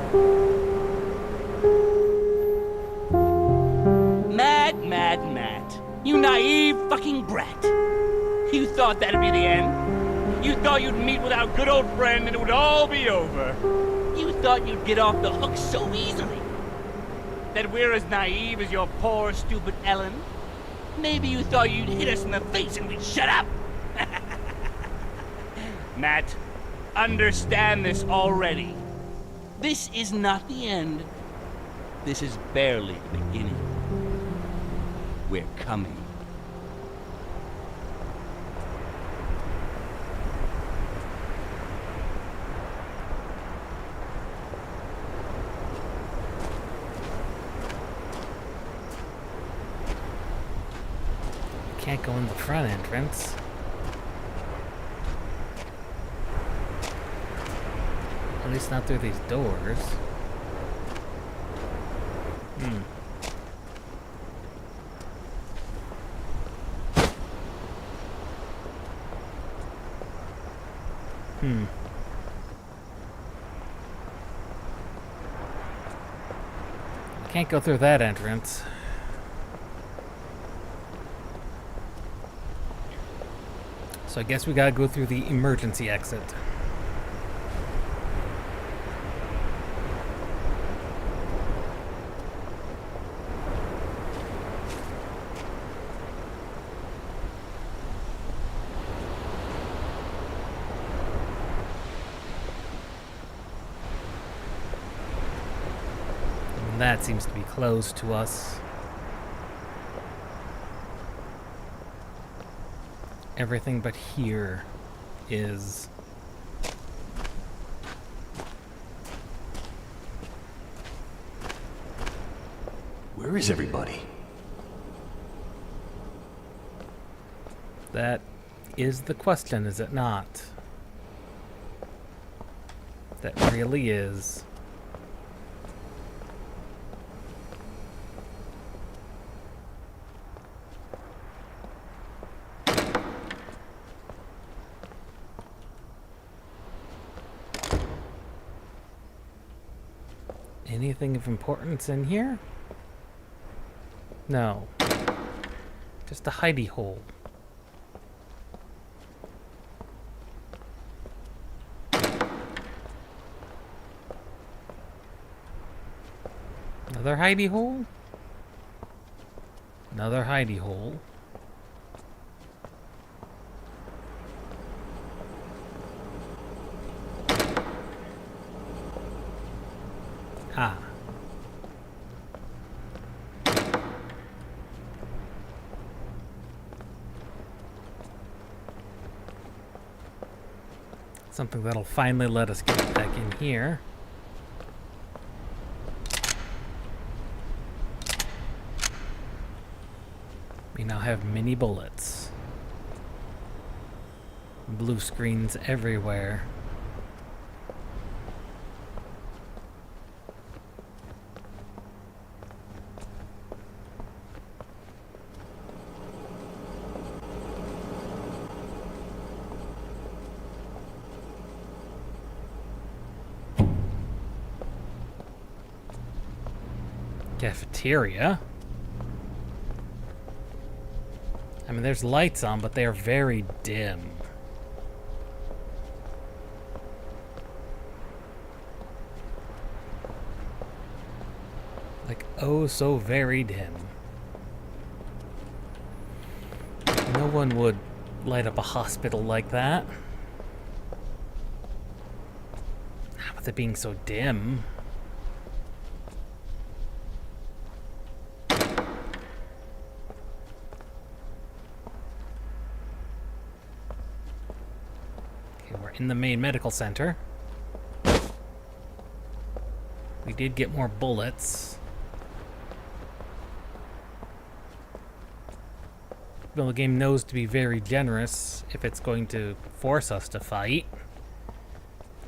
Matt. You naive fucking brat. You thought that'd be the end? You thought you'd meet with our good old friend and it would all be over? You thought you'd get off the hook so easily? That we're as naive as your poor, stupid Ellen? Maybe you thought you'd hit us in the face and we'd shut up? Matt, understand this already. This is not the end. This is barely the beginning. We're coming. Can't go in the front entrance. At least not through these doors. Can't go through that entrance. So I guess we gotta go through the emergency exit. And that seems to be closed to us. Everything but here is... Where is everybody? That is the question, is it not? That really is. Anything of importance in here? No. Just a hidey hole. Another hidey hole? Another hidey hole. Ah. Something that'll finally let us get back in here. We now have mini bullets. Blue screens everywhere. Cafeteria? I mean, there's lights on, but they are very dim. Like, oh, so very dim. No one would light up a hospital like that. With it being so dim. In the main medical center. We did get more bullets. Well, the game knows to be very generous if it's going to force us to fight.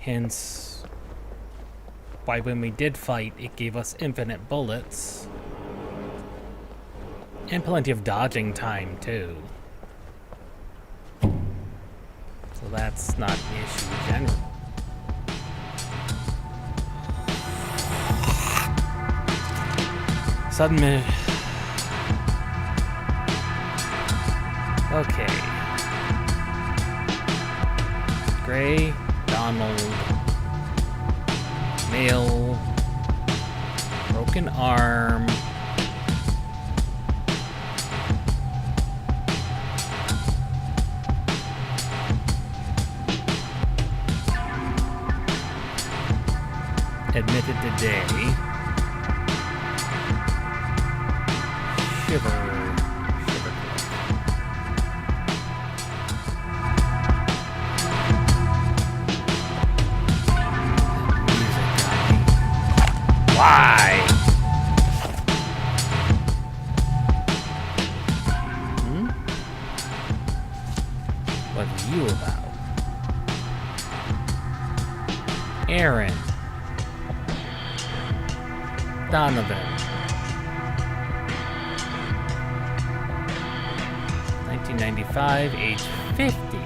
Hence, why when we did fight, it gave us infinite bullets. And plenty of dodging time, too. So that's not an issue in general. Sudden okay. Gray, Donald, male, broken arm. Admitted today. Shivercliff. Music guy. Why? What are you about? Aaron. Donovan. 1995, age 50.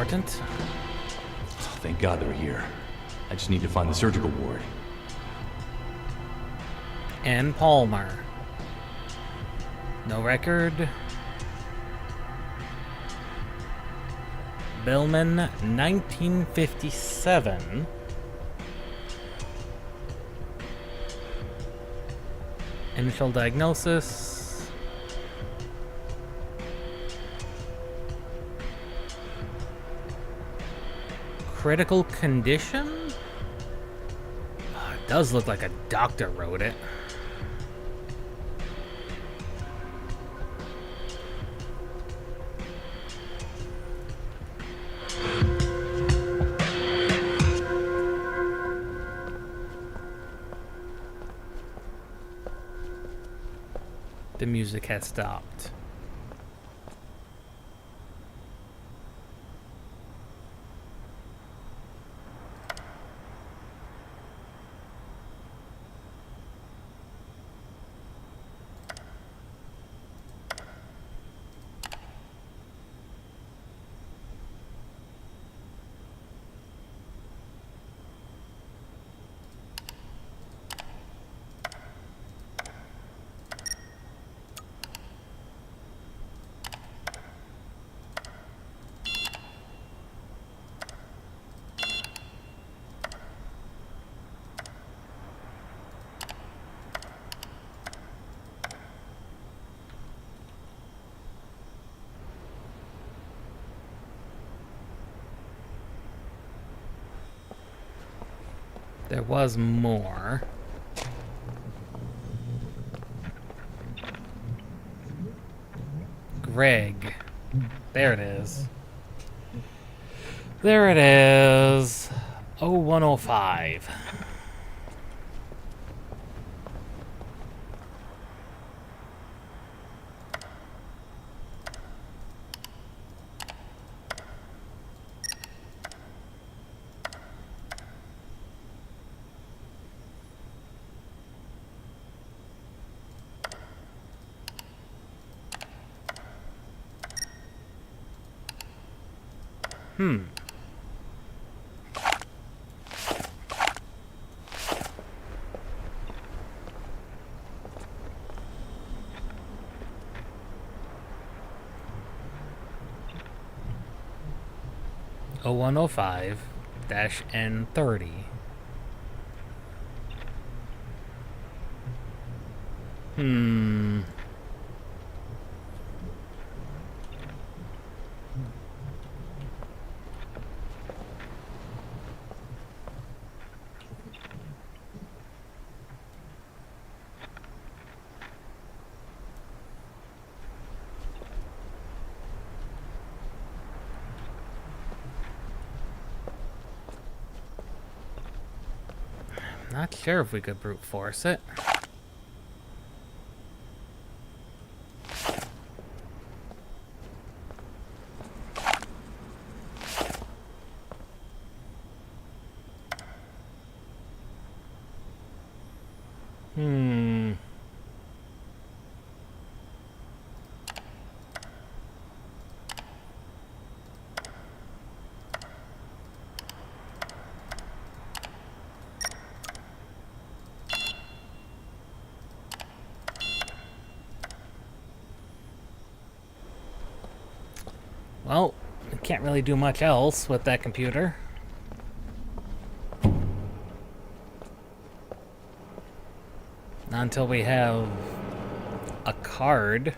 important. Oh, thank God they're here. I just need to find the surgical ward. Ann Palmer. No record. Billman, 1957. Initial diagnosis. Critical condition? Oh, it does look like a doctor wrote it. The music has stopped. There was more. Greg. There it is. There it is. 0105. Hmm. -N30. Hmm. Not sure if we could brute force it. Hmm. Well, we can't really do much else with that computer. Not until we have a card.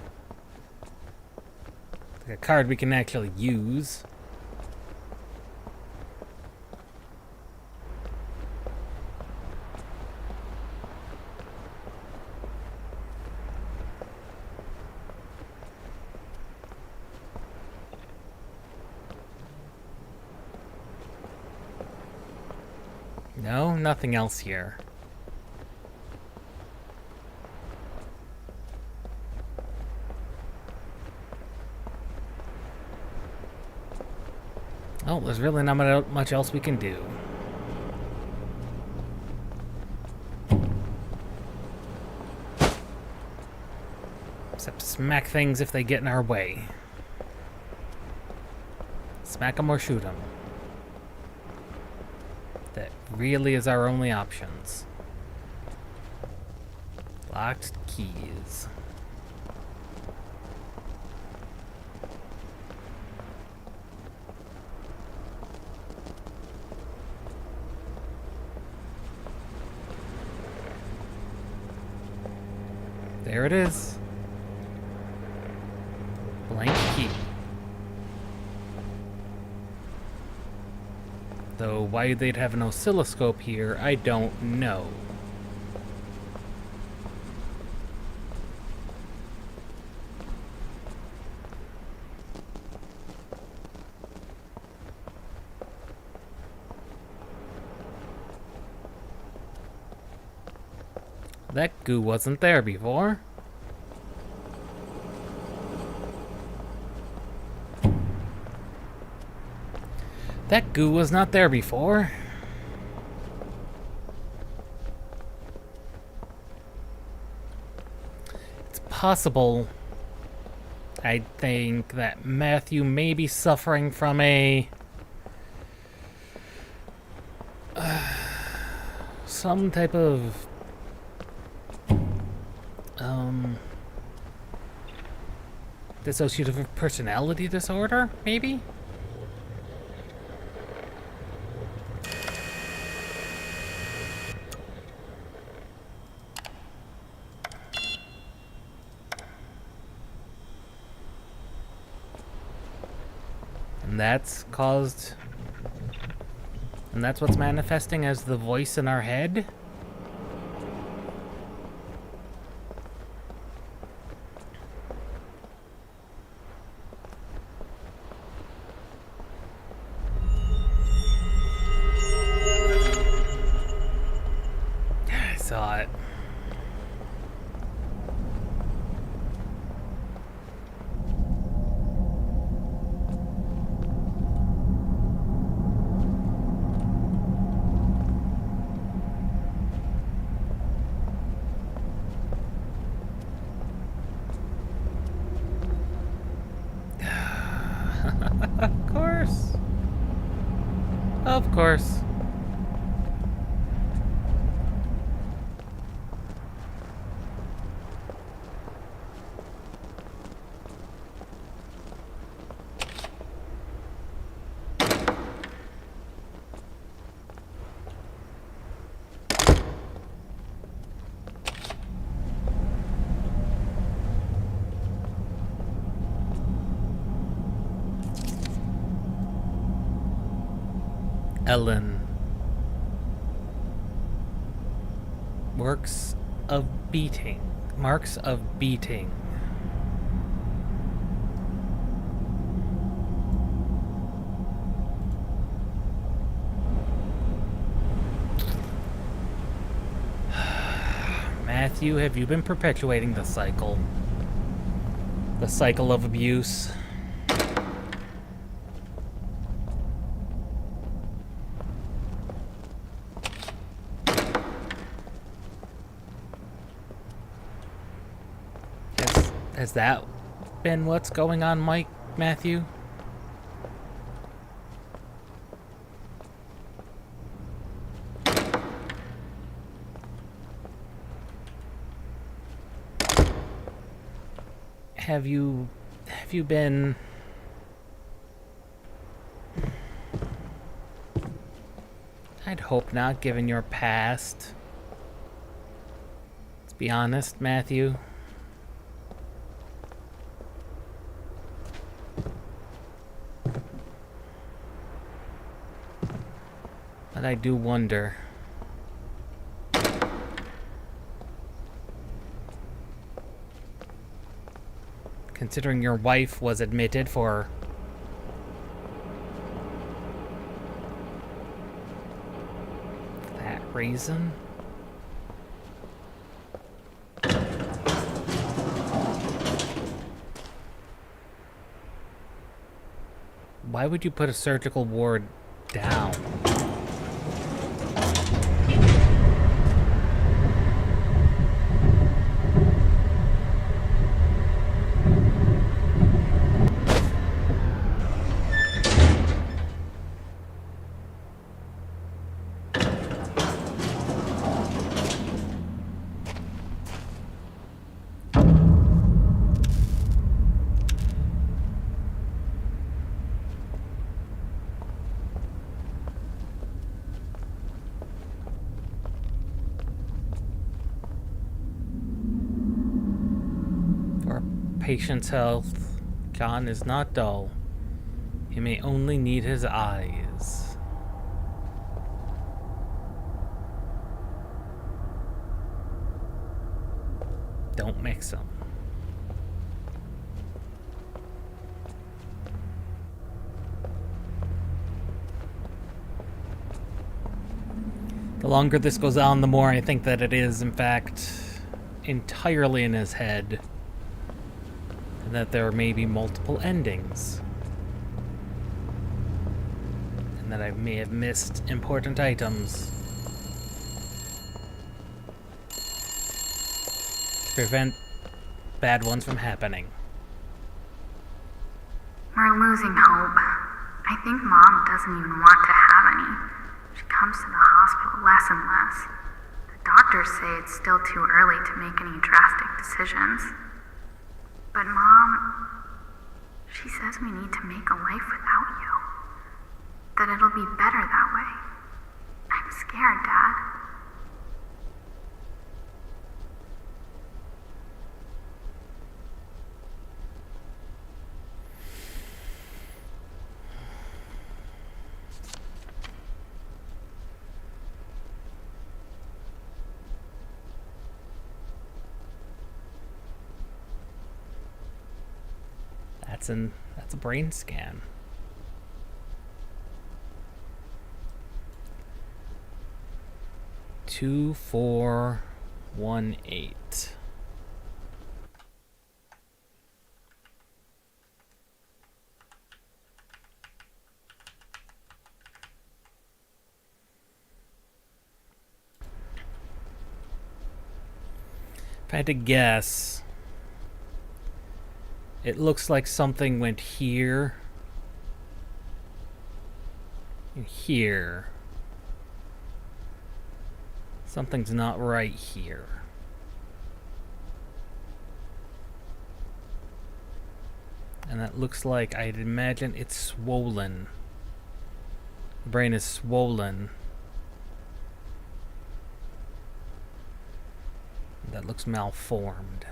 Like a card we can actually use. No, nothing else here. Oh, there's really not much else we can do. Except smack things if they get in our way. Smack him or shoot him. That really is our only options. Locked keys. There it is. Blank key. Though why they'd have an oscilloscope here, I don't know. That goo wasn't there before. That goo was not there before. It's possible, I think, that Matthew may be suffering from a... some type of... dissociative personality disorder, maybe? And that's caused... and that's what's manifesting as the voice in our head? I saw it. Of course. Of course. Ellen. Marks of beating. Marks of beating. Matthew, have you been perpetuating the cycle? The cycle of abuse? Has that been what's going on, Matthew? Have you been... I'd hope not, given your past. Let's be honest, Matthew. But I do wonder. Considering your wife was admitted for that reason. Why would you put a surgical ward down? patient's health, John is not dull. He may only need his eyes. Don't mix them. The longer this goes on, the more I think that it is, in fact, entirely in his head. And that there may be multiple endings. And that I may have missed important items. To prevent bad ones from happening. We're losing hope. I think Mom doesn't even want to have any. She comes to the hospital less and less. The doctors say it's still too early to make any drastic decisions. But Mom, she says we need to make a life without you. That it'll be better that way. I'm scared, Dad. That's a brain scan. Two, 4, 1, 8. If I had to guess, it looks like something went here and here. Something's not right here. And that looks like, I'd imagine it's swollen. The brain is swollen. That looks malformed.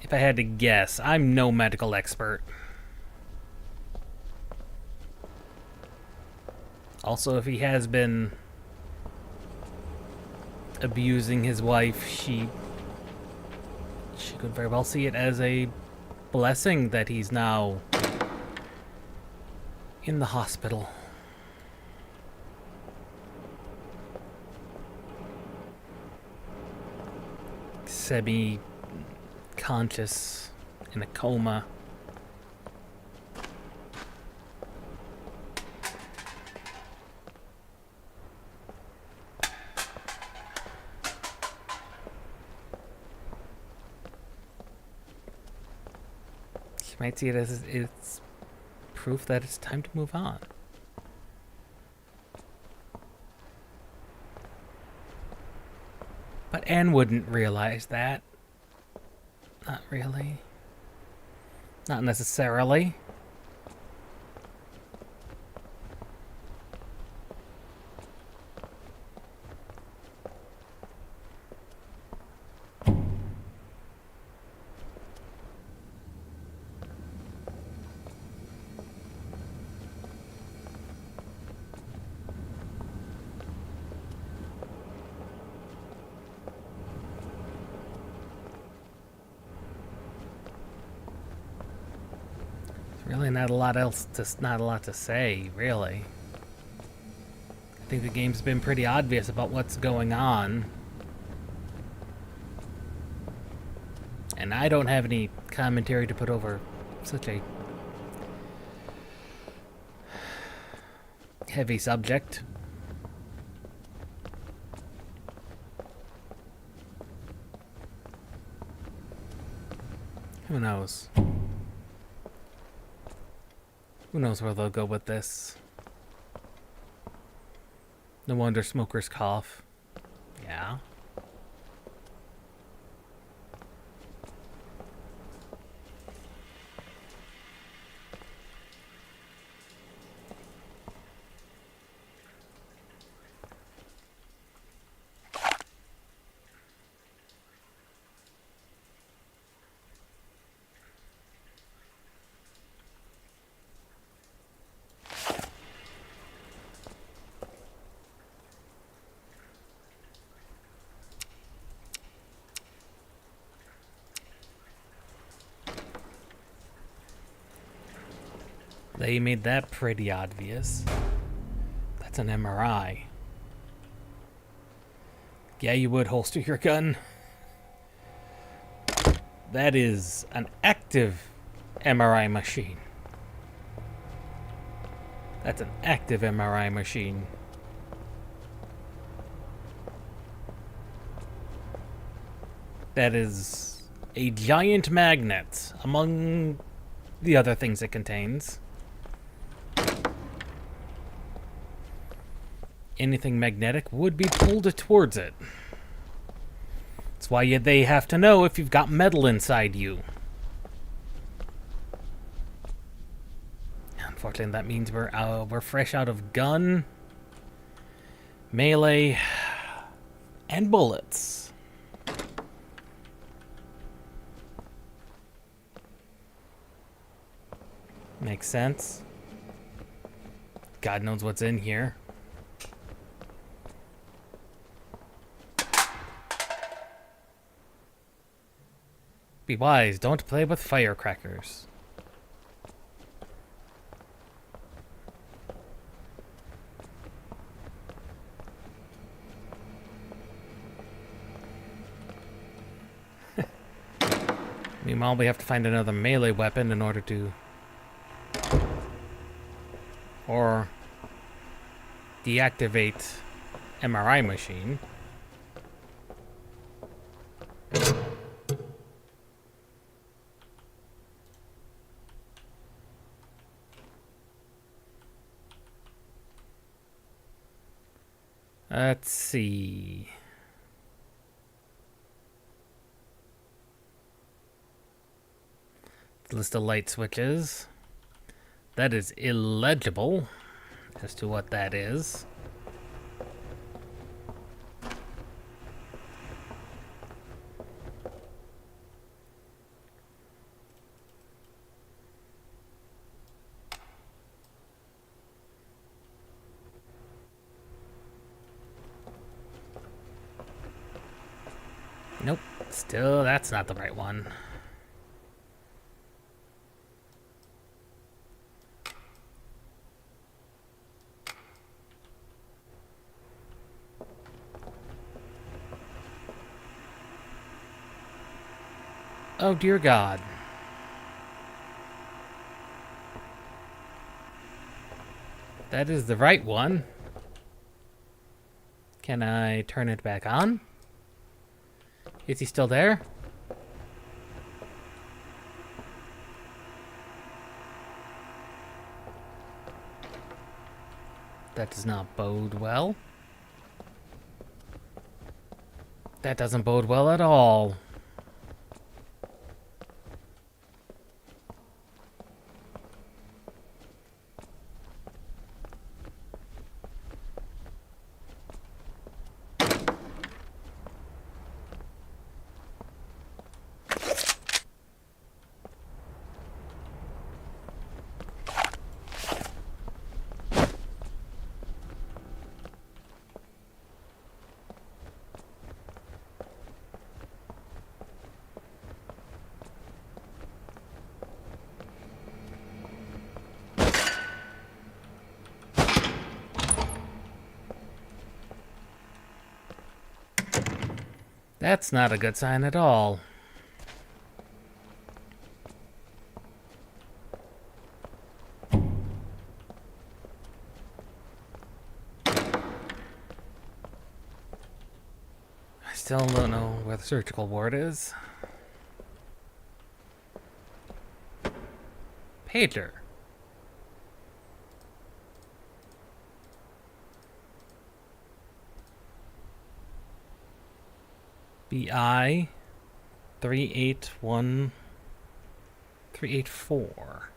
If I had to guess, I'm no medical expert. Also, if he has been abusing his wife, she could very well see it as a blessing that he's now in the hospital. Semi-conscious, in a coma. You might see it as it's proof that it's time to move on. But Anne wouldn't realize that. Not really. Not necessarily. Really not a lot to say, really. I think the game's been pretty obvious about what's going on. And I don't have any commentary to put over such a heavy subject. Who knows? Who knows where they'll go with this? No wonder smokers cough. Yeah. They made that pretty obvious. That's an MRI. Yeah, you would holster your gun. That is an active MRI machine. That's an active MRI machine. That is a giant magnet, among the other things it contains. Anything magnetic would be pulled towards it. That's why they have to know if you've got metal inside you. Unfortunately, that means we're fresh out of gun, melee, and bullets. Makes sense. God knows what's in here. Be wise, don't play with firecrackers. Meanwhile, we have to find another melee weapon in order to... or deactivate MRI machine. Let's see. List of light switches. That is illegible as to what that is. Nope, still that's not the right one. Oh dear God. That is the right one. Can I turn it back on? Is he still there? That does not bode well. That doesn't bode well at all. That's not a good sign at all. I still don't know where the surgical ward is. Pager. BI 381384.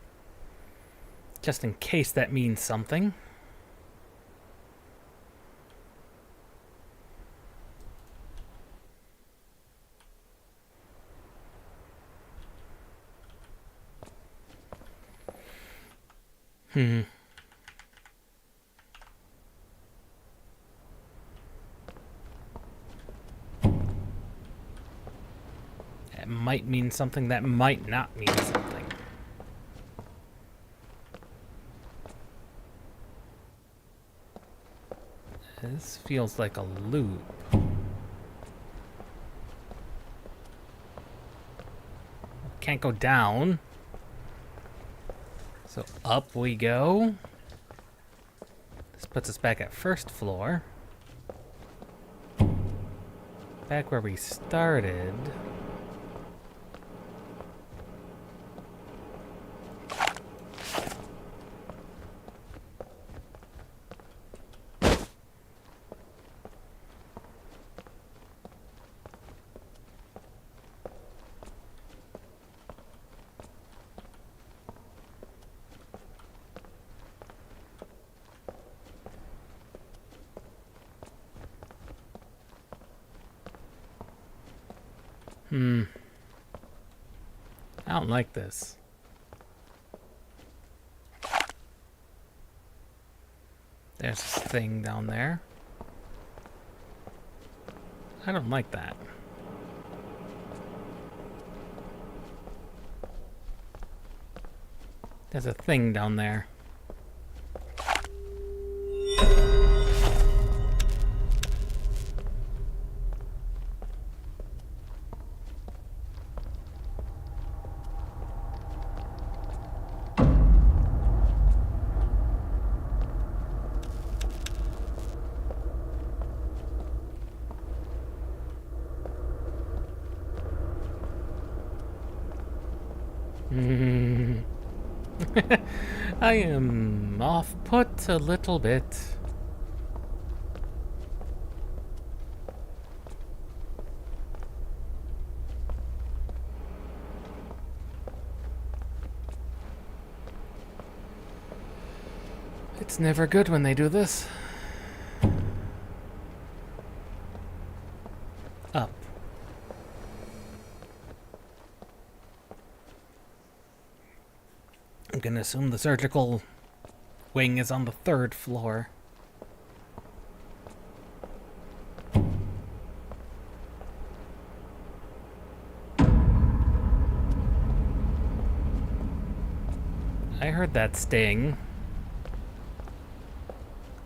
Just in case that means something. That might mean something, that might not mean something. This feels like a loop. Can't go down. So up we go. This puts us back at first floor. Back where we started. I don't like this. There's this thing down there. I don't like that. There's a thing down there. I am off put a little bit. It's never good when they do this. Up. I'm gonna assume the surgical wing is on the 3rd floor. I heard that sting.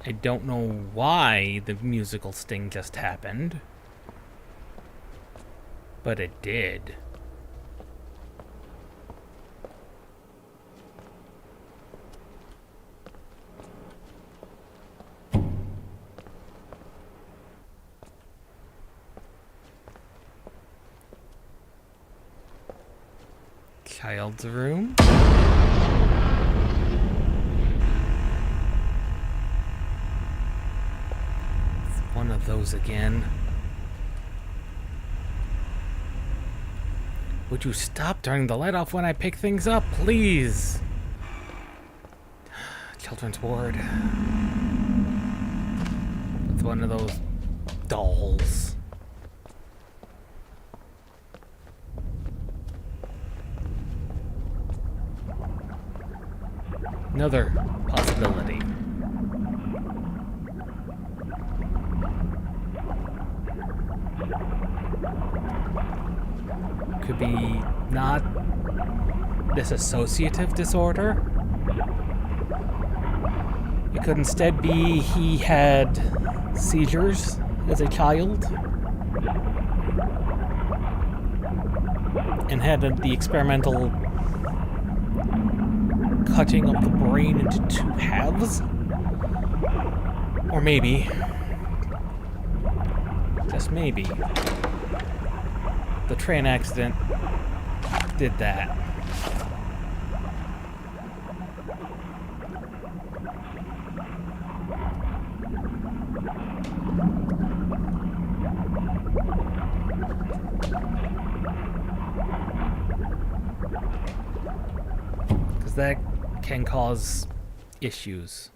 I don't know why the musical sting just happened, but it did. Child's room. It's one of those again. Would you stop turning the light off when I pick things up, please? Children's ward. It's one of those dolls. Another possibility. Could be not dissociative disorder. It could instead be he had seizures as a child and had the experimental cutting of the brain into 2 halves. Or maybe, just maybe, the train accident did that. Because that can cause issues.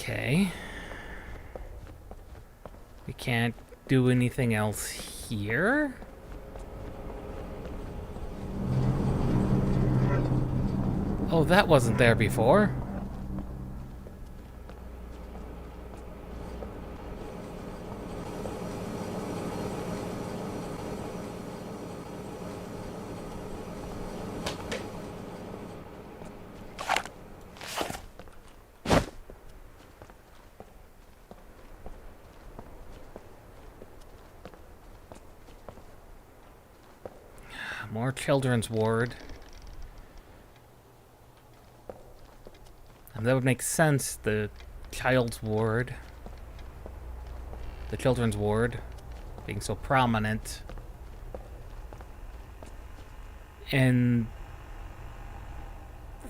Okay. We can't do anything else here? Oh, that wasn't there before. More children's ward. And that would make sense, the children's ward being so prominent. And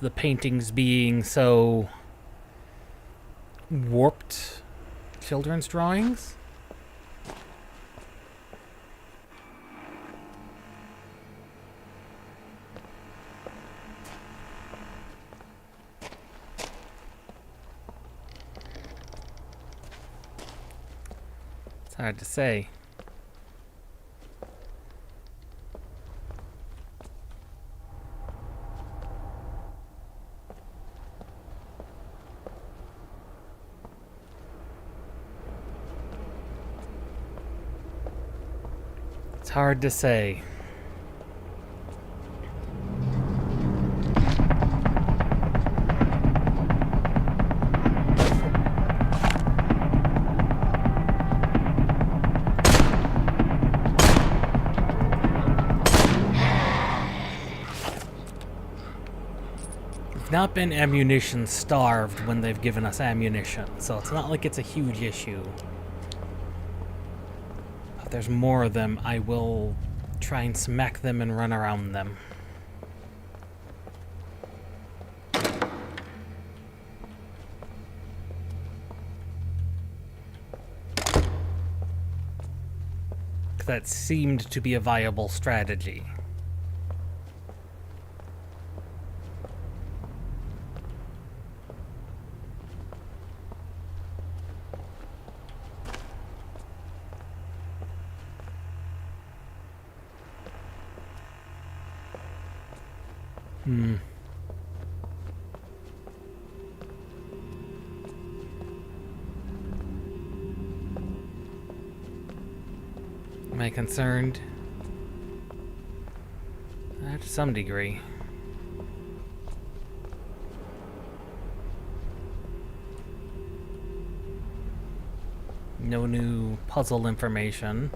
the paintings being so warped children's drawings. Hard to say. It's hard to say. Not been ammunition starved when they've given us ammunition, so it's not like it's a huge issue. If there's more of them, I will try and smack them and run around them. That seemed to be a viable strategy. Am I concerned? To some degree. No new puzzle information.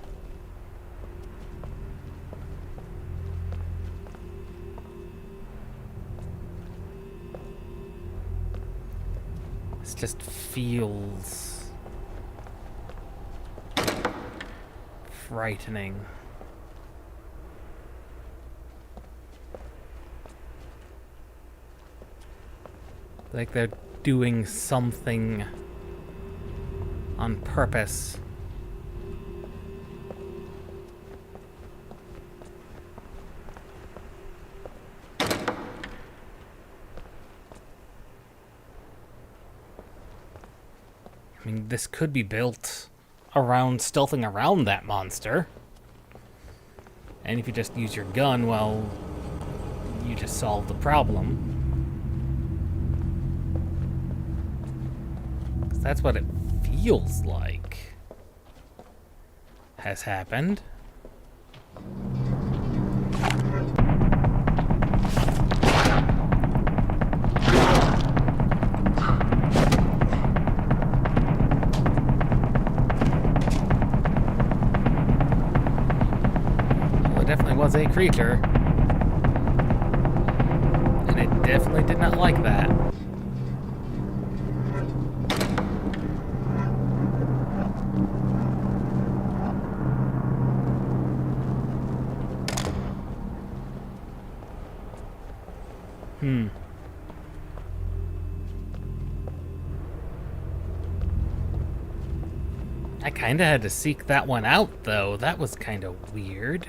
This just feels frightening. Like they're doing something on purpose. I mean, this could be built around stealthing around that monster. And if you just use your gun, well, you just solve the problem. 'Cause that's what it feels like has happened. Was a creature, and it definitely did not like that. I kinda had to seek that one out, though. That was kinda weird.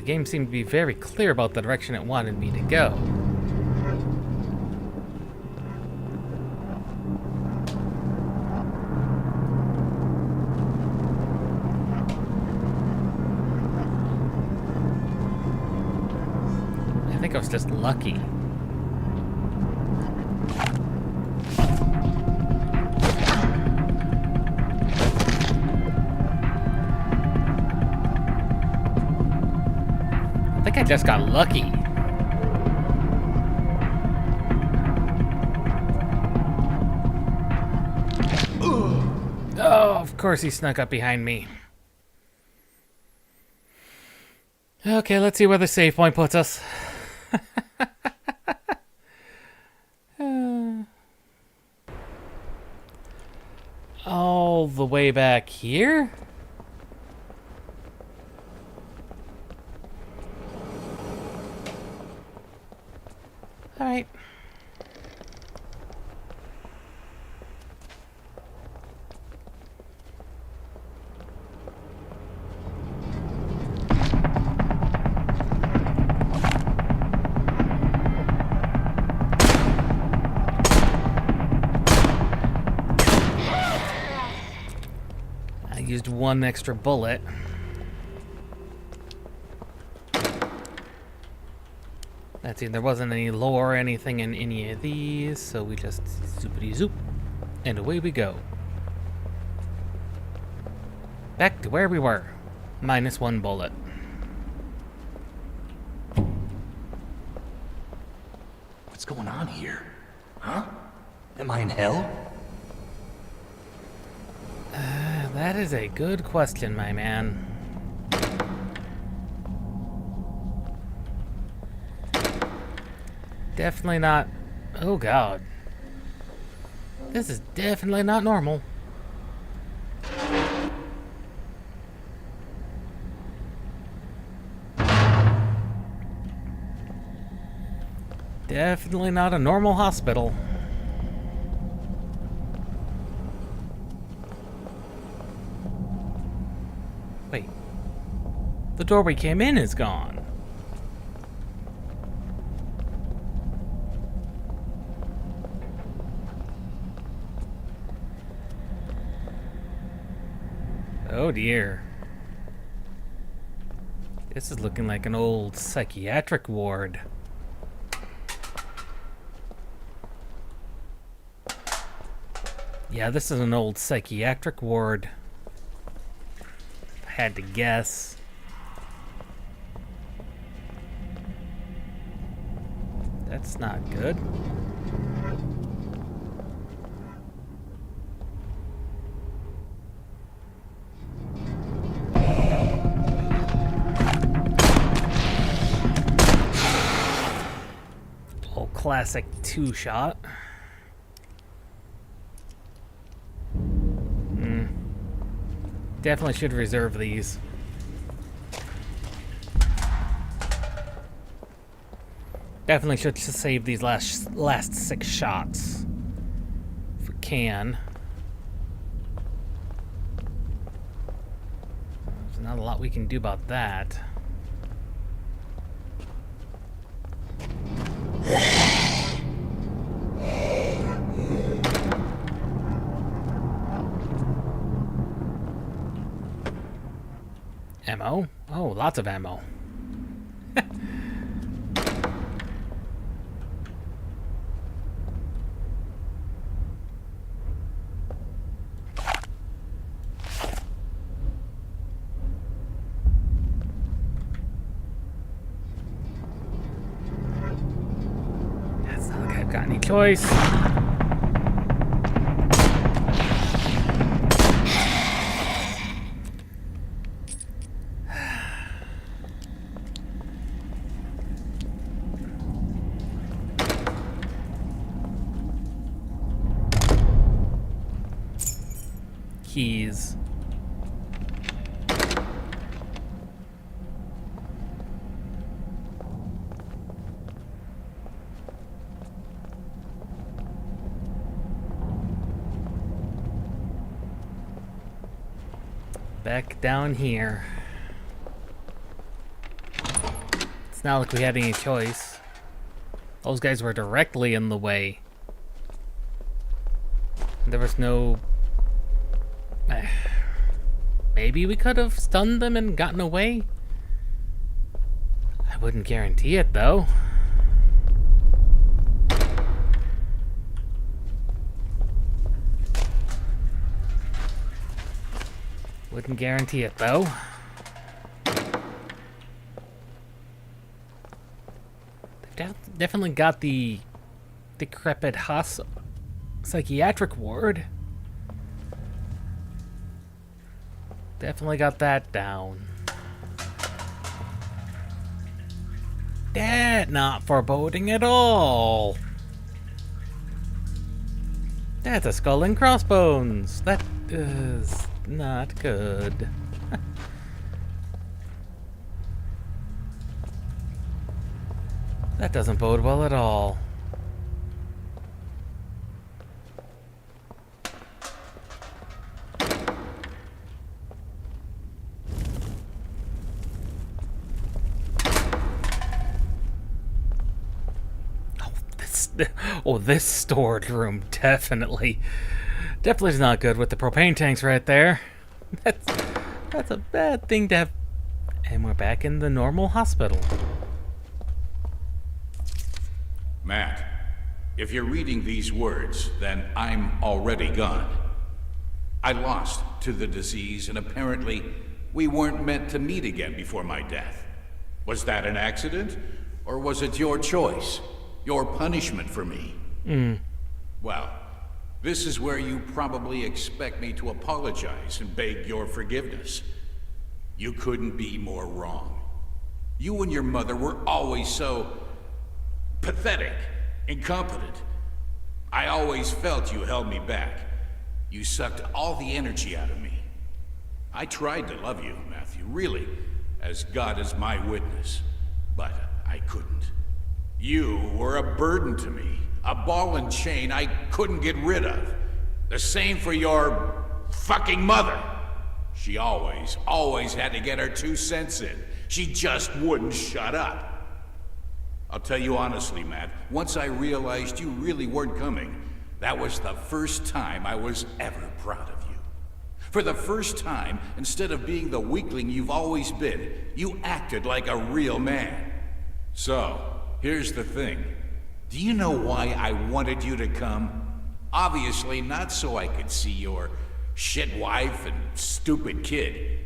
The game seemed to be very clear about the direction it wanted me to go. I think I was just lucky. I think I just got lucky. Oh, of course he snuck up behind me. Okay, let's see where the save point puts us. All the way back here? Alright. I used one extra bullet. Let's see, there wasn't any lore or anything in any of these, so we just zoopity zoop, and away we go. Back to where we were, minus one bullet. What's going on here? Huh? Am I in hell? That is a good question, my man. Definitely not. Oh god. This is definitely not normal. Definitely not a normal hospital. Wait. The door we came in is gone. Oh dear. This is looking like an old psychiatric ward. Yeah, this is an old psychiatric ward. If I had to guess. That's not good. Old classic two-shot. Definitely should reserve these. Definitely should save these last 6 shots. If we can. There's not a lot we can do about that. Ammo? Oh, lots of ammo. That's not like I've got any choice. Keys. Back down here. It's not like we had any choice. Those guys were directly in the way. There was no... Maybe we could have stunned them and gotten away? I wouldn't guarantee it, though. Wouldn't guarantee it, though. They've definitely got the decrepit Husk psychiatric ward. Definitely got that down. That not foreboding at all. That's a skull and crossbones. That is not good. That doesn't bode well at all. Oh, this storage room definitely is not good with the propane tanks right there. That's a bad thing to have. And we're back in the normal hospital. Matt, if you're reading these words, then I'm already gone. I lost to the disease, and apparently we weren't meant to meet again before my death. Was that an accident, or was it your choice? Your punishment for me? Well, this is where you probably expect me to apologize and beg your forgiveness. You couldn't be more wrong. You and your mother were always so pathetic, incompetent. I always felt you held me back. You sucked all the energy out of me. I tried to love you, Matthew, really, as God is my witness, but I couldn't. You were a burden to me, a ball and chain I couldn't get rid of. The same for your fucking mother. She always had to get her 2 cents in. She just wouldn't shut up. I'll tell you honestly, Matt, once I realized you really weren't coming, that was the first time I was ever proud of you. For the first time, instead of being the weakling you've always been, you acted like a real man. So, here's the thing. Do you know why I wanted you to come? Obviously not so I could see your shit wife and stupid kid.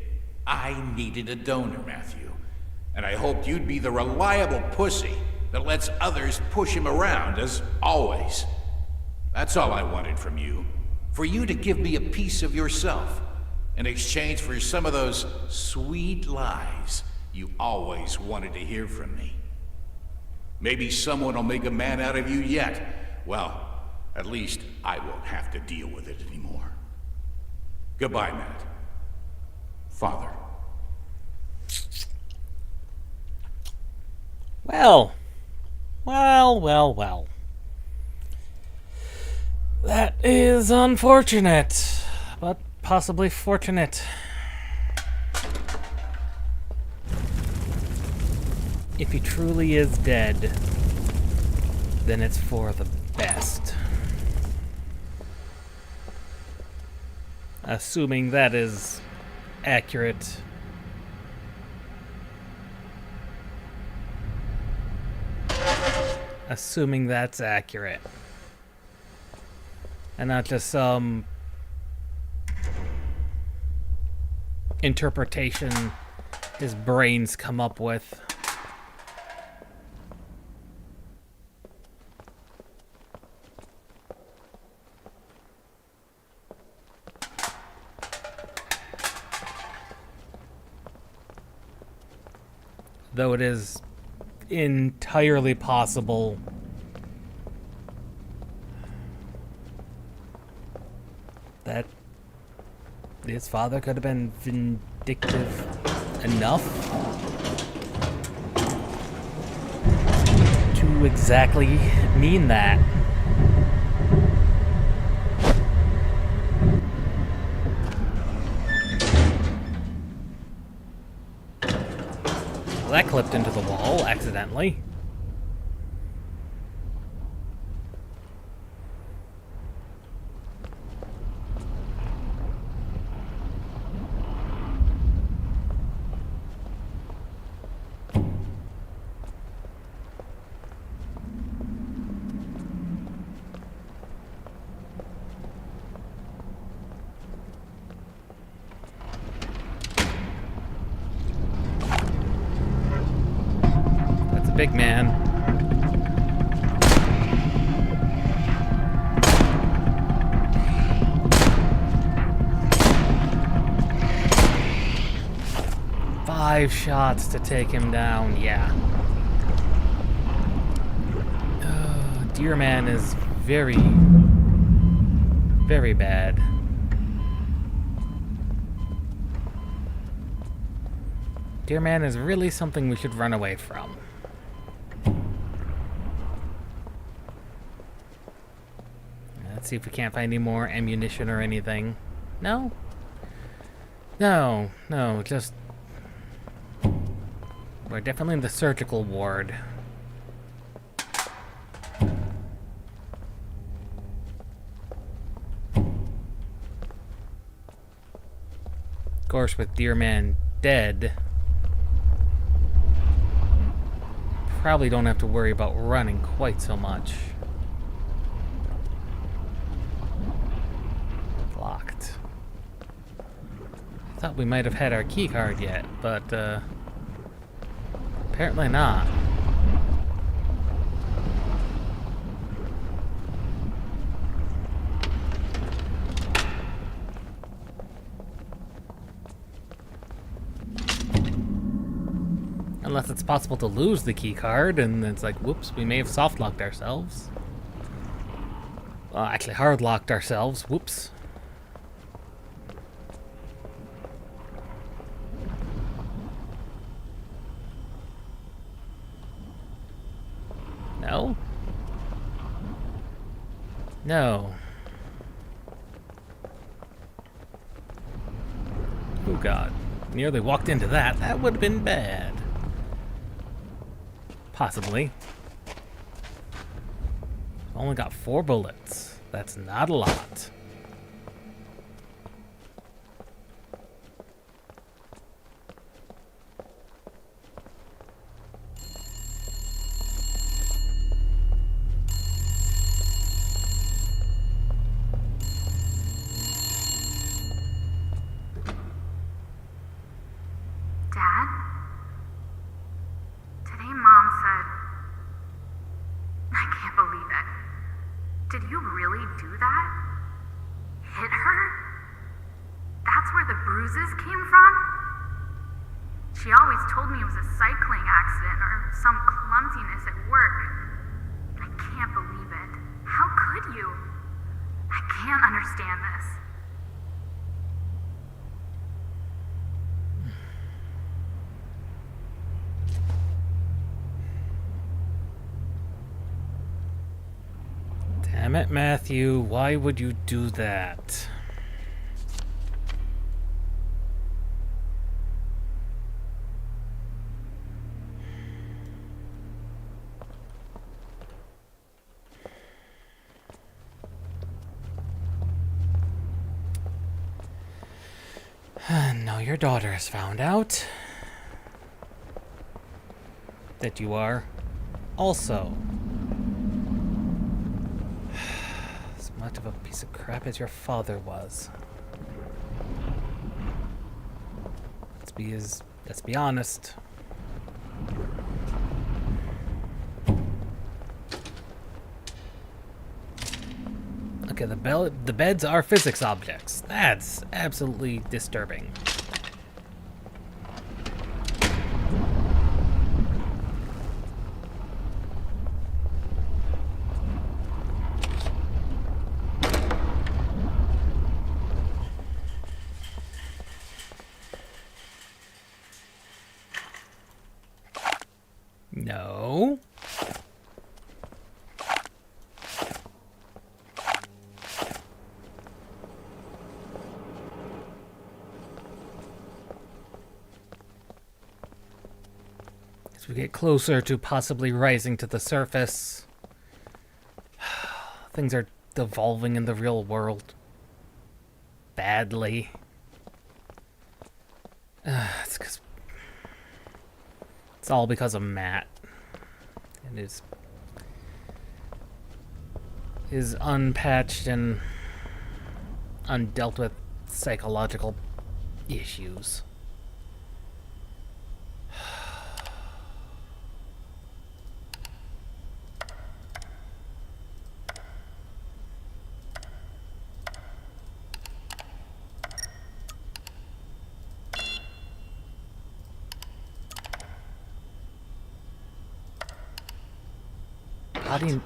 I needed a donor, Matthew. And I hoped you'd be the reliable pussy that lets others push him around, as always. That's all I wanted from you. For you to give me a piece of yourself in exchange for some of those sweet lies you always wanted to hear from me. Maybe someone will make a man out of you yet. Well, at least I won't have to deal with it anymore. Goodbye, Matt. Father. Well. That is unfortunate, but possibly fortunate. If he truly is dead, then it's for the best. Assuming that is accurate. Assuming that's accurate. And not just some interpretation his brains come up with. Though it is entirely possible that his father could have been vindictive enough to exactly mean that. that clipped into the wall accidentally. Big man. Five shots to take him down, yeah. Deer Man is very, very bad. Deer Man is really something we should run away from. Let's see if we can't find any more ammunition or anything. No? No, just... We're definitely in the surgical ward. Of course, with Deer Man dead, probably don't have to worry about running quite so much. Thought we might have had our key card yet, but apparently not. Unless it's possible to lose the key card, and it's like, whoops, we may have soft locked ourselves. Well, actually hard locked ourselves, whoops. No? No. Oh god. Nearly walked into that. That would have been bad. Possibly. Only got 4 bullets. That's not a lot. Did you really do that? Hit her? That's where the bruises came from? She always told me it was a cycling accident or some clumsiness at work. I can't believe it. How could you? I can't understand this. Damn it, Matthew. Why would you do that? Now your daughter has found out that you are also as much of a piece of crap as your father was. Let's be honest. Okay, the beds are physics objects. That's absolutely disturbing. No. we get closer to possibly rising to the surface, things are devolving in the real world. Badly. It's all because of Matt and his unpatched and undealt with psychological issues. How do you...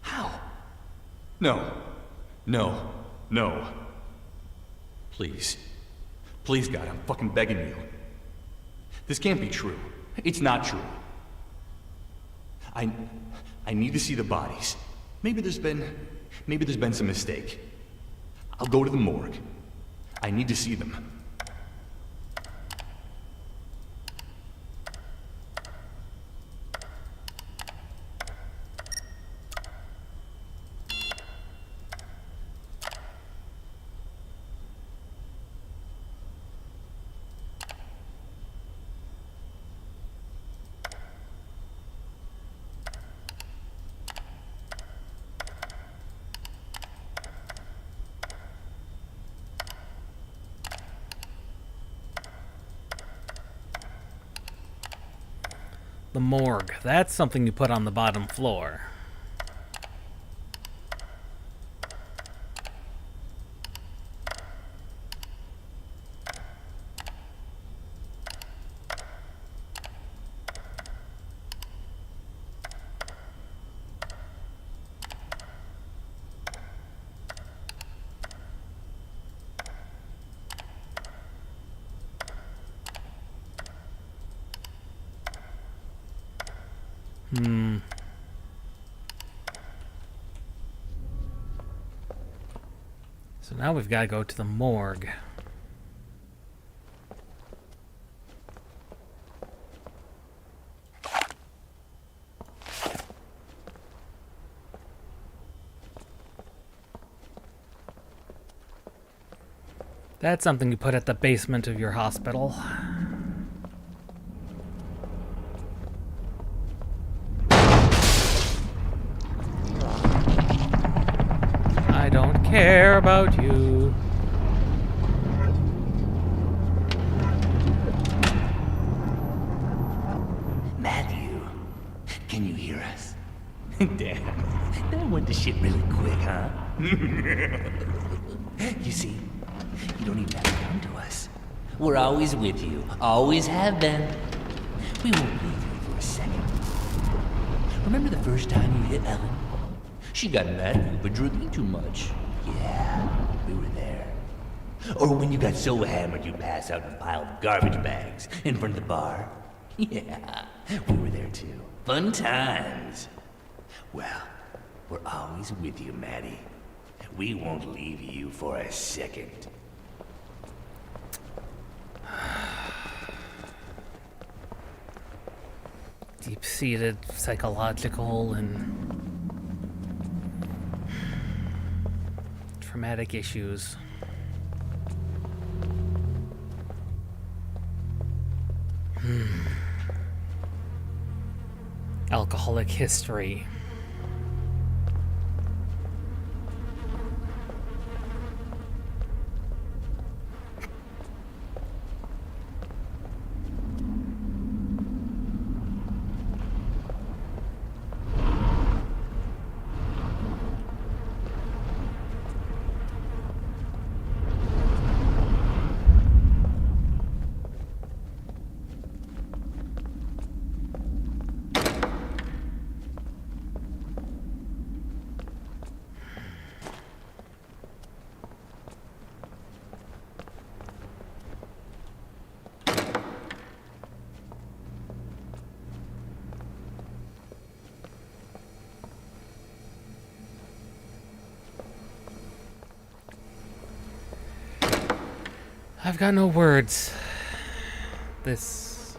How? No. No. No. Please. Please, God, I'm fucking begging you. This can't be true. It's not true. I need to see the bodies. Maybe there's been some mistake. I'll go to the morgue. I need to see them. The morgue. That's something you put on the bottom floor. So now we've got to go to the morgue. That's something you put at the basement of your hospital. I don't care about you. Matthew, can you hear us? Damn, that went to shit really quick, huh? You see, you don't even have to come to us. We're always with you, always have been. We won't leave you for a second. Remember the first time you hit Ellen? She got mad at you for drinking too much. Yeah, we were there. Or when you got so hammered you passed out in a pile of garbage bags in front of the bar. Yeah, we were there too. Fun times. Well, we're always with you, Maddie. We won't leave you for a second. Deep-seated psychological and traumatic issues. Alcoholic history. I've got no words. This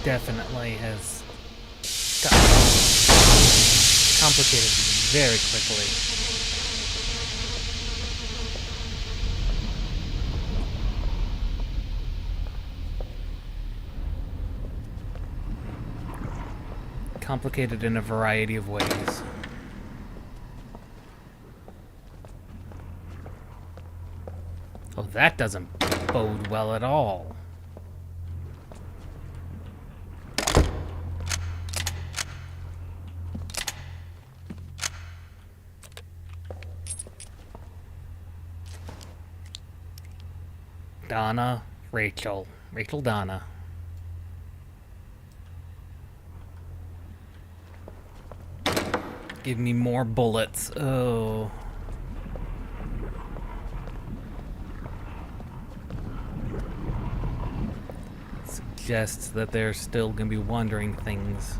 definitely has gotten complicated very quickly. Complicated in a variety of ways. Oh, that doesn't bode well at all. Donna, Rachel. Rachel, Donna. Give me more bullets. Oh. Suggests that they're still gonna be wondering things.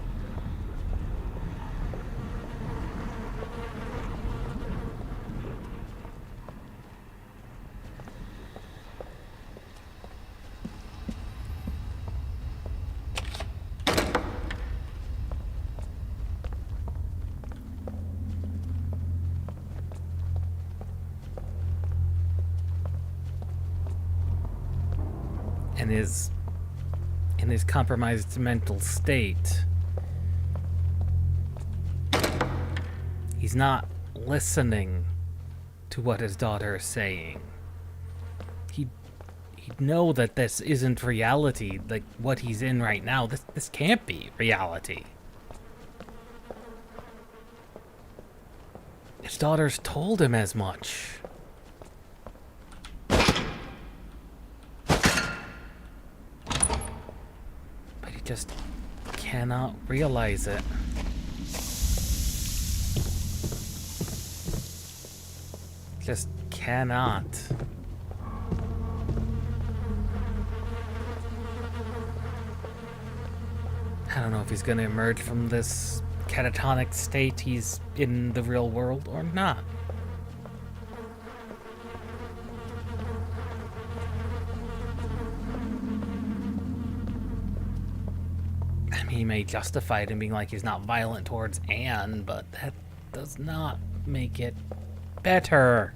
In his compromised mental state, he's not listening to what his daughter is saying. He'd know that this isn't reality, like what he's in right now. This can't be reality. His daughter's told him as much. Just cannot realize it. Just cannot. I don't know if he's gonna emerge from this catatonic state he's in the real world or not. He may justify it in being like he's not violent towards Anne, but that does not make it better.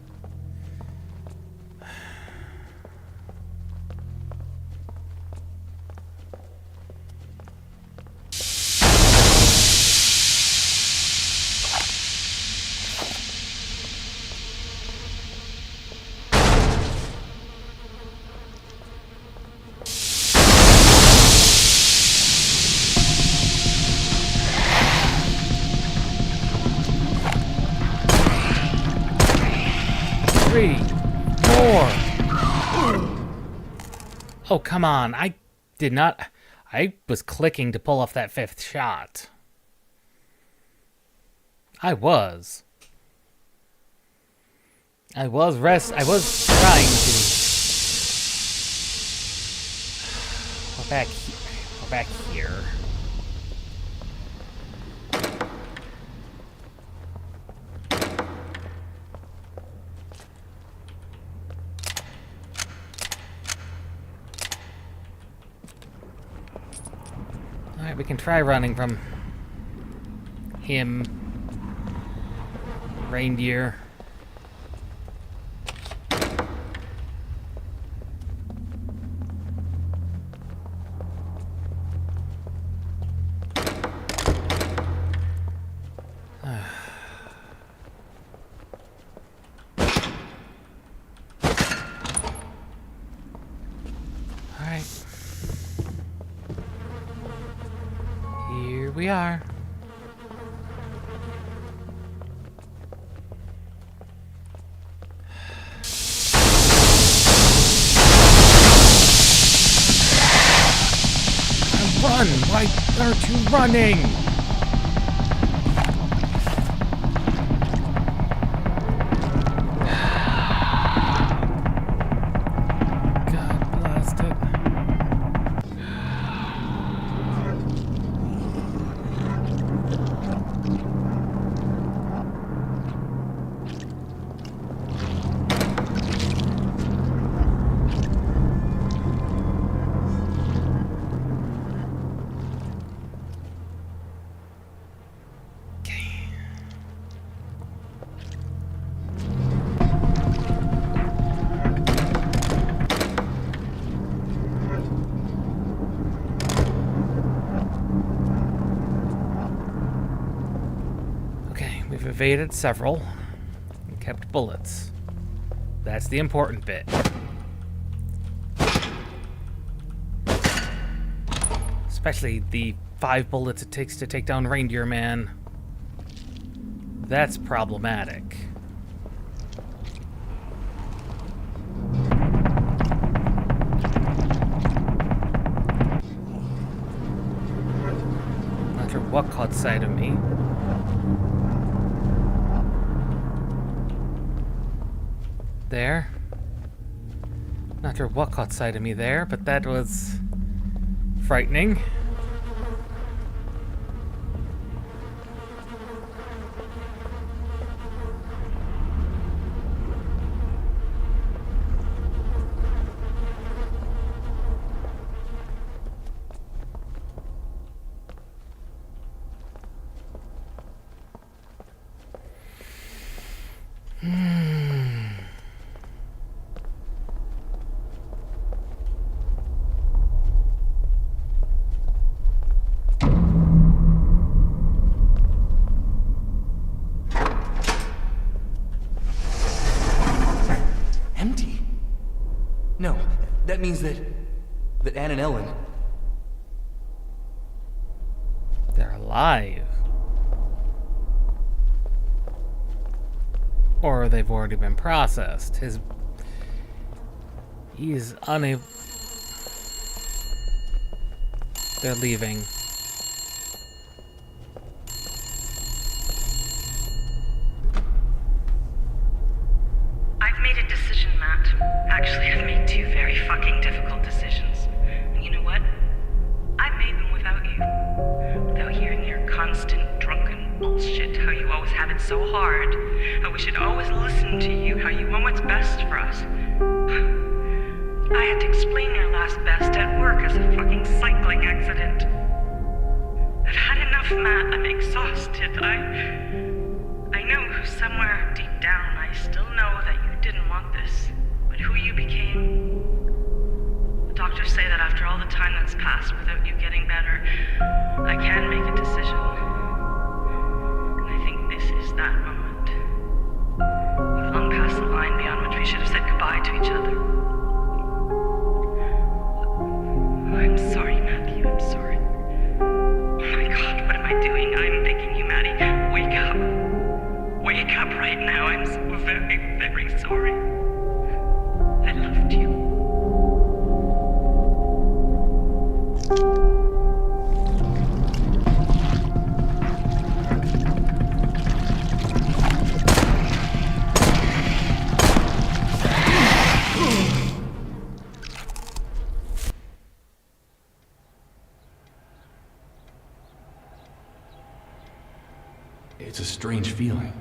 Three, four. Oh, come on. I was clicking to pull off that fifth shot. I was trying to. We're back here. Alright, we can try running from him. Reindeer. Alright. Here we are. Run! Why aren't you running? God blast it. evaded several and kept bullets. That's the important bit. Especially the 5 bullets it takes to take down Reindeer Man. That's problematic. Not sure what caught sight of me. There. Not sure what caught sight of me there, but that was frightening. Empty? No, that means that Anne and Ellen... They're alive. Or they've already been processed. He's unable... They're leaving. I've made a decision, Matt. Actually, I've made 2 very fucking difficult decisions. And you know what? I made them without you. Without hearing your constant drunken bullshit, how you always have it so hard, how we should always listen to you, how you want what's best for us. I had to explain your last best at work as a fucking cycling accident. I've had enough, Matt. I'm exhausted. I know somewhere deep down I still know that you didn't want this. But who you became... The doctors say that after all the time that's passed without you getting better, I can make a decision. And I think this is that moment. We've long passed the line beyond which we should have said goodbye to each other. I'm sorry, Matthew, I'm sorry. Oh my god, what am I doing? I'm begging you, Maddie, wake up. Wake up right now, I'm so very, very sorry. I loved you. It's a strange feeling.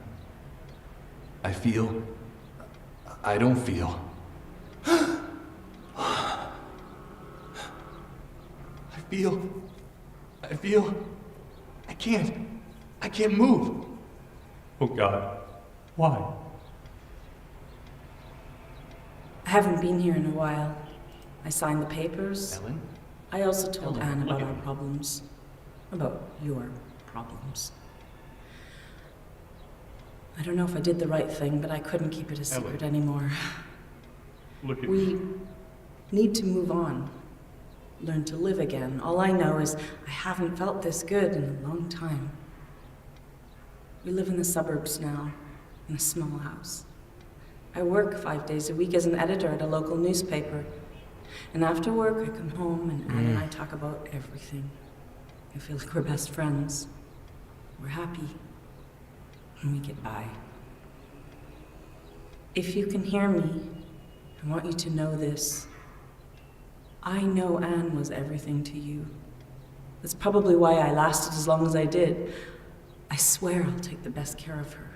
I don't feel. I can't move. Oh God, why? I haven't been here in a while. I signed the papers. Ellen? I also told Anne about our problems. About your problems. I don't know if I did the right thing, but I couldn't keep it a secret anymore. Look at We need to move on. Learn to live again. All I know is I haven't felt this good in a long time. We live in the suburbs now, in a small house. I work 5 days a week as an editor at a local newspaper. And after work, I come home and Anne and I talk about everything. I feel like we're best friends. We're happy. And we get by. If you can hear me, I want you to know this. I know Anne was everything to you. That's probably why I lasted as long as I did. I swear I'll take the best care of her.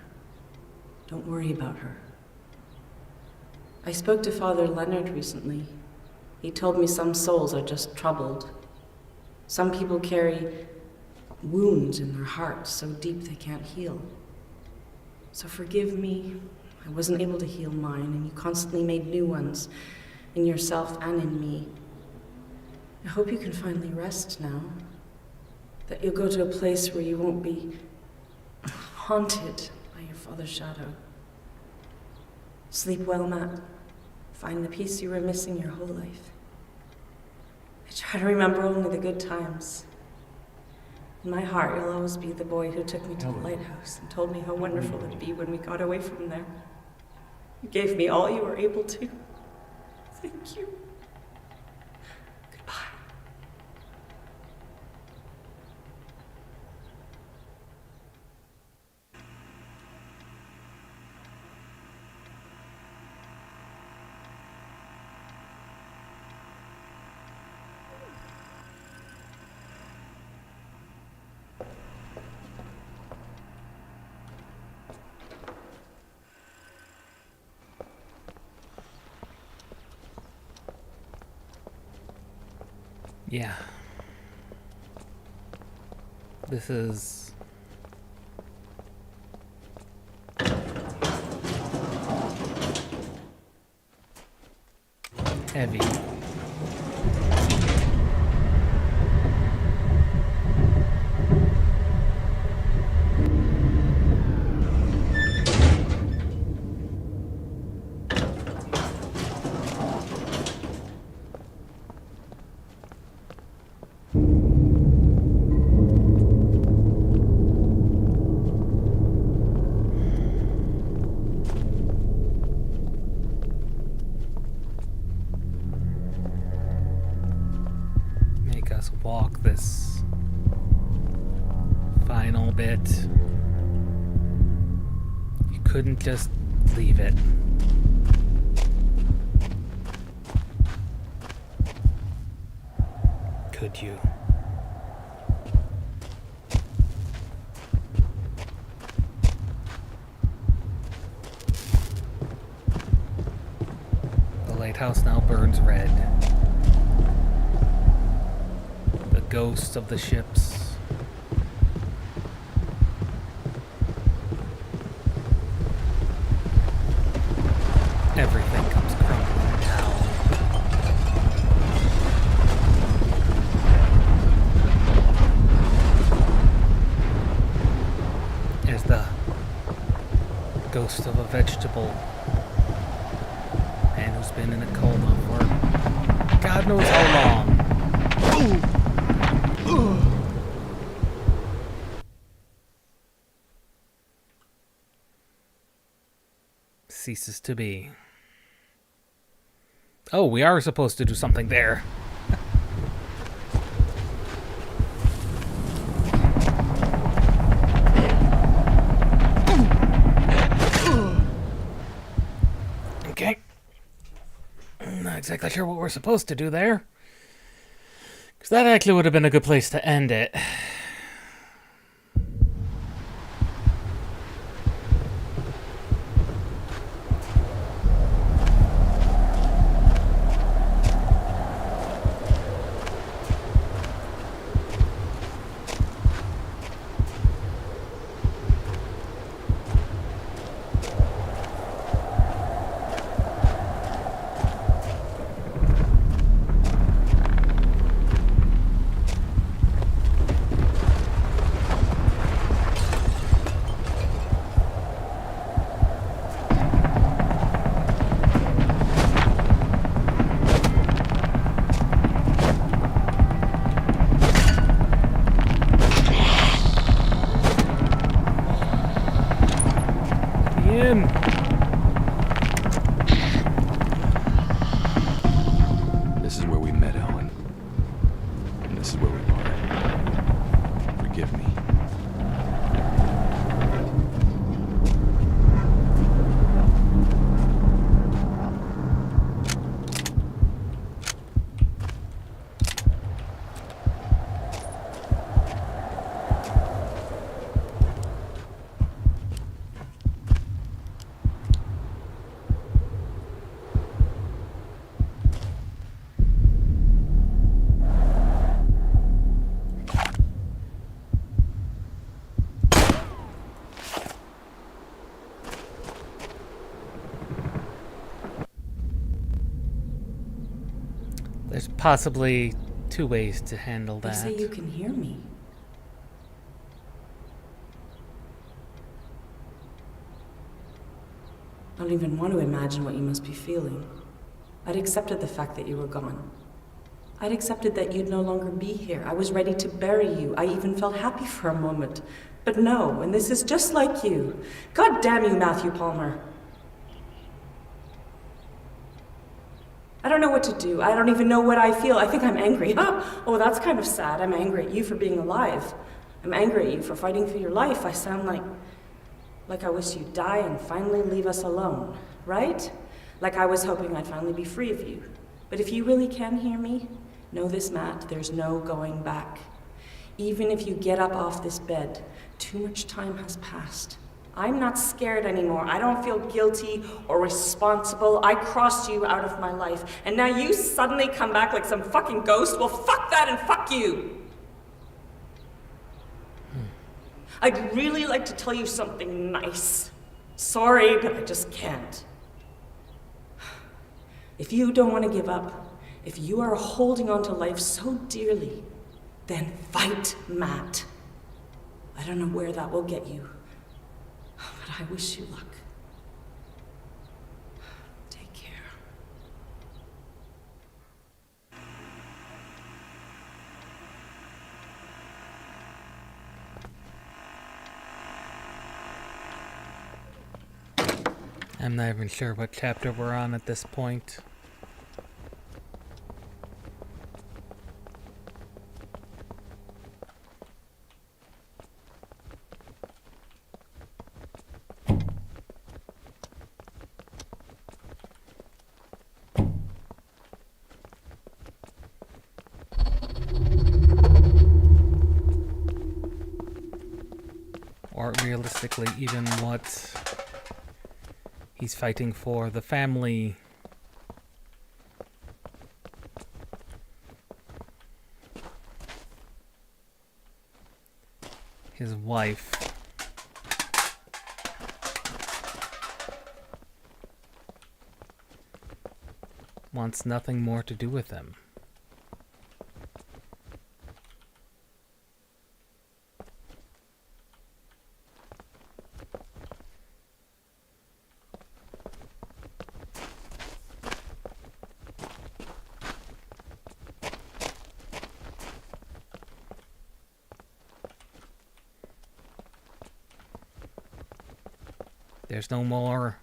Don't worry about her. I spoke to Father Leonard recently. He told me some souls are just troubled. Some people carry wounds in their hearts so deep they can't heal. So forgive me. I wasn't able to heal mine, and you constantly made new ones, in yourself and in me. I hope you can finally rest now. That you'll go to a place where you won't be haunted father's shadow. Sleep well, Matt. Find the peace you were missing your whole life. I try to remember only the good times. In my heart, you'll always be the boy who took me to the lighthouse and told me how wonderful it'd be when we got away from there. You gave me all you were able to. Thank you. Goodbye. Yeah. This is heavy. Us walk this final bit. You couldn't just leave it. Could you? The lighthouse now burns red. Ghosts of the ships. Everything comes crumbling down. As the ghost of a vegetable man who's been in a coma for God knows how long. Ooh. Ceases to be. Oh, we are supposed to do something there. Okay. Not exactly sure what we're supposed to do there. Because that actually would have been a good place to end it. This is where we met, Ellen. And this is where we part. Forgive me. There's possibly two ways to handle They that. say you can hear me. I don't even want to imagine what you must be feeling. I'd accepted the fact that you were gone. I'd accepted that you'd no longer be here. I was ready to bury you. I even felt happy for a moment. But no, and this is just like you. God damn you, Matthew Palmer. I don't know what to do. I don't even know what I feel. I think I'm angry. Oh, that's kind of sad. I'm angry at you for being alive. I'm angry at you for fighting for your life. I sound like I wish you'd die and finally leave us alone, right? Like I was hoping I'd finally be free of you. But if you really can hear me, know this, Matt, there's no going back. Even if you get up off this bed, too much time has passed. I'm not scared anymore. I don't feel guilty or responsible. I crossed you out of my life. And now you suddenly come back like some fucking ghost? Well, fuck that and fuck you! I'd really like to tell you something nice. Sorry, but I just can't. If you don't want to give up, if you are holding on to life so dearly, then fight, Matt. I don't know where that will get you, but I wish you luck. Take care. I'm not even sure what chapter we're on at this point. Or realistically, even what he's fighting for, the family. His wife. Wants nothing more to do with him. There's no more.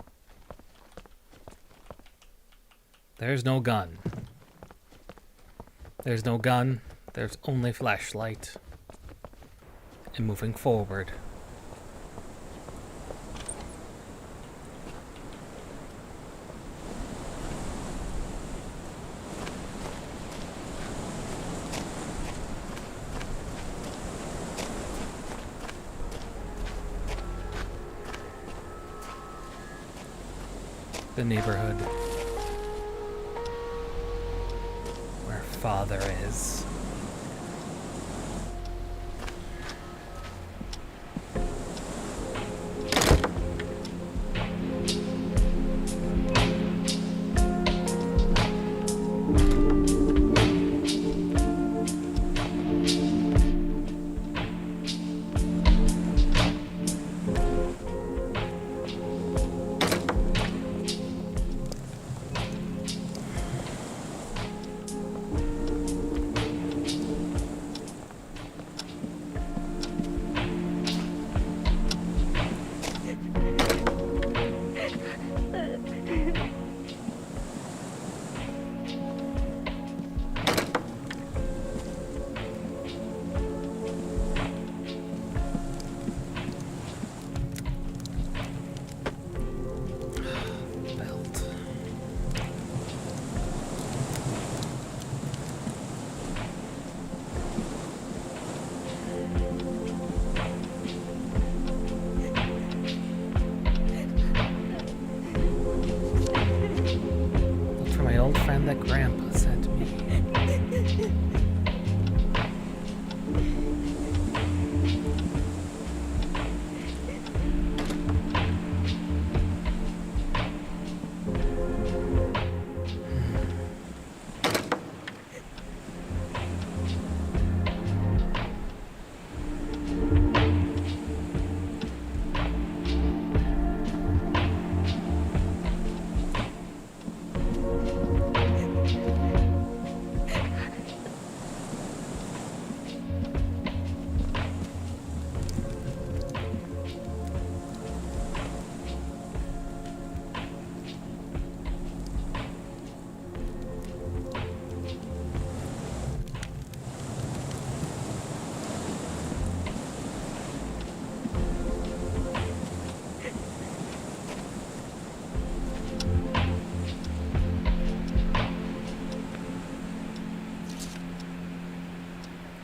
There's no gun. There's no gun. There's only flashlight. And moving forward. The neighborhood where father is. That Grandpa sent me.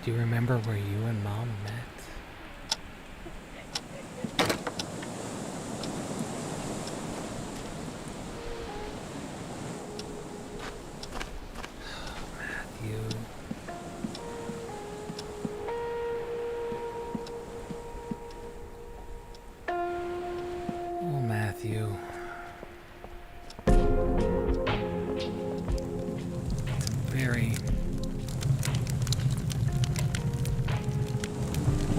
Do you remember where you and Mom met? Matthew. Oh, Matthew. It's very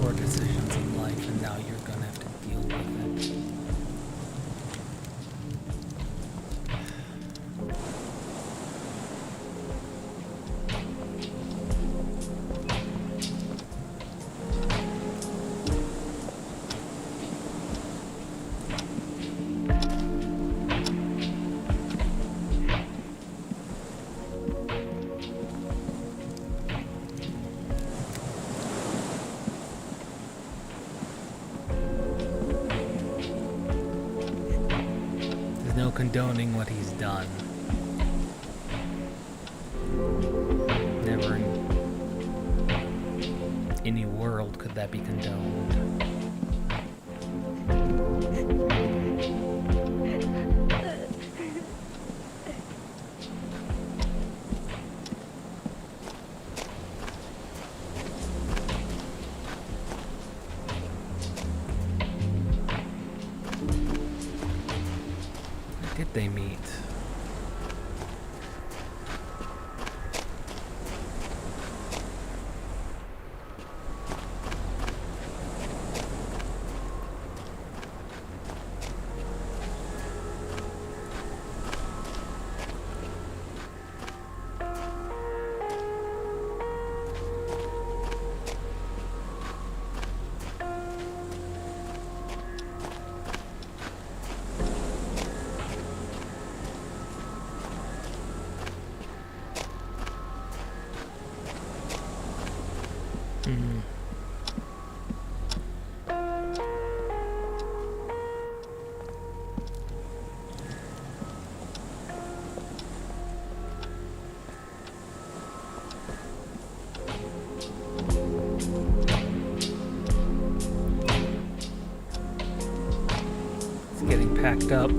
poor decisions in life, and now you're gonna have to deal with it. There's no condoning what he's done. Never in any world could that be condoned. Did they meet? It's getting packed up. The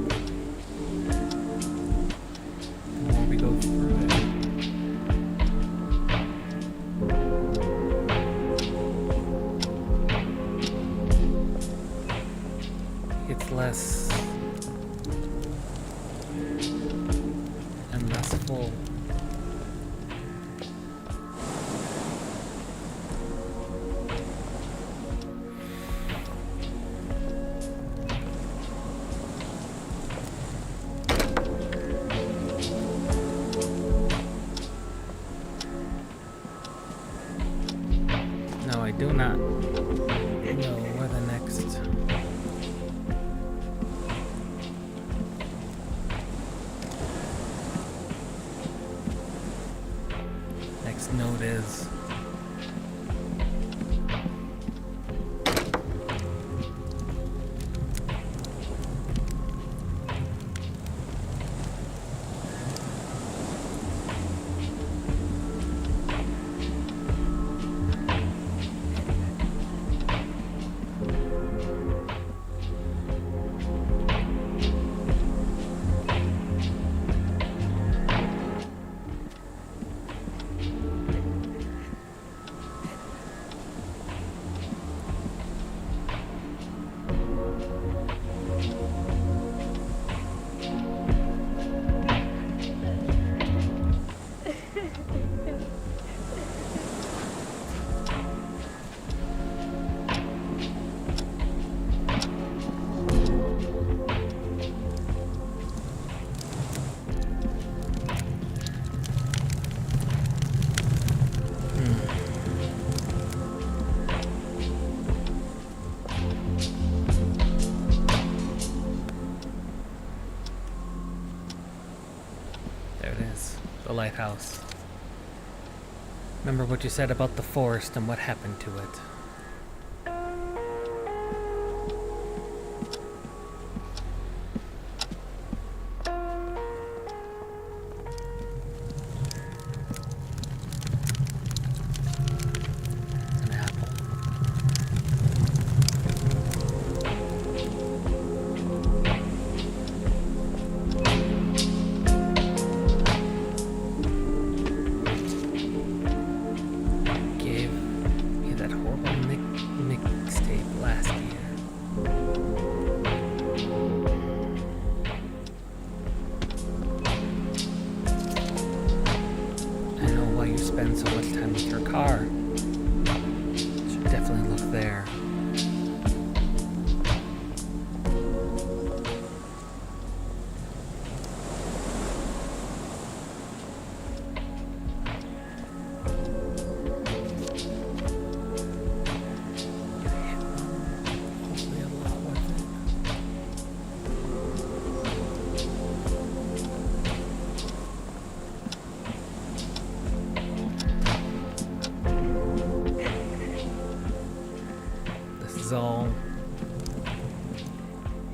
more we go through it. It's less and less full. No, I do not know where the next note is. There it is, the lighthouse. Remember what you said about the forest and what happened to it. spend so much time with your car. Should definitely look there. All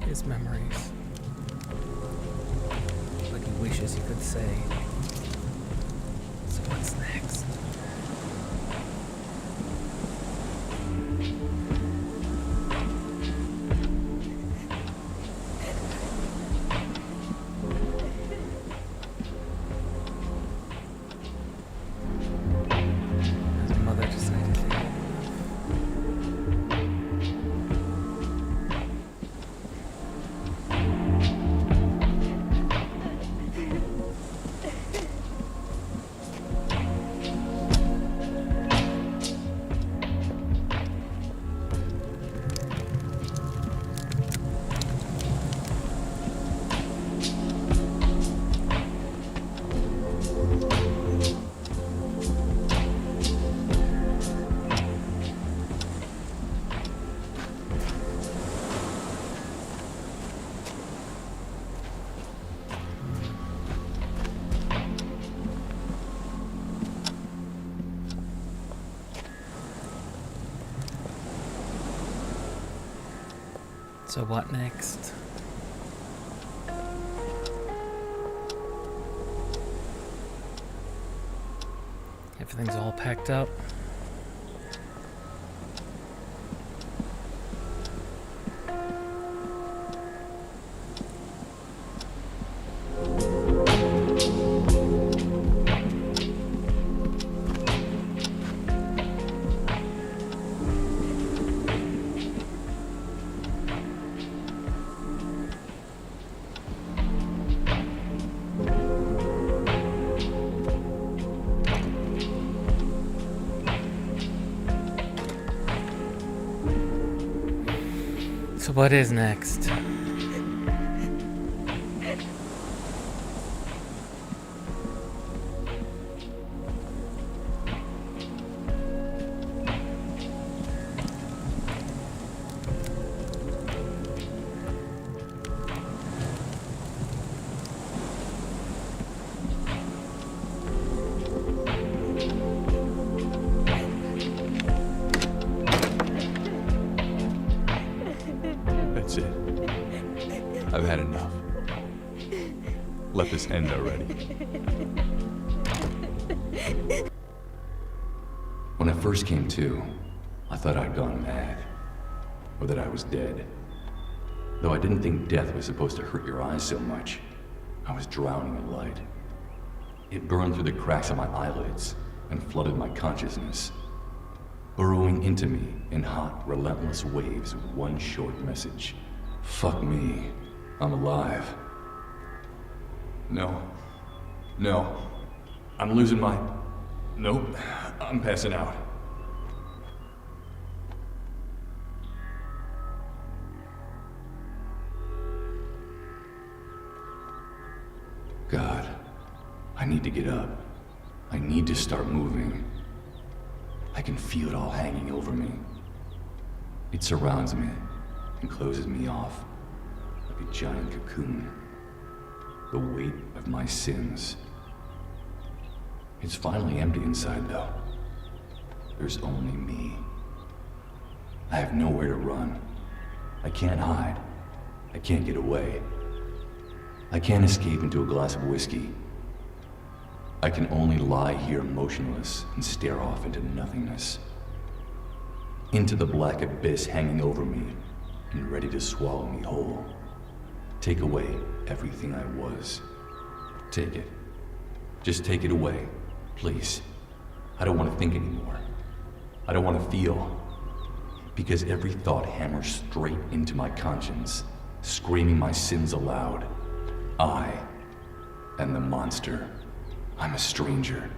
his memories. Like he wishes he could say. So what's next? His mother decided to So what next? Everything's all packed up. So what is next? That's it. I've had enough. Let this end already. When I first came to, I thought I'd gone mad, or that I was dead. Though I didn't think death was supposed to hurt your eyes so much, I was drowning in light. It burned through the cracks of my eyelids and flooded my consciousness, burrowing into me in hot, relentless waves with one short message. Fuck me. I'm alive. No. I'm losing my... Nope. I'm passing out. God, I need to get up. I need to start moving. I can feel it all hanging over me. It surrounds me and closes me off like a giant cocoon. The weight of my sins. It's finally empty inside, though. There's only me. I have nowhere to run. I can't hide. I can't get away. I can't escape into a glass of whiskey. I can only lie here motionless and stare off into nothingness. Into the black abyss hanging over me and ready to swallow me whole. Take away everything I was. Take it. Just take it away, please. I don't want to think anymore. I don't want to feel. Because every thought hammers straight into my conscience, screaming my sins aloud. I am the monster. I'm a stranger.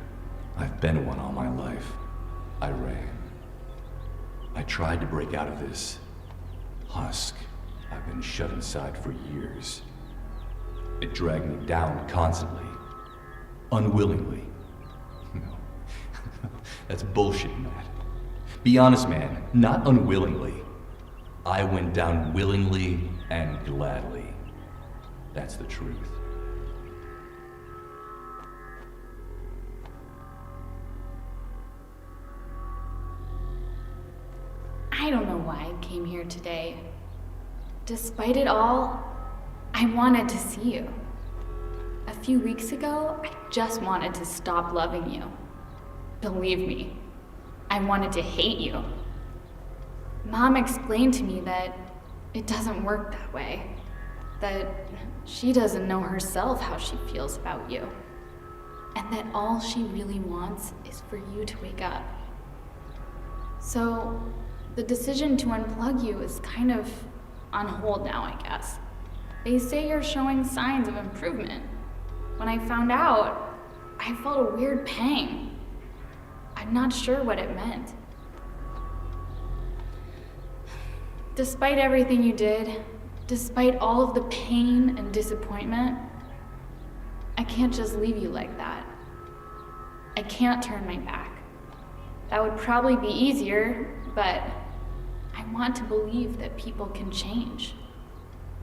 I've been one all my life. I ran. I tried to break out of this husk I've been shut inside for years. It dragged me down constantly. Unwillingly. No. That's bullshit, Matt. Be honest, man. Not unwillingly. I went down willingly and gladly. That's the truth. I don't know why I came here today. Despite it all, I wanted to see you. A few weeks ago, I just wanted to stop loving you. Believe me, I wanted to hate you. Mom explained to me that it doesn't work that way. That she doesn't know herself how she feels about you. And that all she really wants is for you to wake up. So, the decision to unplug you is kind of on hold now, I guess. They say you're showing signs of improvement. When I found out, I felt a weird pang. I'm not sure what it meant. Despite everything you did, despite all of the pain and disappointment, I can't just leave you like that. I can't turn my back. That would probably be easier, but I want to believe that people can change.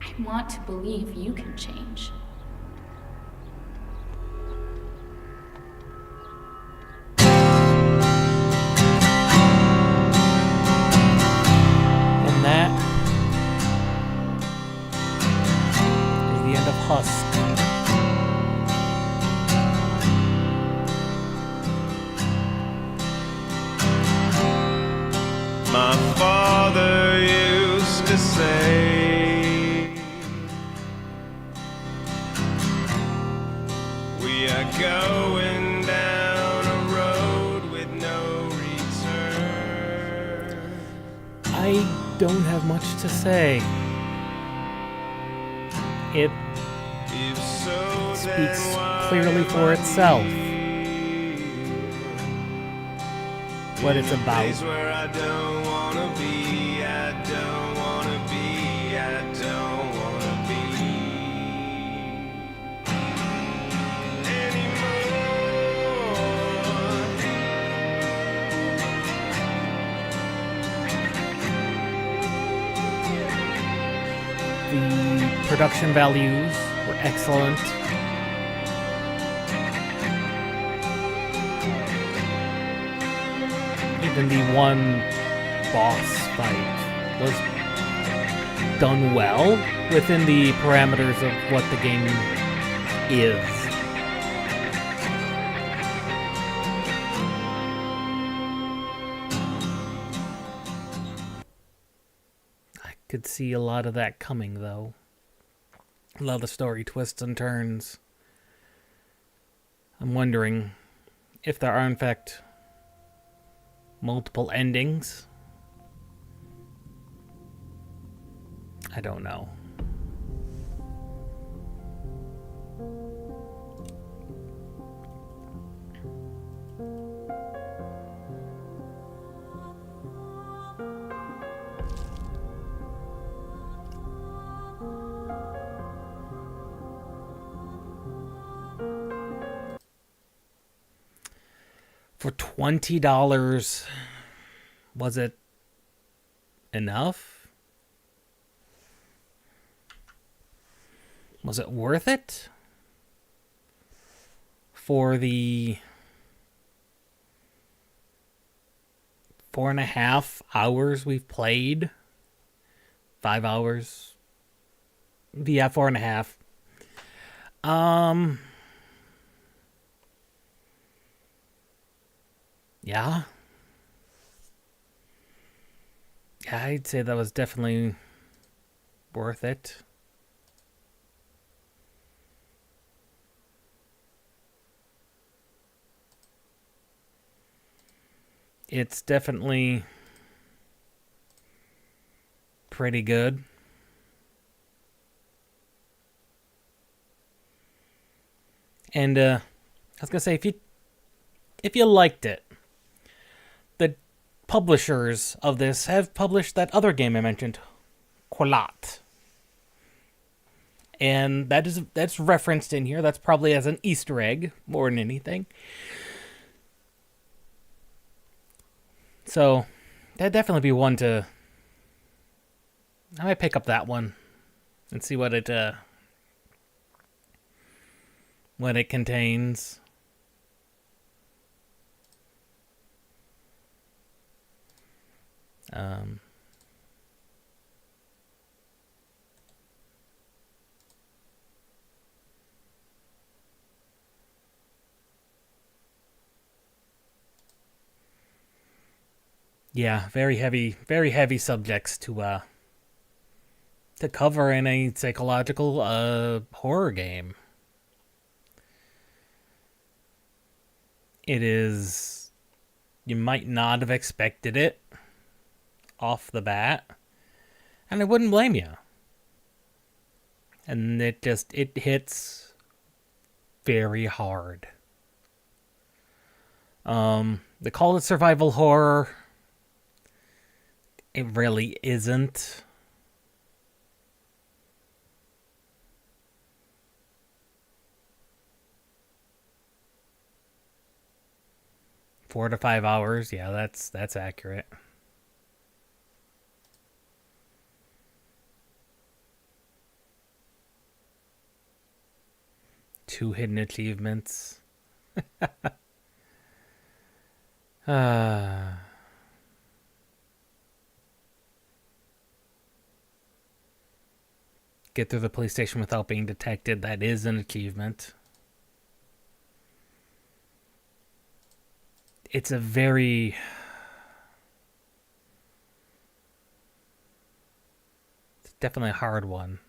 I want to believe you can change. And that is the end of Husk. My father used to say, we are going down a road with no return. I don't have much to say. It speaks clearly for itself. What it's about. Where I don't wanna be, I don't wanna be, I don't wanna be The production values were excellent. Even the one boss fight was done well within the parameters of what the game is. I could see a lot of that coming, though. A lot of story twists and turns. I'm wondering if there are, in fact, multiple endings. I don't know. For $20, was it enough? Was it worth it? For the 4.5 hours we've played? 5 hours? Yeah, 4.5. Yeah. Yeah, I'd say that was definitely worth it. It's definitely pretty good. And I was gonna say, if you if you liked it. The publishers of this have published that other game I mentioned, Quillat. And that's referenced in here. That's probably as an Easter egg more than anything. So that'd definitely be one to... I might pick up that one and see what it contains. Yeah, very heavy subjects to cover in a psychological horror game. It is... You might not have expected it off the bat, and I wouldn't blame you. And it hits very hard. They call it survival horror. It really isn't. Four to 5 hours, yeah, that's accurate. Two hidden achievements. Get through the police station without being detected. That is an achievement. It's a very... It's definitely a hard one.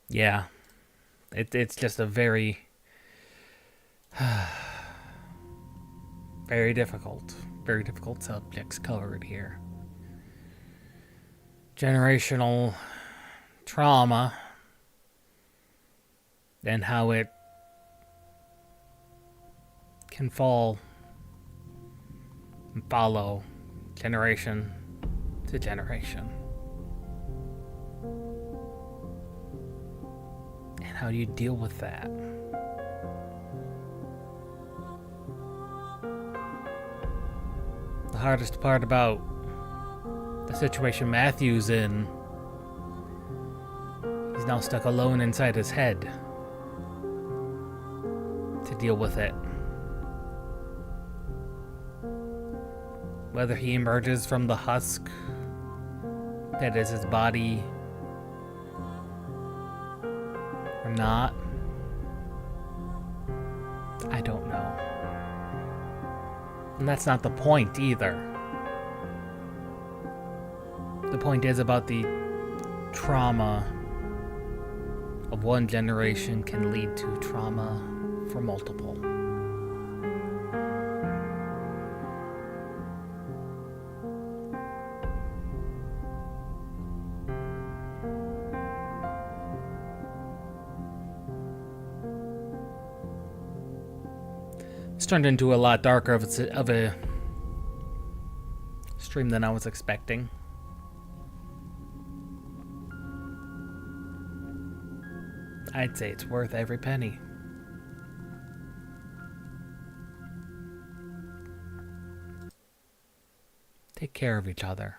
Yeah. It's just a very... very difficult subjects covered here. Generational trauma and how it can fall and follow generation to generation. And how do you deal with that? The hardest part about the situation Matthew's in, he's now stuck alone inside his head to deal with it. Whether he emerges from the husk that is his body or not, I don't know. And that's not the point either. The point is about the trauma of one generation can lead to trauma for multiple. It's turned into a lot darker of a stream than I was expecting. I'd say it's worth every penny. Take care of each other.